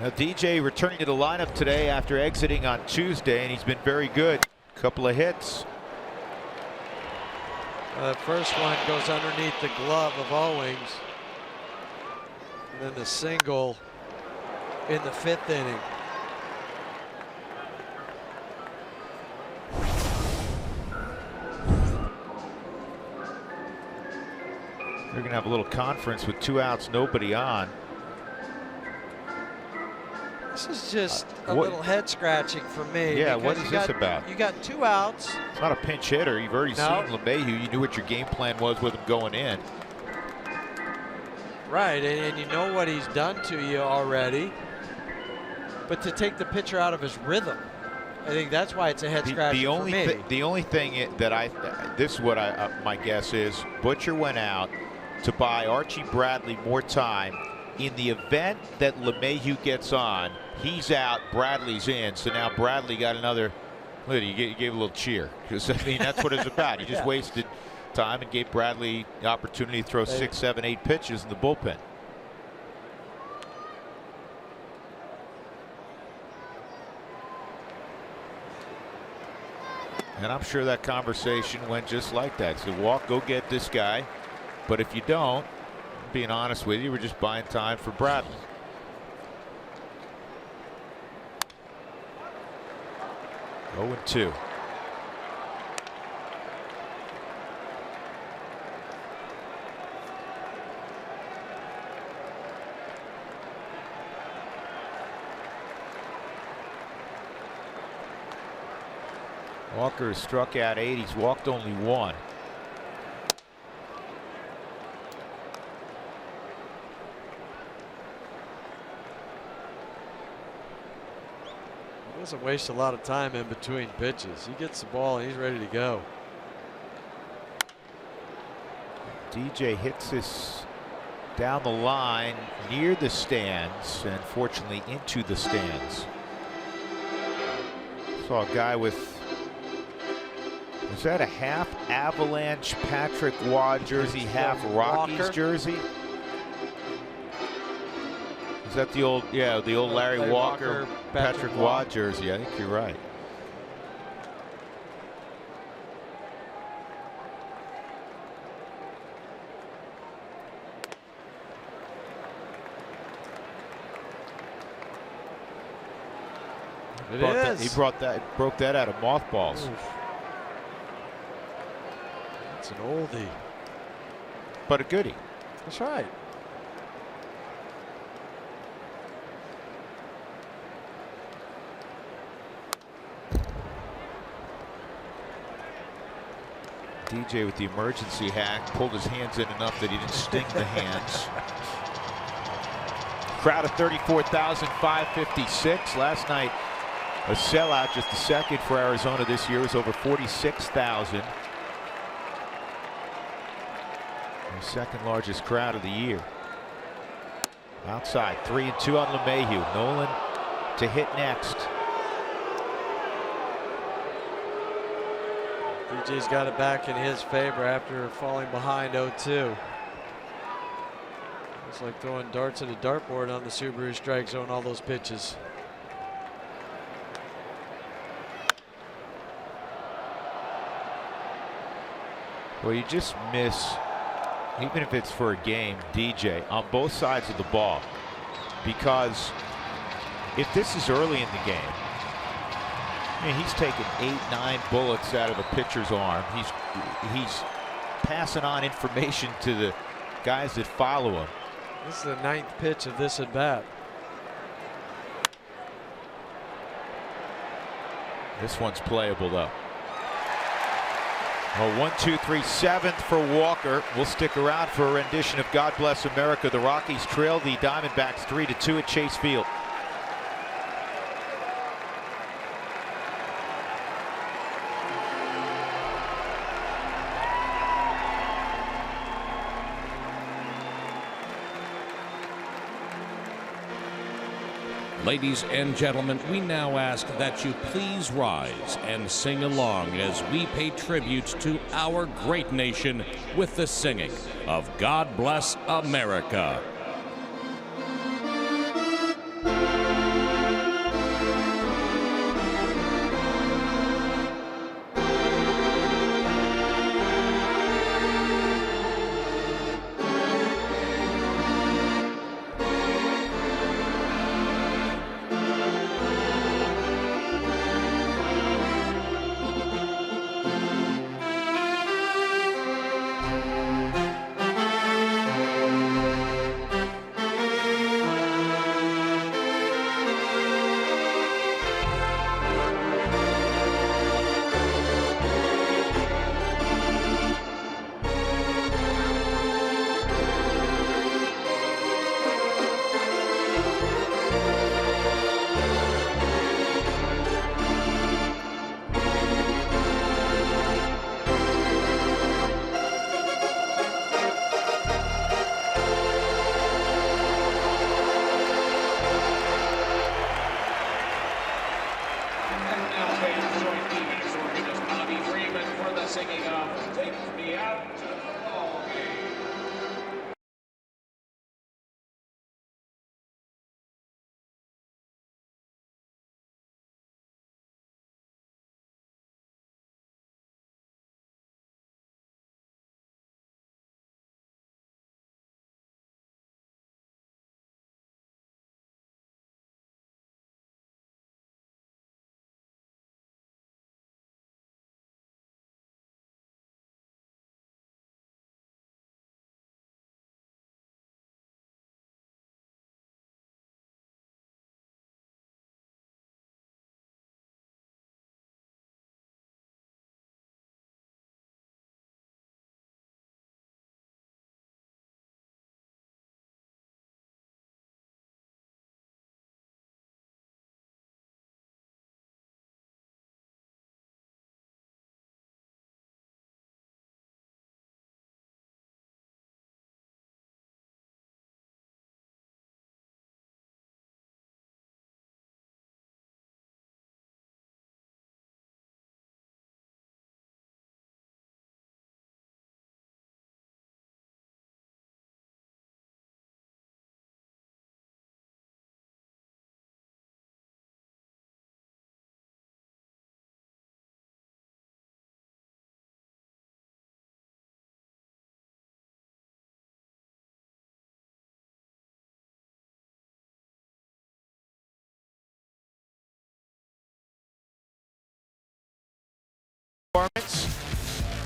Speaker 1: Now DJ returning to the lineup today after exiting on Tuesday, and he's been very good. Couple of hits.
Speaker 2: The first one goes underneath the glove of Owings. And then the single in the 5th inning.
Speaker 1: They're going to have a little conference with 2 outs, nobody on.
Speaker 2: This is just a little head scratching for me.
Speaker 1: Yeah, what is this about?
Speaker 2: You got 2 outs.
Speaker 1: It's not a pinch hitter. You've already seen LeMahieu. You knew what your game plan was with him going in.
Speaker 2: Right, and you know what he's done to you already. But to take the pitcher out of his rhythm, I think that's why it's a head scratcher for me.
Speaker 1: The only thing that this is what my guess is, Butcher went out to buy Archie Bradley more time. In the event that LeMahieu gets on, he's out, Bradley's in. So now Bradley got another. Look, he gave a little cheer, because I mean that's what it's about. He just wasted time and gave Bradley the opportunity to throw 6, 7, 8 pitches in the bullpen. And I'm sure that conversation went just like that. So walk, go get this guy. But if you don't, being honest with you, we're just buying time for Bradley. Oh, 2. Walker has struck out 8. He's walked only 1.
Speaker 2: He doesn't waste a lot of time in between pitches. He gets the ball and he's ready to go.
Speaker 1: DJ hits this down the line near the stands, and fortunately into the stands. Saw a guy with, was that a half Avalanche Patrick Waugh jersey, half Rockies jersey? Is that the old, the old Larry Walker, Patrick Waugh jersey? I think you're right. He broke that out of mothballs.
Speaker 2: Oof. It's an oldie,
Speaker 1: but a goodie.
Speaker 2: That's right.
Speaker 1: DJ with the emergency hack pulled his hands in enough that he didn't sting the hands. Crowd of 34,556 last night. A sellout, just the second for Arizona this year, is over 46,000. The second largest crowd of the year. Outside, 3-2 on LeMahieu. Nolan to hit next.
Speaker 2: DJ's got it back in his favor after falling behind 0-2. It's like throwing darts at a dartboard on the Subaru strike zone, all those pitches.
Speaker 1: Well, you just miss, even if it's for a game, DJ, on both sides of the ball. Because if this is early in the game, I mean, he's taken 8, 9 bullets out of a pitcher's arm. He's passing on information to the guys that follow him.
Speaker 2: This is the 9th pitch of this at bat.
Speaker 1: This one's playable though. Oh, 1, 2, 3, 7th for Walker. We'll stick around for a rendition of God Bless America. The Rockies trail the Diamondbacks 3-2 at Chase Field.
Speaker 5: Ladies and gentlemen, we now ask that you please rise and sing along as we pay tribute to our great nation with the singing of God Bless America.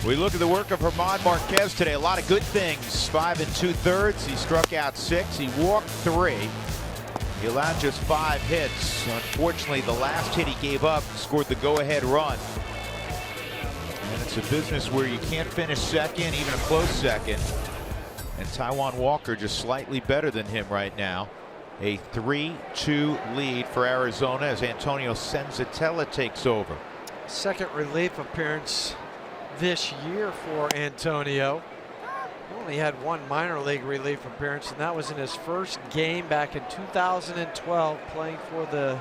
Speaker 1: We look at the work of German Marquez today. A lot of good things. 5 2/3. He struck out 6. He walked 3. He allowed just 5 hits. Unfortunately, the last hit he gave up scored the go-ahead run. And it's a business where you can't finish second, even a close second. And Taijuan Walker just slightly better than him right now. A 3-2 lead for Arizona as Antonio Senzatella takes over.
Speaker 2: Second relief appearance this year for Antonio. He only had one minor league relief appearance, and that was in his first game back in 2012, playing for the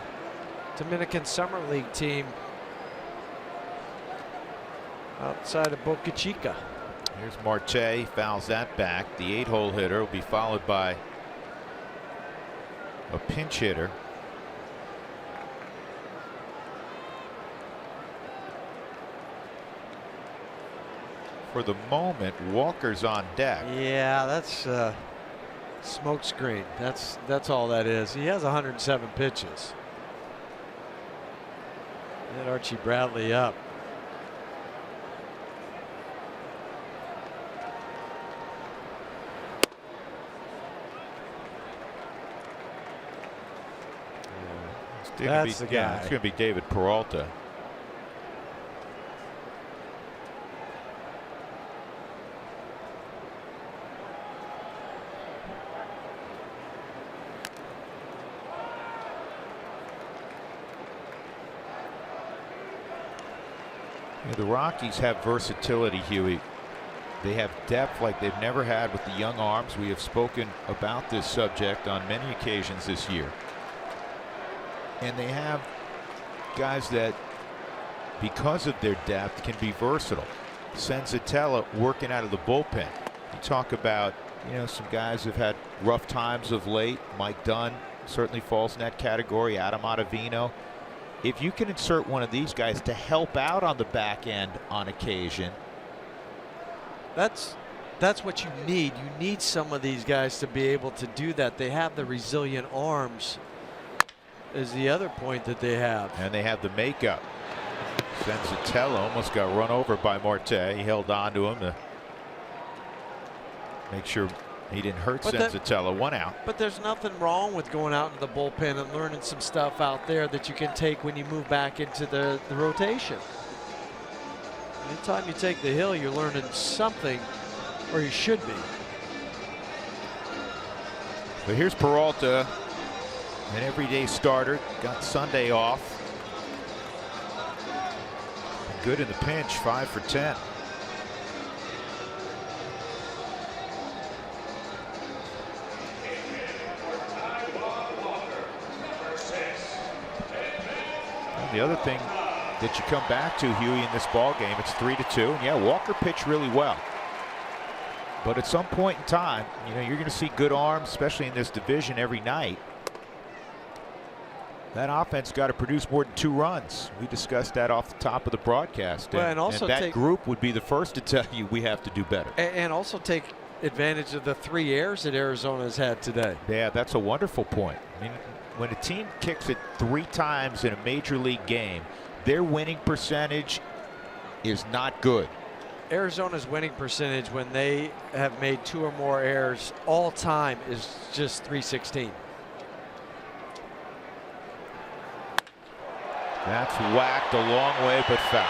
Speaker 2: Dominican Summer League team outside of Boca Chica.
Speaker 1: Here's Marte, fouls that back. The 8-hole hitter will be followed by a pinch hitter. For the moment, Walker's on deck.
Speaker 2: Yeah, that's smoke screen. That's all that is. He has 107 pitches. Hit Archie Bradley up. That's the guy.
Speaker 1: It's going to be David Peralta. You know, the Rockies have versatility, Huey. They have depth like they've never had with the young arms. We have spoken about this subject on many occasions this year. And they have guys that, because of their depth, can be versatile. Senzatella working out of the bullpen. You talk about, you know, some guys have had rough times of late. Mike Dunn certainly falls in that category. Adam Ottavino. If you can insert one of these guys to help out on the back end on occasion,
Speaker 2: that's what you need. You need some of these guys to be able to do that. They have the resilient arms, is the other point that they have.
Speaker 1: And they have the makeup. Senzatella almost got run over by Marte. He held on to him to make sure he didn't hurt Senzatella. 1 out.
Speaker 2: But there's nothing wrong with going out into the bullpen and learning some stuff out there that you can take when you move back into the rotation. Anytime you take the hill, you're learning something, or you should be.
Speaker 1: But here's Peralta, an everyday starter. Got Sunday off. Good in the pinch, 5 for 10. And the other thing that you come back to, Huey, in this ball game, it's 3-2. And yeah, Walker pitched really well. But at some point in time, you know, you're going to see good arms, especially in this division, every night. That offense got to produce more than 2 runs. We discussed that off the top of the broadcast.
Speaker 2: Well, and also
Speaker 1: that group would be the first to tell you we have to do better.
Speaker 2: And also take advantage of the 3 errors that Arizona's had today.
Speaker 1: Yeah, that's a wonderful point. I mean, when a team kicks it 3 times in a major league game, their winning percentage is not good.
Speaker 2: Arizona's winning percentage when they have made 2 or more errors all time is just .316.
Speaker 1: That's whacked a long way, but foul.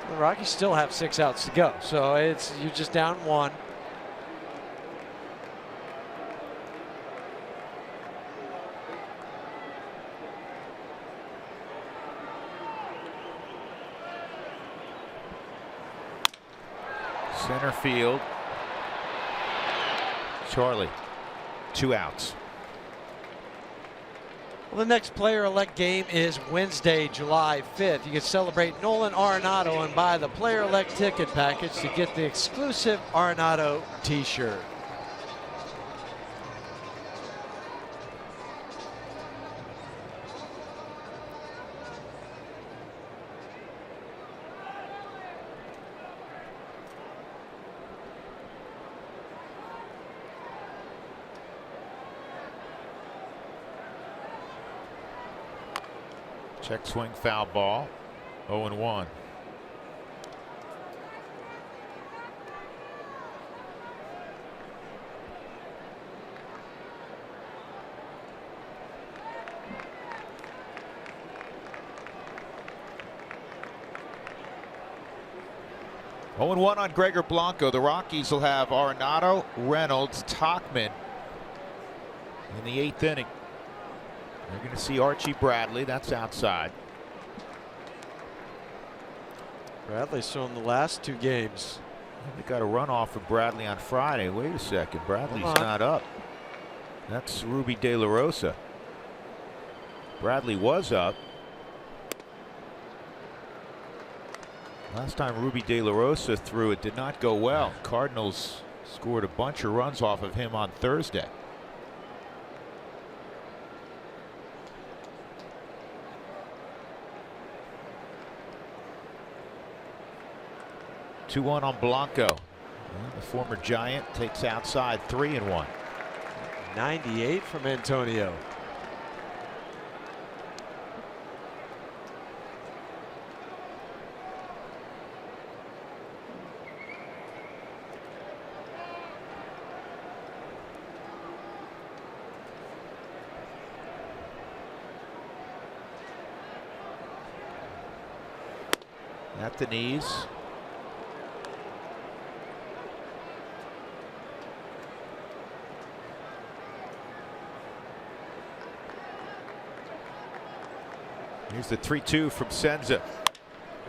Speaker 2: The Rockies still have 6 outs to go, so you're just down 1.
Speaker 1: Center field. Charlie, 2 outs.
Speaker 2: Well, the next player-elect game is Wednesday, July 5th. You can celebrate Nolan Arenado and buy the player-elect ticket package to get the exclusive Arenado t-shirt.
Speaker 1: Check swing, foul ball. 0-1. On Gregor Blanco. The Rockies will have Arenado, Reynolds, Tauchman in the 8th inning. They're going to see Archie Bradley. That's outside.
Speaker 2: Bradley's shown the last 2 games.
Speaker 1: They got a run off of Bradley on Friday. Wait a second. Bradley's not up. That's Ruby De La Rosa. Bradley was up. Last time Ruby De La Rosa threw, it did not go well. Cardinals scored a bunch of runs off of him on Thursday. 2-1 on Blanco. The former Giant takes outside 3-1.
Speaker 2: 98 from Antonio.
Speaker 1: At the knees. Here's the 3-2 from Senza.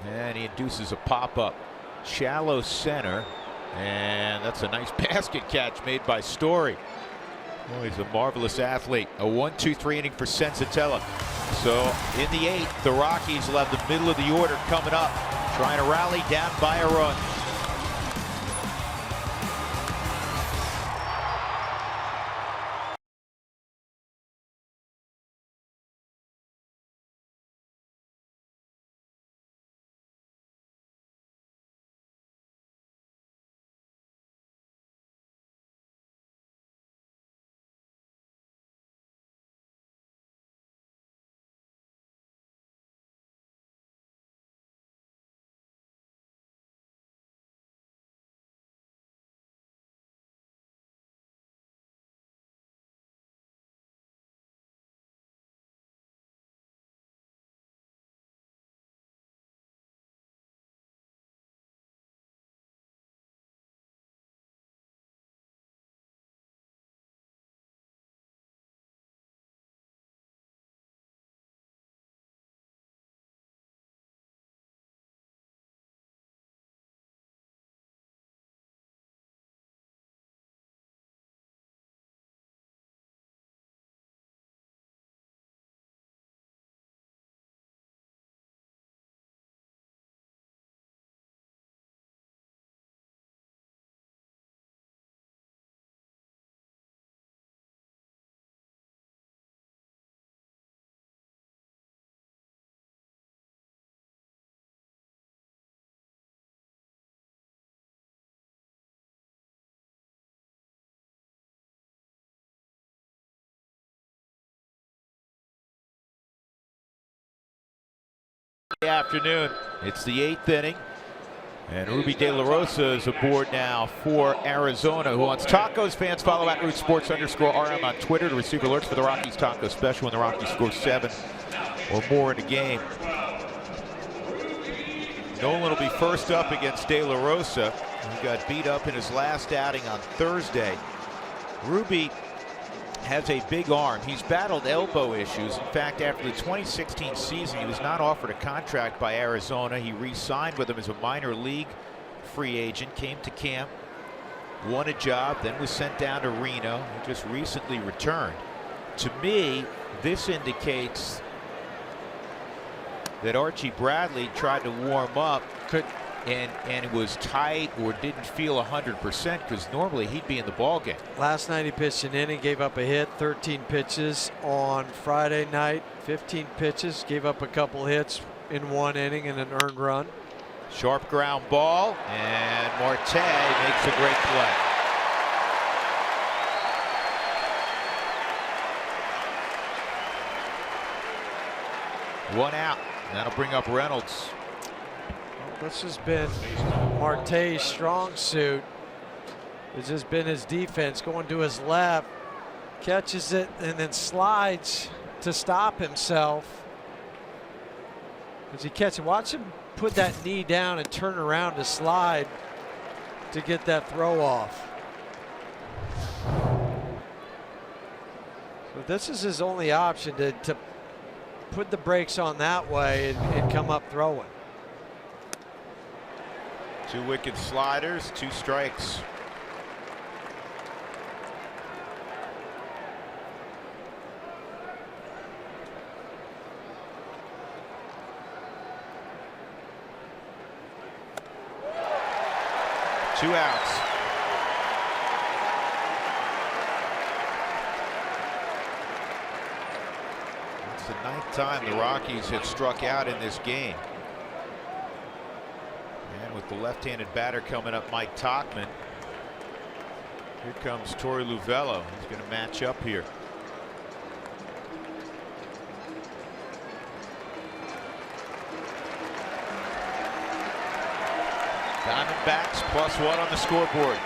Speaker 1: And he induces a pop-up. Shallow center. And that's a nice basket catch made by Story. Oh, he's a marvelous athlete. A 1-2-3 inning for Senzatella. So in the 8th, the Rockies will have the middle of the order coming up, trying to rally down by a run. Afternoon. It's the 8th inning, and Ruby De La Rosa is aboard now for Arizona. Who wants tacos? Fans follow at @RootsSports_RM on Twitter to receive alerts for the Rockies taco special when the Rockies score 7 or more in a game. Nolan will be first up against De La Rosa, who got beat up in his last outing on Thursday. Ruby has a big arm. He's battled elbow issues. In fact, after the 2016 season, he was not offered a contract by Arizona. He re-signed with them as a minor league free agent, came to camp, won a job, then was sent down to Reno. He just recently returned. To me, this indicates that Archie Bradley tried to warm up and it was tight or didn't feel 100%, because normally he'd be in the ball game.
Speaker 2: Last night he pitched an inning, gave up a hit, 13 pitches. On Friday night, 15 pitches, gave up a couple hits in 1 inning and an earned run.
Speaker 1: Sharp ground ball, and Marte makes a great play. One out. That'll bring up Reynolds.
Speaker 2: This has been Marte's strong suit. It's just been his defense, going to his left, catches it and then slides to stop himself. As he catches, watch him put that knee down and turn around to slide to get that throw off. So this is his only option to put the brakes on that way and come up throwing.
Speaker 1: 2 wicked sliders, 2 strikes. Two outs. It's the 9th time the Rockies have struck out in this game. And with the left-handed batter coming up, Mike Tauchman. Here comes Torey Luvello. He's going to match up here. Diamondbacks +1 on the scoreboard.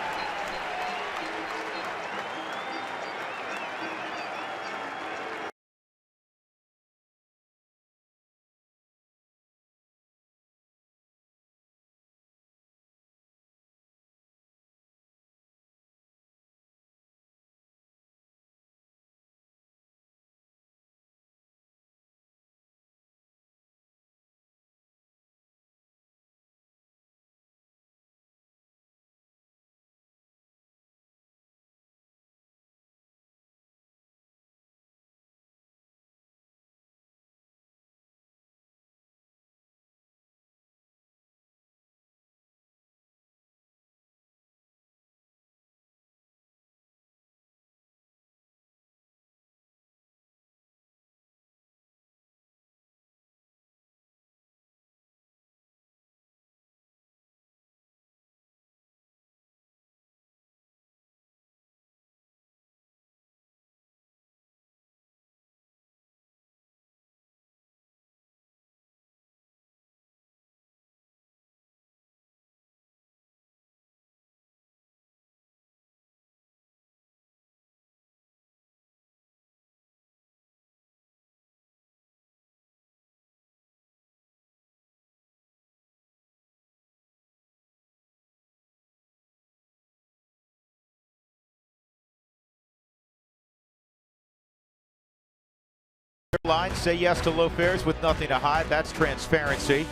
Speaker 1: Airlines, say yes to low fares with nothing to hide. That's transparency.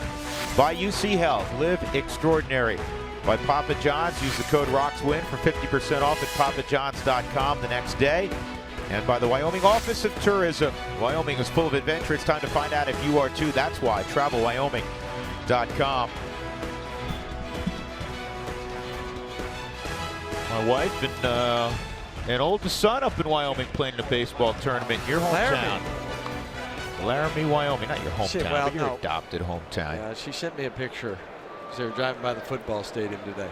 Speaker 1: By UC Health, live extraordinary. By Papa John's, use the code ROXWIN for 50% off at papajohns.com the next day. And by the Wyoming Office of Tourism. Wyoming is full of adventure. It's time to find out if you are too. That's why. TravelWyoming.com. My wife and oldest son up in Wyoming playing in a baseball tournament in your hometown. Laramie, Wyoming. Not your hometown, but your adopted hometown.
Speaker 2: Yeah, she sent me a picture. They were driving by the football stadium today.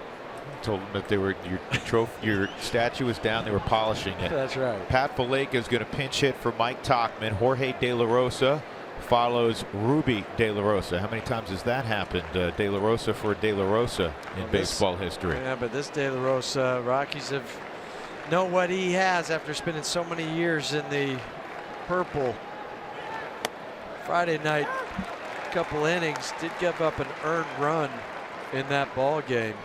Speaker 1: Told them that they were your statue was down. They were polishing it.
Speaker 2: That's right.
Speaker 1: Pat Valleca is going to pinch hit for Mike Tauchman. Jorge De La Rosa follows Ruby De La Rosa. How many times has that happened? De La Rosa for De La Rosa in baseball history.
Speaker 2: Yeah, but this De La Rosa, Rockies know what he has after spending so many years in the purple. Friday night, couple innings, did give up an earned run in that ball game.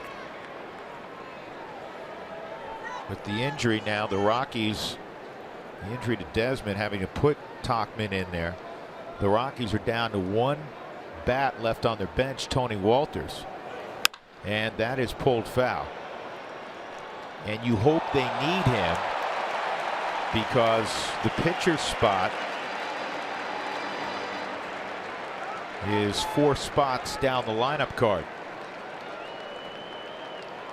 Speaker 1: With the injury now, the Rockies, the injury to Desmond, having to put Tauchman in there. The Rockies are down to one bat left on their bench, Tony Walters. And that is pulled foul. And you hope they need him because the pitcher's spot is 4 spots down the lineup card.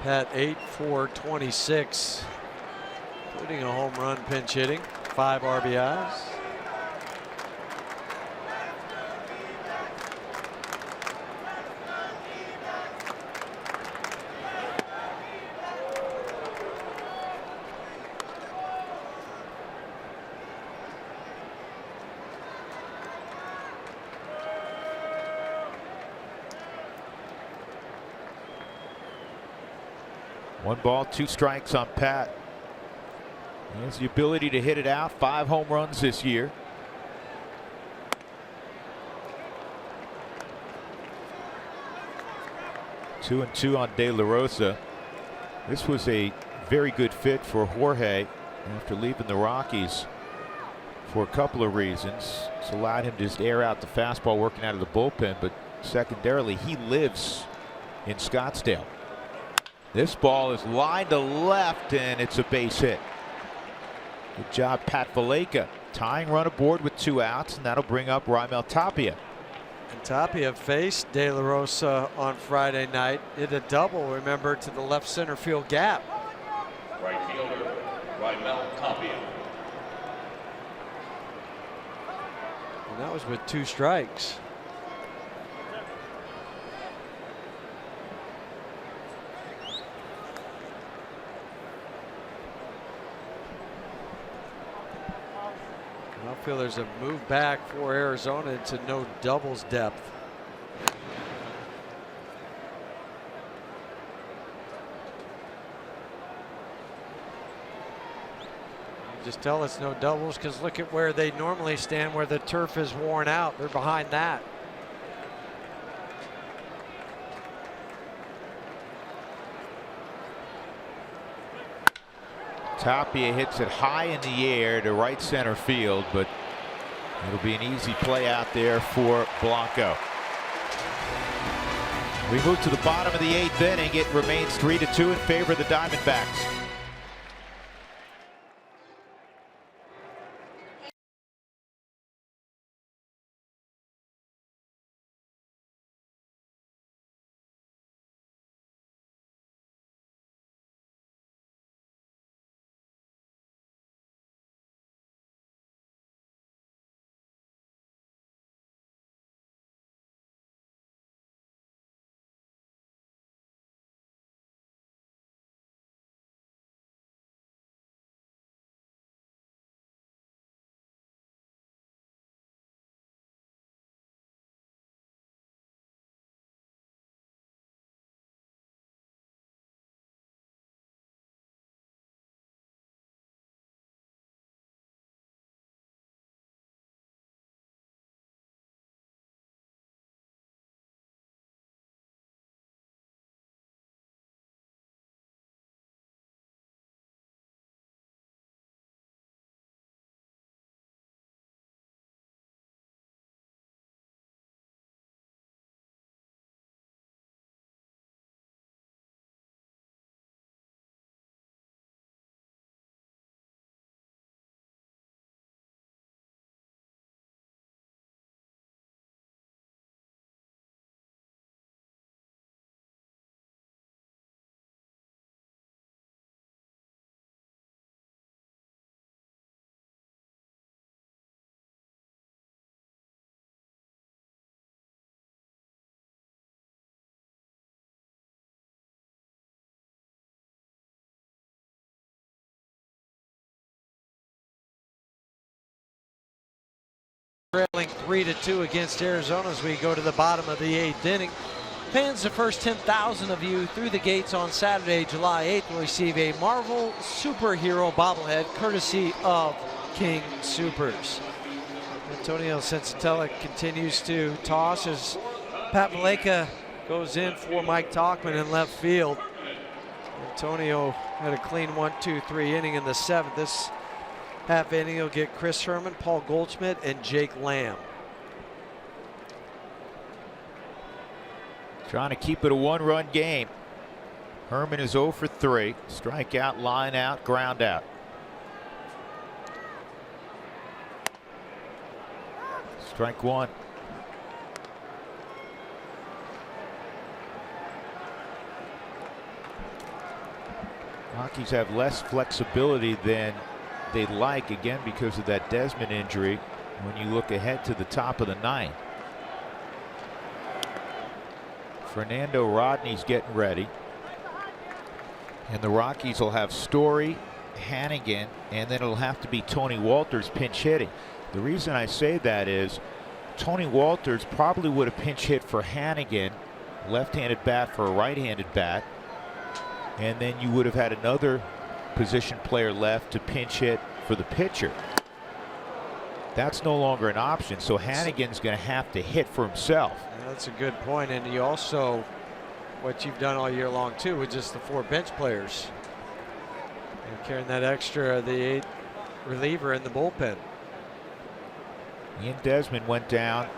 Speaker 2: Pat 8-for-26, including a home run, pinch hitting, 5 RBIs.
Speaker 1: One ball, 2 strikes on Pat. He has the ability to hit it out. 5 home runs this year. Two and 2 on De La Rosa. This was a very good fit for Jorge after leaving the Rockies for a couple of reasons. It's allowed him to just air out the fastball working out of the bullpen, but secondarily, he lives in Scottsdale. This ball is lined to left, and it's a base hit. Good job, Pat Valleca. Tying run aboard with 2 outs, and that'll bring up Raimel Tapia.
Speaker 2: And Tapia faced De La Rosa on Friday night. Hit a double, remember, to the left center field gap.
Speaker 5: Right fielder, Raimel Tapia.
Speaker 2: And that was with 2 strikes. I feel there's a move back for Arizona into no doubles depth. Just tell it's no doubles because look at where they normally stand, where the turf is worn out. They're behind that.
Speaker 1: Tapia hits it high in the air to right center field, but it'll be an easy play out there for Blanco. We move to the bottom of the 8th inning. It remains 3-2 in favor of the Diamondbacks.
Speaker 2: trailing 3-2 against Arizona as we go to the bottom of the 8th inning. Fans, the first 10,000 of you through the gates on Saturday, July 8th will receive a Marvel superhero bobblehead courtesy of King Supers. Antonio Sensatella continues to toss as Pat Valaika goes in for Mike Tauchman in left field. Antonio had a clean 1-2-3 inning in the 7th. This half inning he'll get Chris Herman, Paul Goldschmidt, and Jake Lamb.
Speaker 1: Trying to keep it a one-run game. Herman is 0 for 3. Strikeout, line out, ground out. Strike one. Rockies have less flexibility than they'd like, again because of that Desmond injury, when you look ahead to the top of the 9th. Fernando Rodney's getting ready. And the Rockies will have Story, Hannigan, and then it'll have to be Tony Walters pinch hitting. The reason I say that is Tony Walters probably would have pinch hit for Hannigan, left-handed bat for a right-handed bat, and then you would have had another position player left to pinch hit for the pitcher. That's no longer an option, so Hannigan's going to have to hit for himself.
Speaker 2: Yeah, that's a good point, and you also, what you've done all year long too, with just the 4 bench players, and carrying that extra, the 8 reliever in the bullpen.
Speaker 1: Ian Desmond went down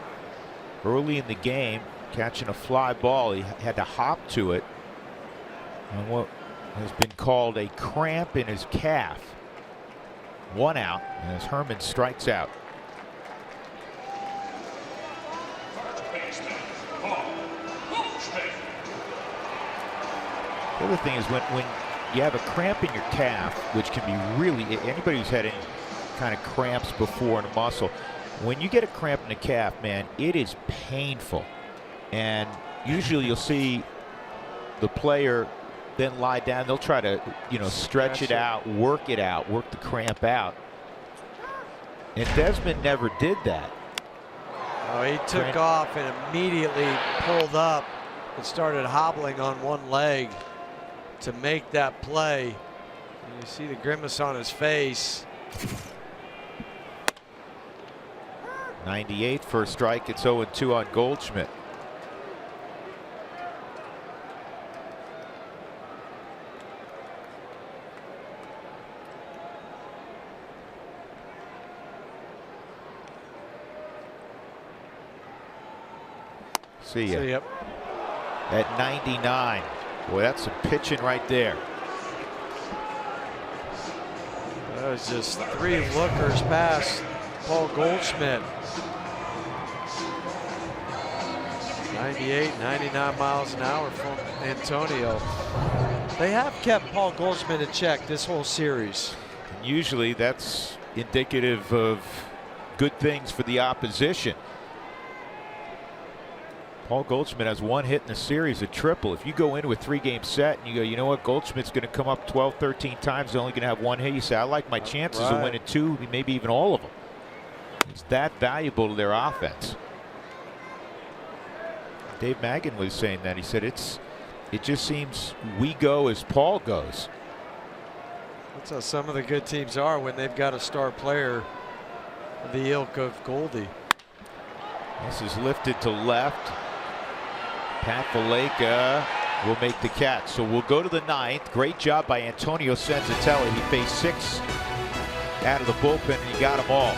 Speaker 1: early in the game, catching a fly ball. He had to hop to it on what has been called a cramp in his calf. 1 out as Herman strikes out. The other thing is when you have a cramp in your calf, which can be really, anybody who's had any kind of cramps before in a muscle, when you get a cramp in the calf, man, it is painful. And usually you'll see the player then lie down. They'll try to, stretch it out, work the cramp out. And Desmond never did that.
Speaker 2: Oh, he took off and immediately pulled up and started hobbling on one leg to make that play. And you see the grimace on his face.
Speaker 1: 98 for a strike. It's 0-2 on Goldschmidt. See ya.
Speaker 2: Yep.
Speaker 1: At 99. Boy, that's some pitching right there.
Speaker 2: That was just 3 lookers past Paul Goldschmidt. 98, 99 miles an hour from Antonio. They have kept Paul Goldschmidt in check this whole series.
Speaker 1: And usually that's indicative of good things for the opposition. Paul Goldschmidt has 1 hit in the series, a triple. If you go into a 3-game set and you go, you know what, Goldschmidt's going to come up 12, 13 times, only going to have 1 hit, you say, I like my chances of winning 2, maybe even all of them. It's that valuable to their offense. Dave Magan was saying that. He said it just seems we go as Paul goes.
Speaker 2: That's how some of the good teams are when they've got a star player of the ilk of Goldie.
Speaker 1: This is lifted to left. Pat Valaika will make the catch. So we'll go to the 9th. Great job by Antonio Sensatella. He faced 6 out of the bullpen and he got them all.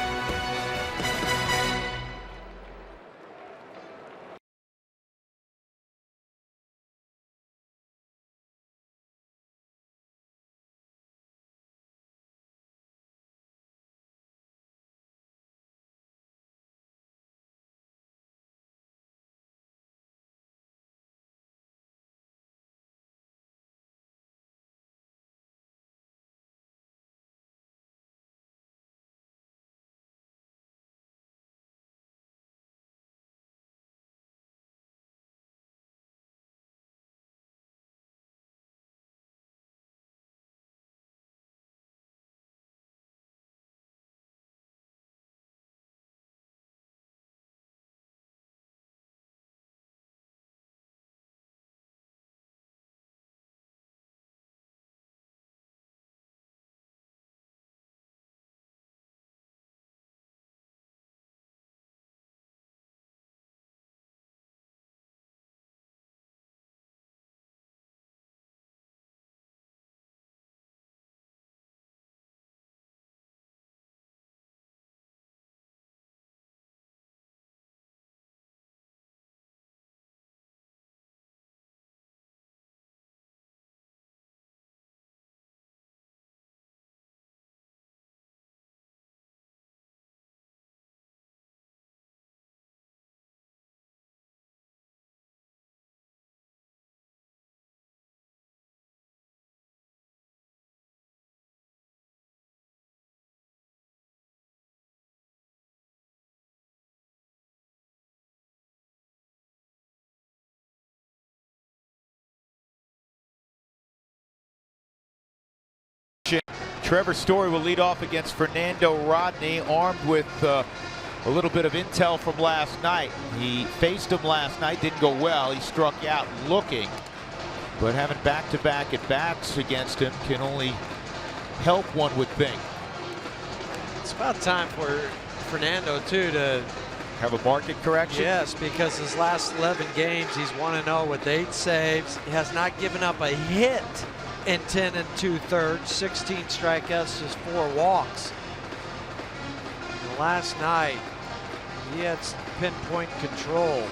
Speaker 1: pitching. Trevor Story will lead off against Fernando Rodney, armed with a little bit of intel from last night. He faced him last night, didn't go well. He struck out looking, but having back-to-back at-bats against him can only help, one would think.
Speaker 2: It's about time for Fernando too to
Speaker 1: have a market correction.
Speaker 2: Yes, because his last 11 games, he's 1-0 with 8 saves. He has not given up a hit in 10 2/3, 16 strikeouts, just 4 walks. And last night, he had pinpoint control.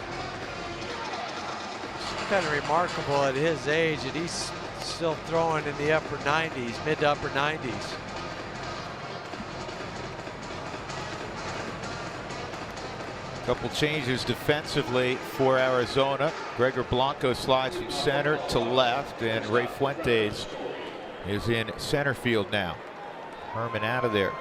Speaker 2: It's kind of remarkable at his age that he's still throwing in the upper 90s, mid to upper 90s.
Speaker 1: Couple changes defensively for Arizona. Gregor Blanco slides from center to left, and Ray Fuentes is in center field now. Herman out of there.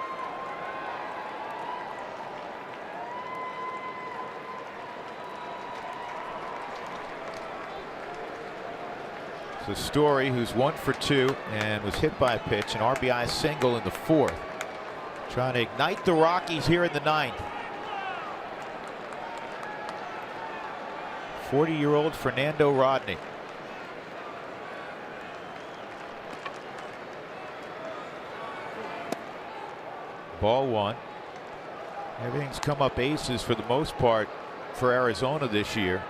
Speaker 1: So Story, who's 1 for 2 and was hit by a pitch, an RBI single in the 4th. Trying to ignite the Rockies here in the 9th. 40-year-old Fernando Rodney. Ball 1. Everything's come up aces for the most part for Arizona this year.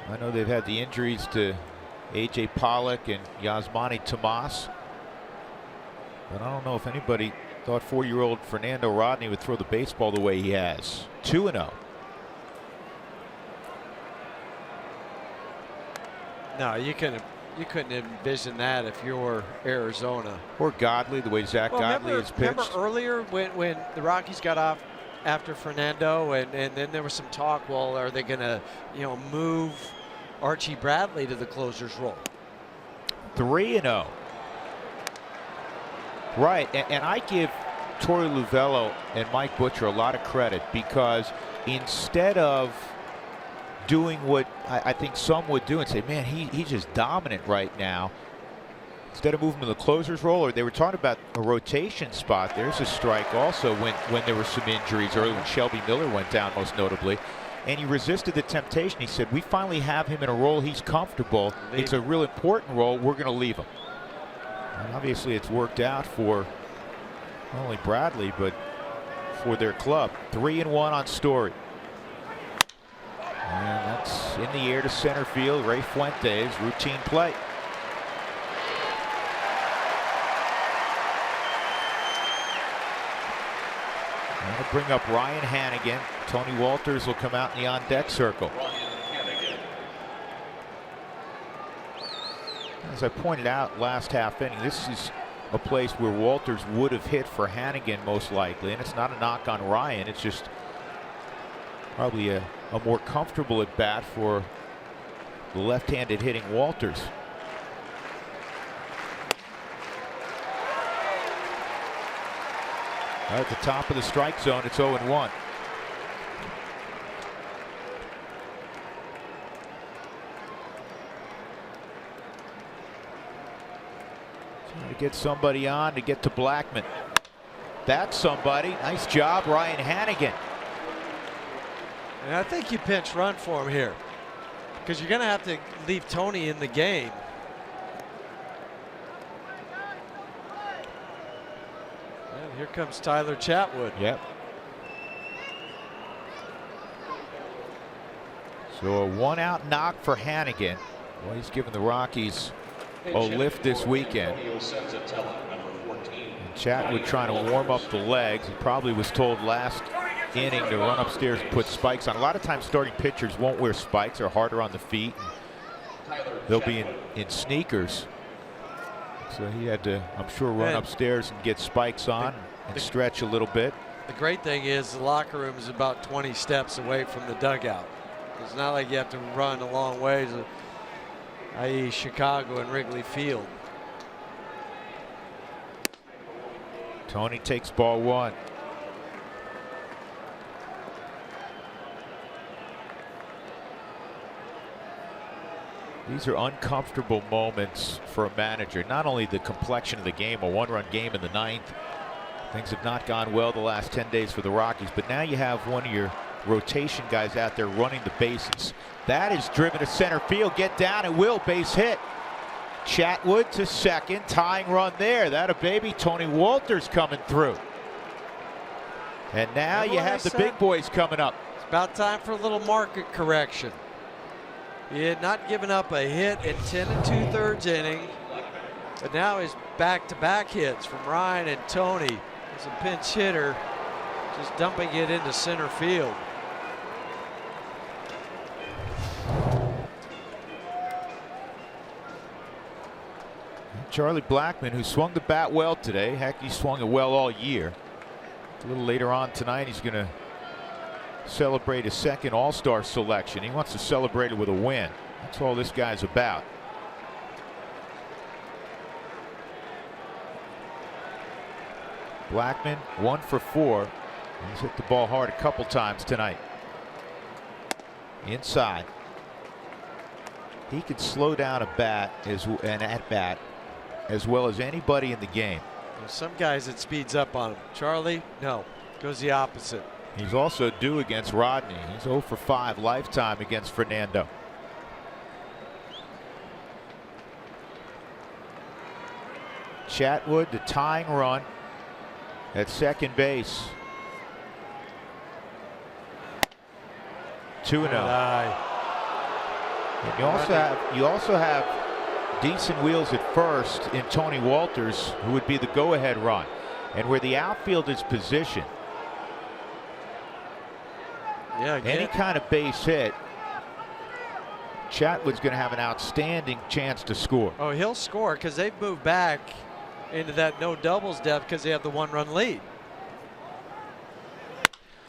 Speaker 1: I know they've had the injuries to A.J. Pollock and Yasmani Tomas, but I don't know if anybody thought 40-year-old Fernando Rodney would throw the baseball the way he has. 2-0.
Speaker 2: No, you couldn't envision that if you were Arizona.
Speaker 1: Or Godley, the way Zach Godley has pitched.
Speaker 2: Remember earlier when the Rockies got off after Fernando, and then there was some talk, well, are they going to, move Archie Bradley to the closer's role?
Speaker 1: 3-0. Right, and I give Torey Luvello and Mike Butcher a lot of credit, because instead of doing what I think some would do and say, man, he's just dominant right now, instead of moving to the closer's role, or they were talking about a rotation spot. There's a strike also when there were some injuries early, when Shelby Miller went down most notably, and he resisted the temptation. He said, we finally have him in a role he's comfortable. It's a real important role. We're going to leave him. And obviously it's worked out for not only Bradley but for their club. 3-1 on Story. And that's in the air to center field. Ray Fuentes, routine play. That'll bring up Ryan Hannigan. Tony Walters will come out in the on-deck circle. As I pointed out last half inning, this is a place where Walters would have hit for Hannigan most likely, and it's not a knock on Ryan. It's just probably a more comfortable at bat for the left-handed hitting Walters. At the top of the strike zone, it's 0-1. Trying to get somebody on to get to Blackman. That's somebody. Nice job, Ryan Hannigan.
Speaker 2: And I think you pinch run for him here, because you're going to have to leave Tony in the game. And here comes Tyler Chatwood.
Speaker 1: Yep. So a 1-out knock for Hannigan. Well, he's given the Rockies a lift this weekend. And Chatwood trying to warm up the legs. He probably was told last inning to run upstairs and put spikes on. A lot of times starting pitchers won't wear spikes. They're harder on the feet. They'll be in sneakers. So he had to, I'm sure, run upstairs and get spikes on and stretch a little bit.
Speaker 2: The great thing is the locker room is about 20 steps away from the dugout. It's not like you have to run a long ways, i.e. Chicago and Wrigley Field.
Speaker 1: Tony takes ball 1. These are uncomfortable moments for a manager. Not only the complexion of the game, a one-run game in the ninth. Things have not gone well the last 10 days for the Rockies, but now you have one of your rotation guys out there running the bases. That is driven to center field. Get down and will. Base hit. Chatwood to second. Tying run there. That a baby. Tony Walters coming through. And now you have the big boys coming up.
Speaker 2: It's about time for a little market correction. He had not given up a hit in 10 2/3 innings, but now his back-to-back hits from Ryan and Tony. As a pinch hitter, just dumping it into center field.
Speaker 1: Charlie Blackmon, who swung the bat well today. Heck, he swung it well all year. A little later on tonight, he's going to celebrate his second All-Star selection. He wants to celebrate it with a win. That's all this guy's about. Blackmon 1 for 4. He's hit the ball hard a couple times tonight. Inside. He can slow down a bat and at bat as well as anybody in the game.
Speaker 2: There's some guys it speeds up on him. Charlie, no, goes the opposite.
Speaker 1: He's also due against Rodney. He's 0 for 5 lifetime against Fernando. Chatwood, the tying run at second base. 2-0. You also have decent wheels at first in Tony Walters, who would be the go-ahead run, and where the outfield is positioned.
Speaker 2: Yeah,
Speaker 1: any kind of base hit, Chatwood's going to have an outstanding chance to score.
Speaker 2: Oh, he'll score because they've moved back into that no doubles depth because they have the one-run lead.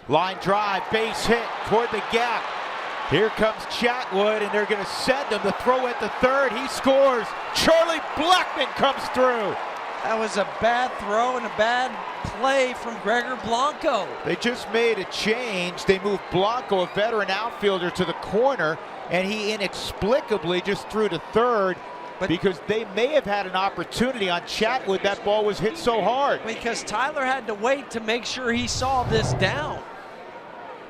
Speaker 1: Line drive, base hit toward the gap. Here comes Chatwood, and they're going to send him. The throw at the third. He scores. Charlie Blackmon comes through.
Speaker 2: That was a bad throw and a bad play from Gregor Blanco.
Speaker 1: They just made a change. They moved Blanco, a veteran outfielder, to the corner, and he inexplicably just threw to third because they may have had an opportunity on Chatwood. That ball was hit so hard.
Speaker 2: Because Tyler had to wait to make sure he saw this down.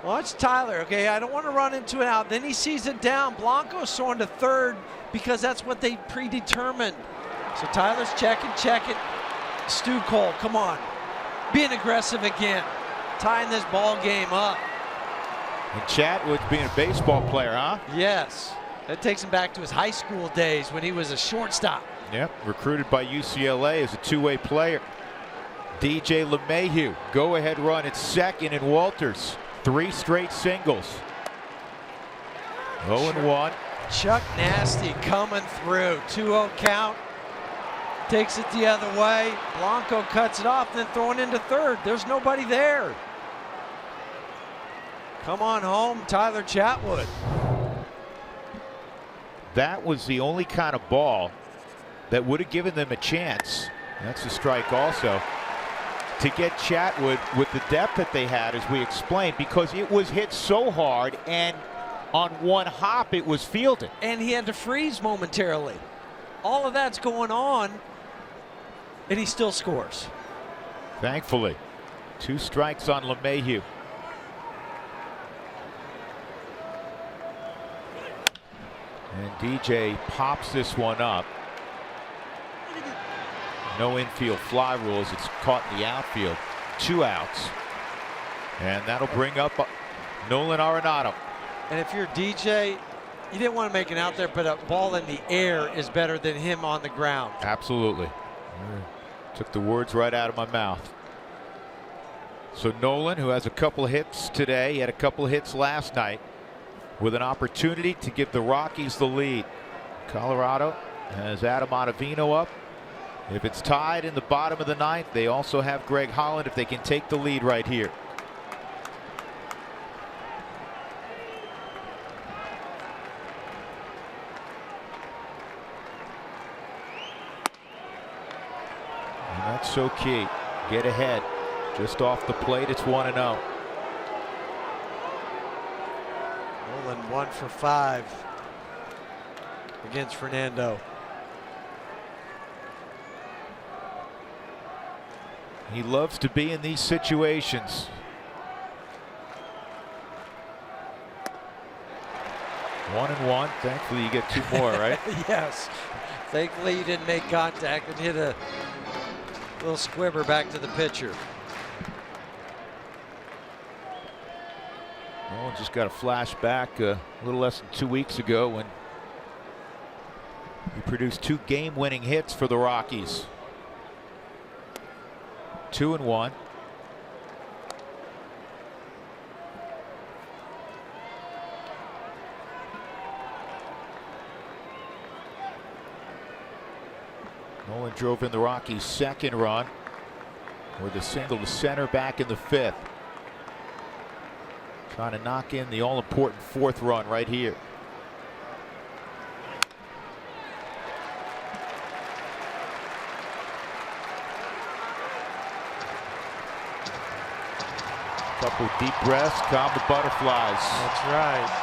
Speaker 2: Watch Tyler. Okay, I don't want to run into it out. Then he sees it down. Blanco's throwing to third because that's what they predetermined. So Tyler's checking. Stu Cole, come on. Being aggressive again. Tying this ball game up.
Speaker 1: And Chatwood's being a baseball player, huh?
Speaker 2: Yes. That takes him back to his high school days when he was a shortstop.
Speaker 1: Yep, recruited by UCLA as a two-way player. DJ LeMahieu, go-ahead run at second, and Walters. 3 straight singles. 0-1.
Speaker 2: Chuck Nasty coming through. 2-0 count. Takes it the other way. Blanco cuts it off, then throwing into third. There's nobody there. Come on home, Tyler Chatwood.
Speaker 1: That was the only kind of ball that would have given them a chance. That's a strike also. To get Chatwood with the depth that they had, as we explained, because it was hit so hard, and on one hop it was fielded.
Speaker 2: And he had to freeze momentarily. All of that's going on, and he still scores.
Speaker 1: Thankfully. 2 strikes on LeMahieu. And DJ pops this one up. No infield fly rules. It's caught in the outfield. 2 outs. And that'll bring up Nolan Arenado.
Speaker 2: And if you're DJ, you didn't want to make it out there, but a ball in the air is better than him on the ground.
Speaker 1: Absolutely. Took the words right out of my mouth. So Nolan, who has a couple of hits today, he had a couple of hits last night, with an opportunity to give the Rockies the lead. Colorado has Adam Ottavino up. If it's tied in the bottom of the ninth, they also have Greg Holland if they can take the lead right here. And that's so key. Get ahead. Just off the plate, it's 1-0.
Speaker 2: Nolan 1 for 5. against Fernando.
Speaker 1: He loves to be in these situations. 1-1. Thankfully, you get 2 more, right?
Speaker 2: Yes. Thankfully, you didn't make contact and hit a little squibber back to the pitcher.
Speaker 1: Nolan just got a flashback a little less than 2 weeks ago when he produced 2 game-winning hits for the Rockies. 2-1. Nolan drove in the Rockies' 2nd run with a single to center back in the 5th. Trying to knock in the all-important 4th run right here. Couple deep breaths, calm the butterflies.
Speaker 2: That's right.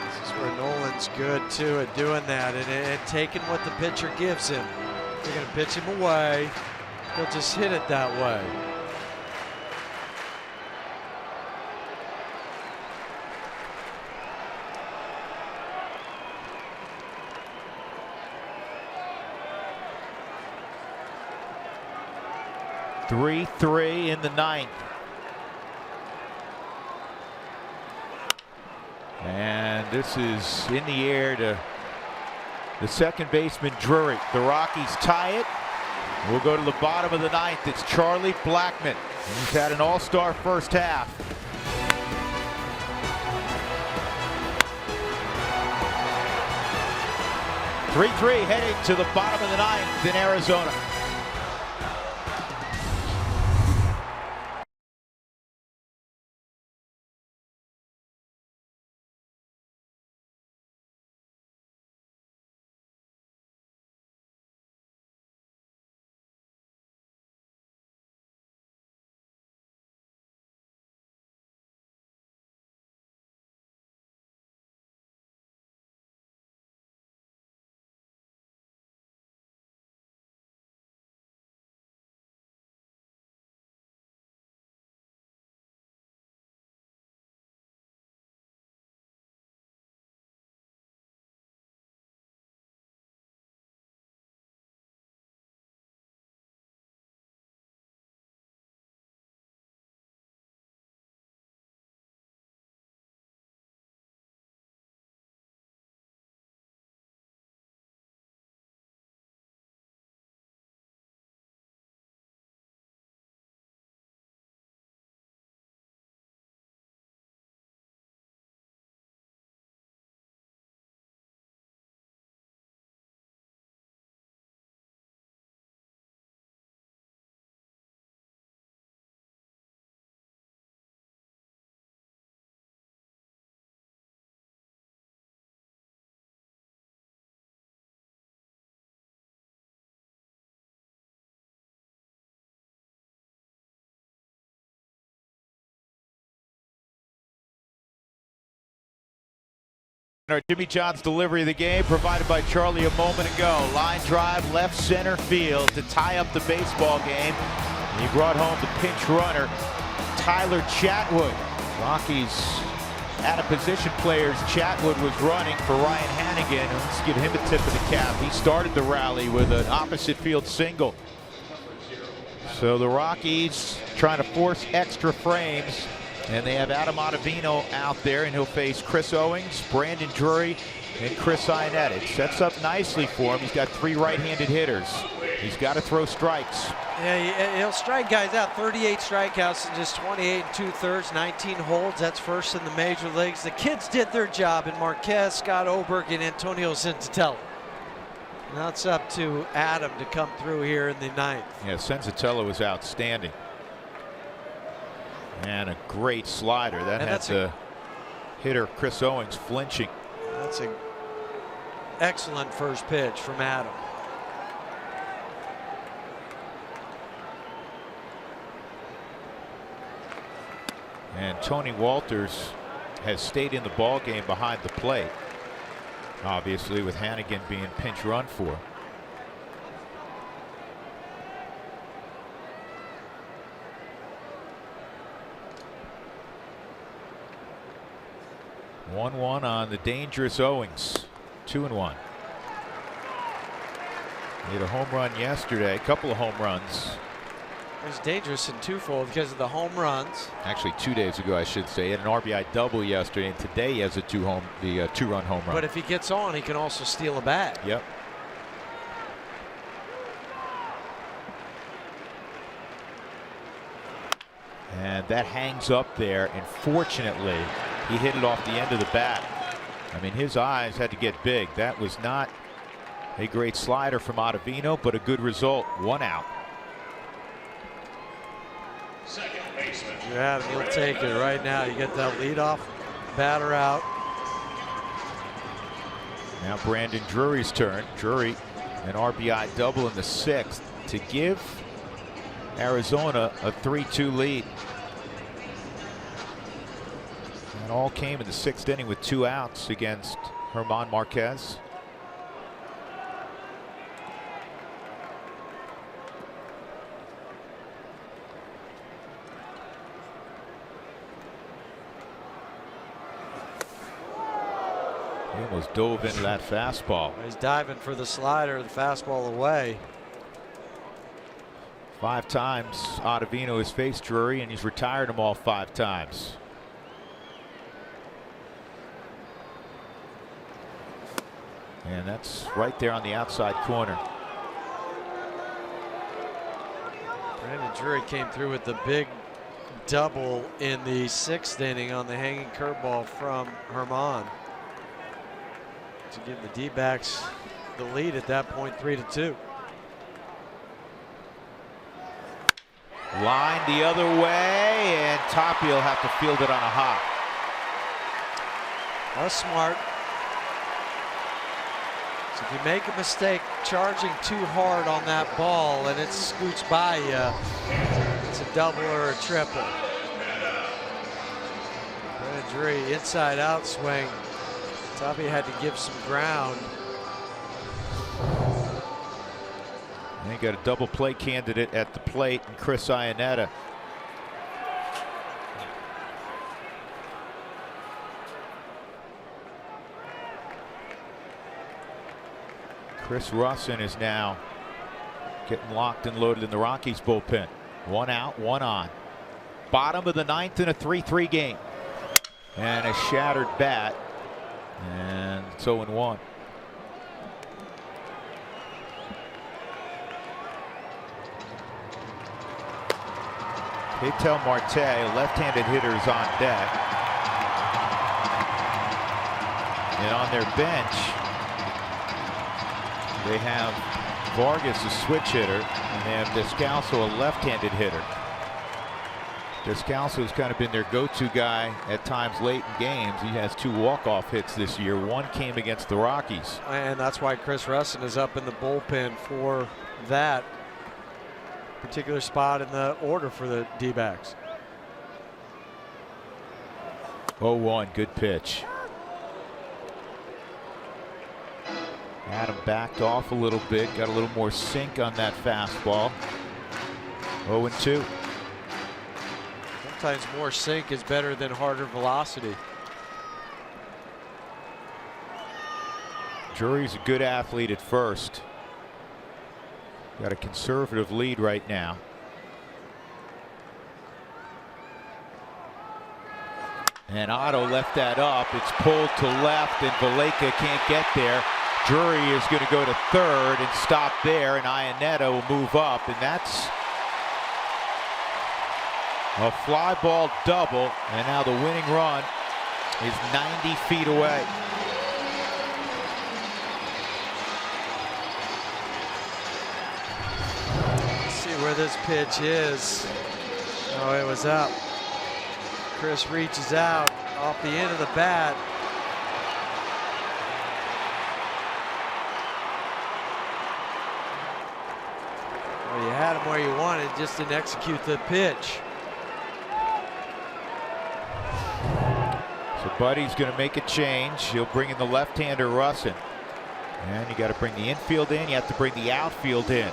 Speaker 2: This is where Nolan's good too at doing that and taking what the pitcher gives him. They're going to pitch him away. He'll just hit it that way.
Speaker 1: Three in the 9th. And this is in the air to the second baseman, Drury. The Rockies tie it. We'll go to the bottom of the 9th. It's Charlie Blackmon. He's had an all-star first half. Three heading to the bottom of the 9th in Arizona. Our Jimmy John's delivery of the game provided by Charlie a moment ago. Line drive left center field to tie up the baseball game. And he brought home the pinch runner, Tyler Chatwood. Rockies out of position players. Chatwood was running for Ryan Hannigan. Let's give him a tip of the cap. He started the rally with an opposite field single. So the Rockies trying to force extra frames. And they have Adam Ottavino out there, and he'll face Chris Owings, Brandon Drury, and Chris Ionnet. It sets up nicely for him. He's got 3 right-handed hitters. He's got to throw strikes.
Speaker 2: Yeah, he'll strike guys out. 38 strikeouts in just 28 2/3, 19 holds. That's first in the major leagues. The kids did their job in Marquez, Scott Oberg, and Antonio Senzatella. Now it's up to Adam to come through here in the 9th.
Speaker 1: Yeah, Senzatella was outstanding. And a great slider. That had the hitter Chris Owings flinching.
Speaker 2: That's an excellent first pitch from Adam.
Speaker 1: And Tony Walters has stayed in the ball game behind the plate, obviously, with Hannigan being pinch run for. One on the dangerous Owings. 2-1. He had a home run yesterday, a couple of home runs.
Speaker 2: It was dangerous in twofold because of the home runs.
Speaker 1: Actually, 2 days ago, I should say. He had an RBI double yesterday, and today he has a two-run home run.
Speaker 2: But if he gets on, he can also steal a bag.
Speaker 1: Yep. And that hangs up there, and fortunately, he hit it off the end of the bat. I mean, his eyes had to get big. That was not a great slider from Ottavino, but a good result. 1 out.
Speaker 2: Yeah, he'll take it right now. You get that leadoff batter out.
Speaker 1: Now Brandon Drury's turn. Drury, an RBI double in the 6th to give Arizona a 3-2 lead. And all came in the 6th inning with 2 outs against German Marquez. He almost dove into that fastball.
Speaker 2: He's diving for the slider, the fastball away.
Speaker 1: 5 times Ottavino has faced Drury, and he's retired him all 5 times. And that's right there on the outside corner.
Speaker 2: Brandon Drury came through with the big double in the 6th inning on the hanging curveball from German to give the D-backs the lead at that point, 3-2.
Speaker 1: Line the other way, and Toppy will have to field it on a hop.
Speaker 2: That's smart. So if you make a mistake charging too hard on that ball and it scoots by you, it's a double or a triple. Brandon Drury inside out swing. Toppy had to give some ground.
Speaker 1: And he got a double play candidate at the plate, and Chris Iannetta. Chris Russin is now getting locked and loaded in the Rockies bullpen. 1 out, 1 on. Bottom of the 9th in a 3-3 game. And a shattered bat. And it's 0-1. Ketel Marte, a left-handed hitter, is on deck. And on their bench, they have Vargas, a switch hitter, and they have Descalso, a left-handed hitter. Descalso's kind of been their go-to guy at times late in games. He has 2 walk-off hits this year. 1 came against the Rockies.
Speaker 2: And that's why Chris Russin is up in the bullpen for that particular spot in the order for the D-backs.
Speaker 1: 0-1, good pitch. Adam backed off a little bit, got a little more sink on that fastball. 0-2.
Speaker 2: Sometimes more sink is better than harder velocity.
Speaker 1: Drury's a good athlete at first. Got a conservative lead right now. And Otto left that up. It's pulled to left, and Valaika can't get there. Drury is going to go to third and stop there, and Iannetta will move up, and that's a fly ball double, and now the winning run is 90 feet away.
Speaker 2: Let's see where this pitch is. Oh, it was up. Chris reaches out off the end of the bat. Well, you had him where you wanted, just didn't execute the pitch.
Speaker 1: Buddy's going to make a change. He'll bring in the left-hander Russin. And you got to bring the infield in. You have to bring the outfield in.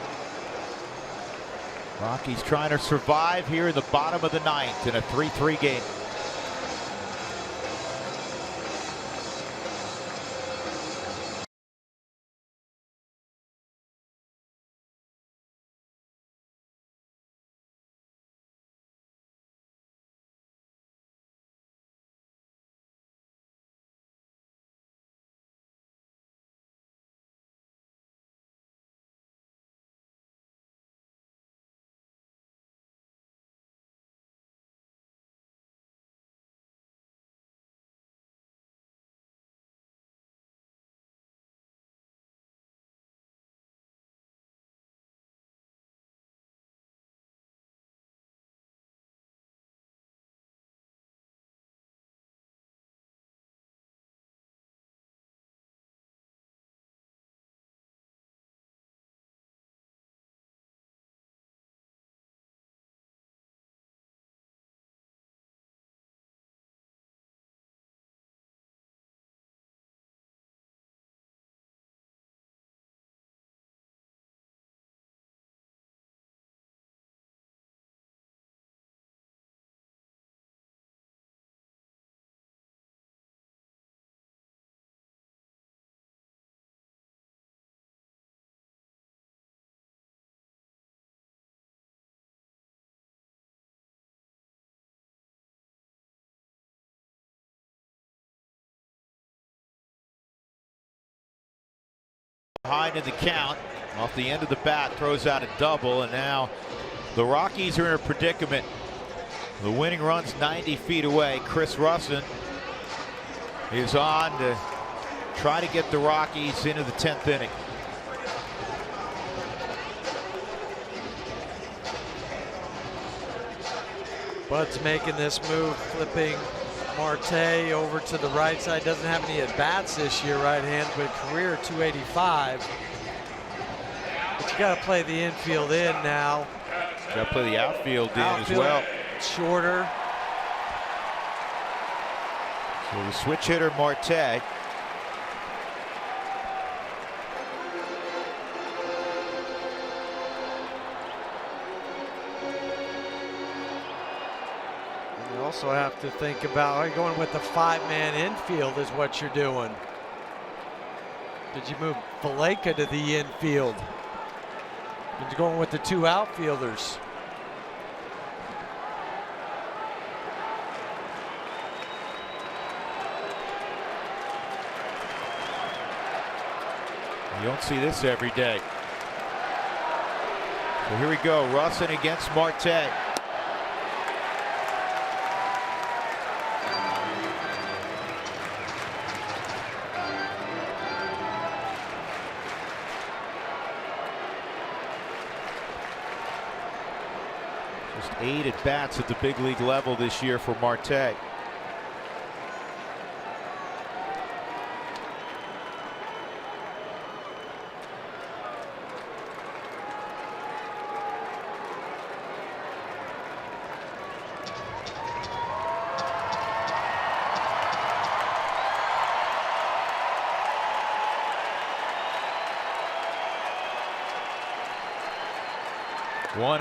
Speaker 1: Rockies trying to survive here in the bottom of the ninth in a 3-3 game. Behind in the count, off the end of the bat, throws out a double, and now the Rockies are in a predicament. The winning run's 90 feet away. Chris Russin is on to try to get the Rockies into the 10th inning.
Speaker 2: Bud's making this move, flipping Marte over to the right side. Doesn't have any at-bats this year, right hand, but career 285. But you got to play the infield in now.
Speaker 1: Got to play the outfield in as well.
Speaker 2: Shorter.
Speaker 1: So the switch hitter Marte.
Speaker 2: You also have to think about going with the 5-man infield is what you're doing. Did you move Valleca to the infield? Did you going with the 2 outfielders?
Speaker 1: You don't see this every day. So here we go. Russin against Marte. Just 8 at-bats at the big league level this year for Marte.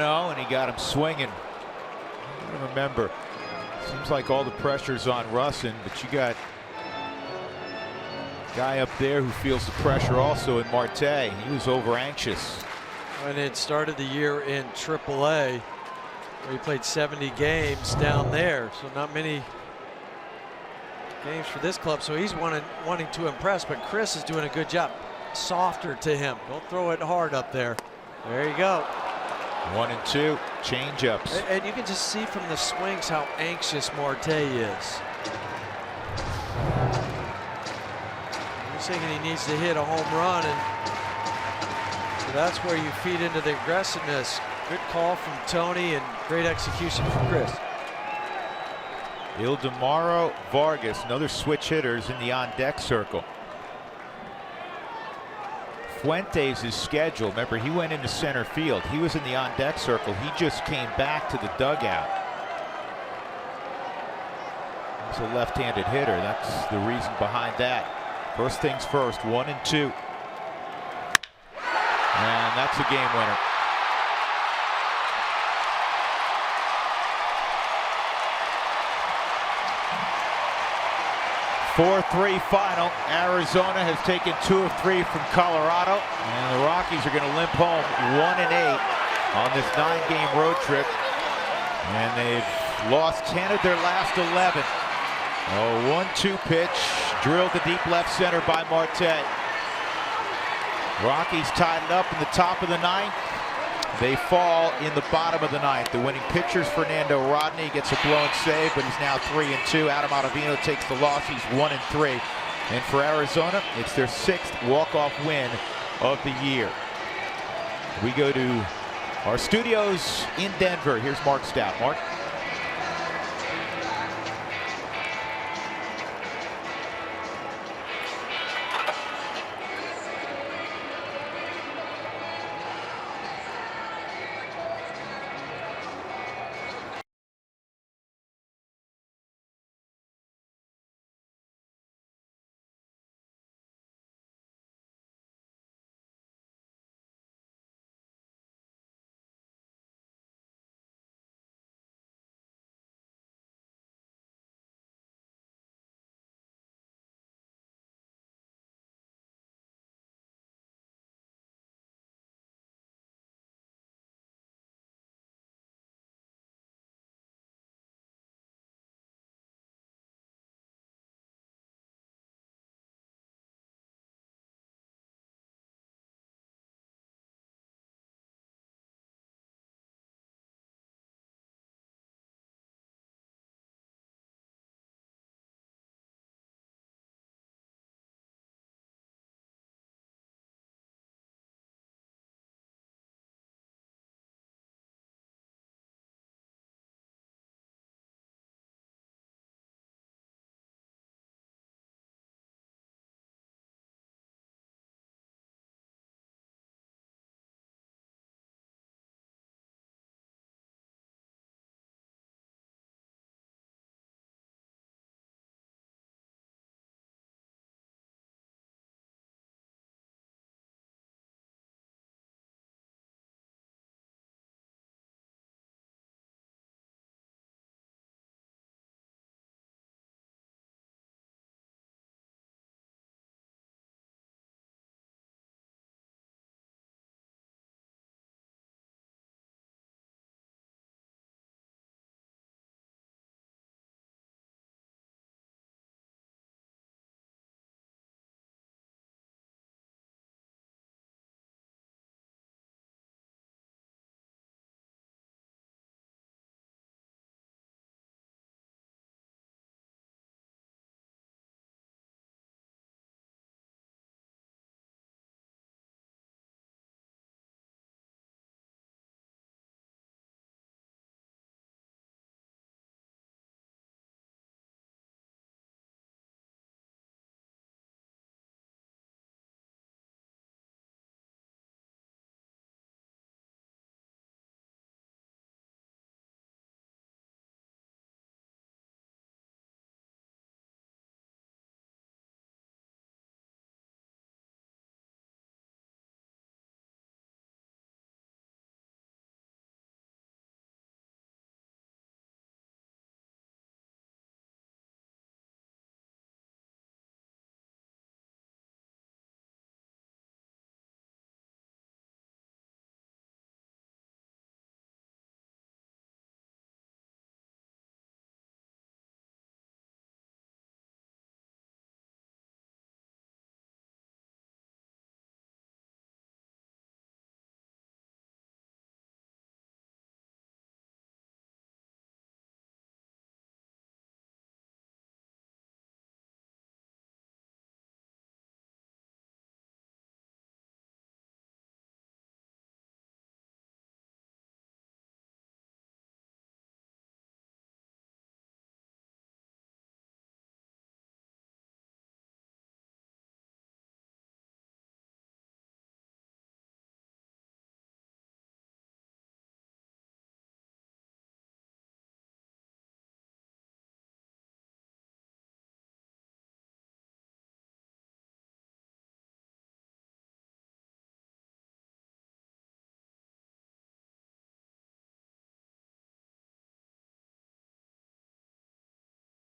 Speaker 1: And he got him swinging. I don't remember. Seems like all the pressure's on Russin, but you got a guy up there who feels the pressure also in Marte. He was over anxious.
Speaker 2: When it started the year in AAA, where he played 70 games down there, so not many games for this club. So he's wanting to impress, but Chris is doing a good job. Softer to him. Don't throw it hard up there. There you go.
Speaker 1: 1 and 2 change-ups.
Speaker 2: And you can just see from the swings how anxious Marte is. He's thinking he needs to hit a home run, and so that's where you feed into the aggressiveness. Good call from Tony and great execution from Chris.
Speaker 1: Ildemaro Vargas, another switch hitters in the on-deck circle. Fuentes is scheduled. Remember, he went into center field. He was in the on-deck circle. He just came back to the dugout. He's a left-handed hitter. That's the reason behind that. First things first, 1-2. And that's a game winner. 4-3 final. Arizona has taken 2 of 3 from Colorado, and the Rockies are going to limp home 1-8 on this 9-game road trip, and they've lost 10 of their last 11. Oh, 1-2 pitch drilled to deep left center by Marte. Rockies tied it up in the top of the 9th. They fall in the bottom of the 9th. The winning pitcher's Fernando Rodney gets a blown save, but he's now 3-2. Adam Ottavino takes the loss. He's 1-3. And for Arizona, it's their 6th walk-off win of the year. We go to our studios in Denver. Here's Mark Stout. Mark.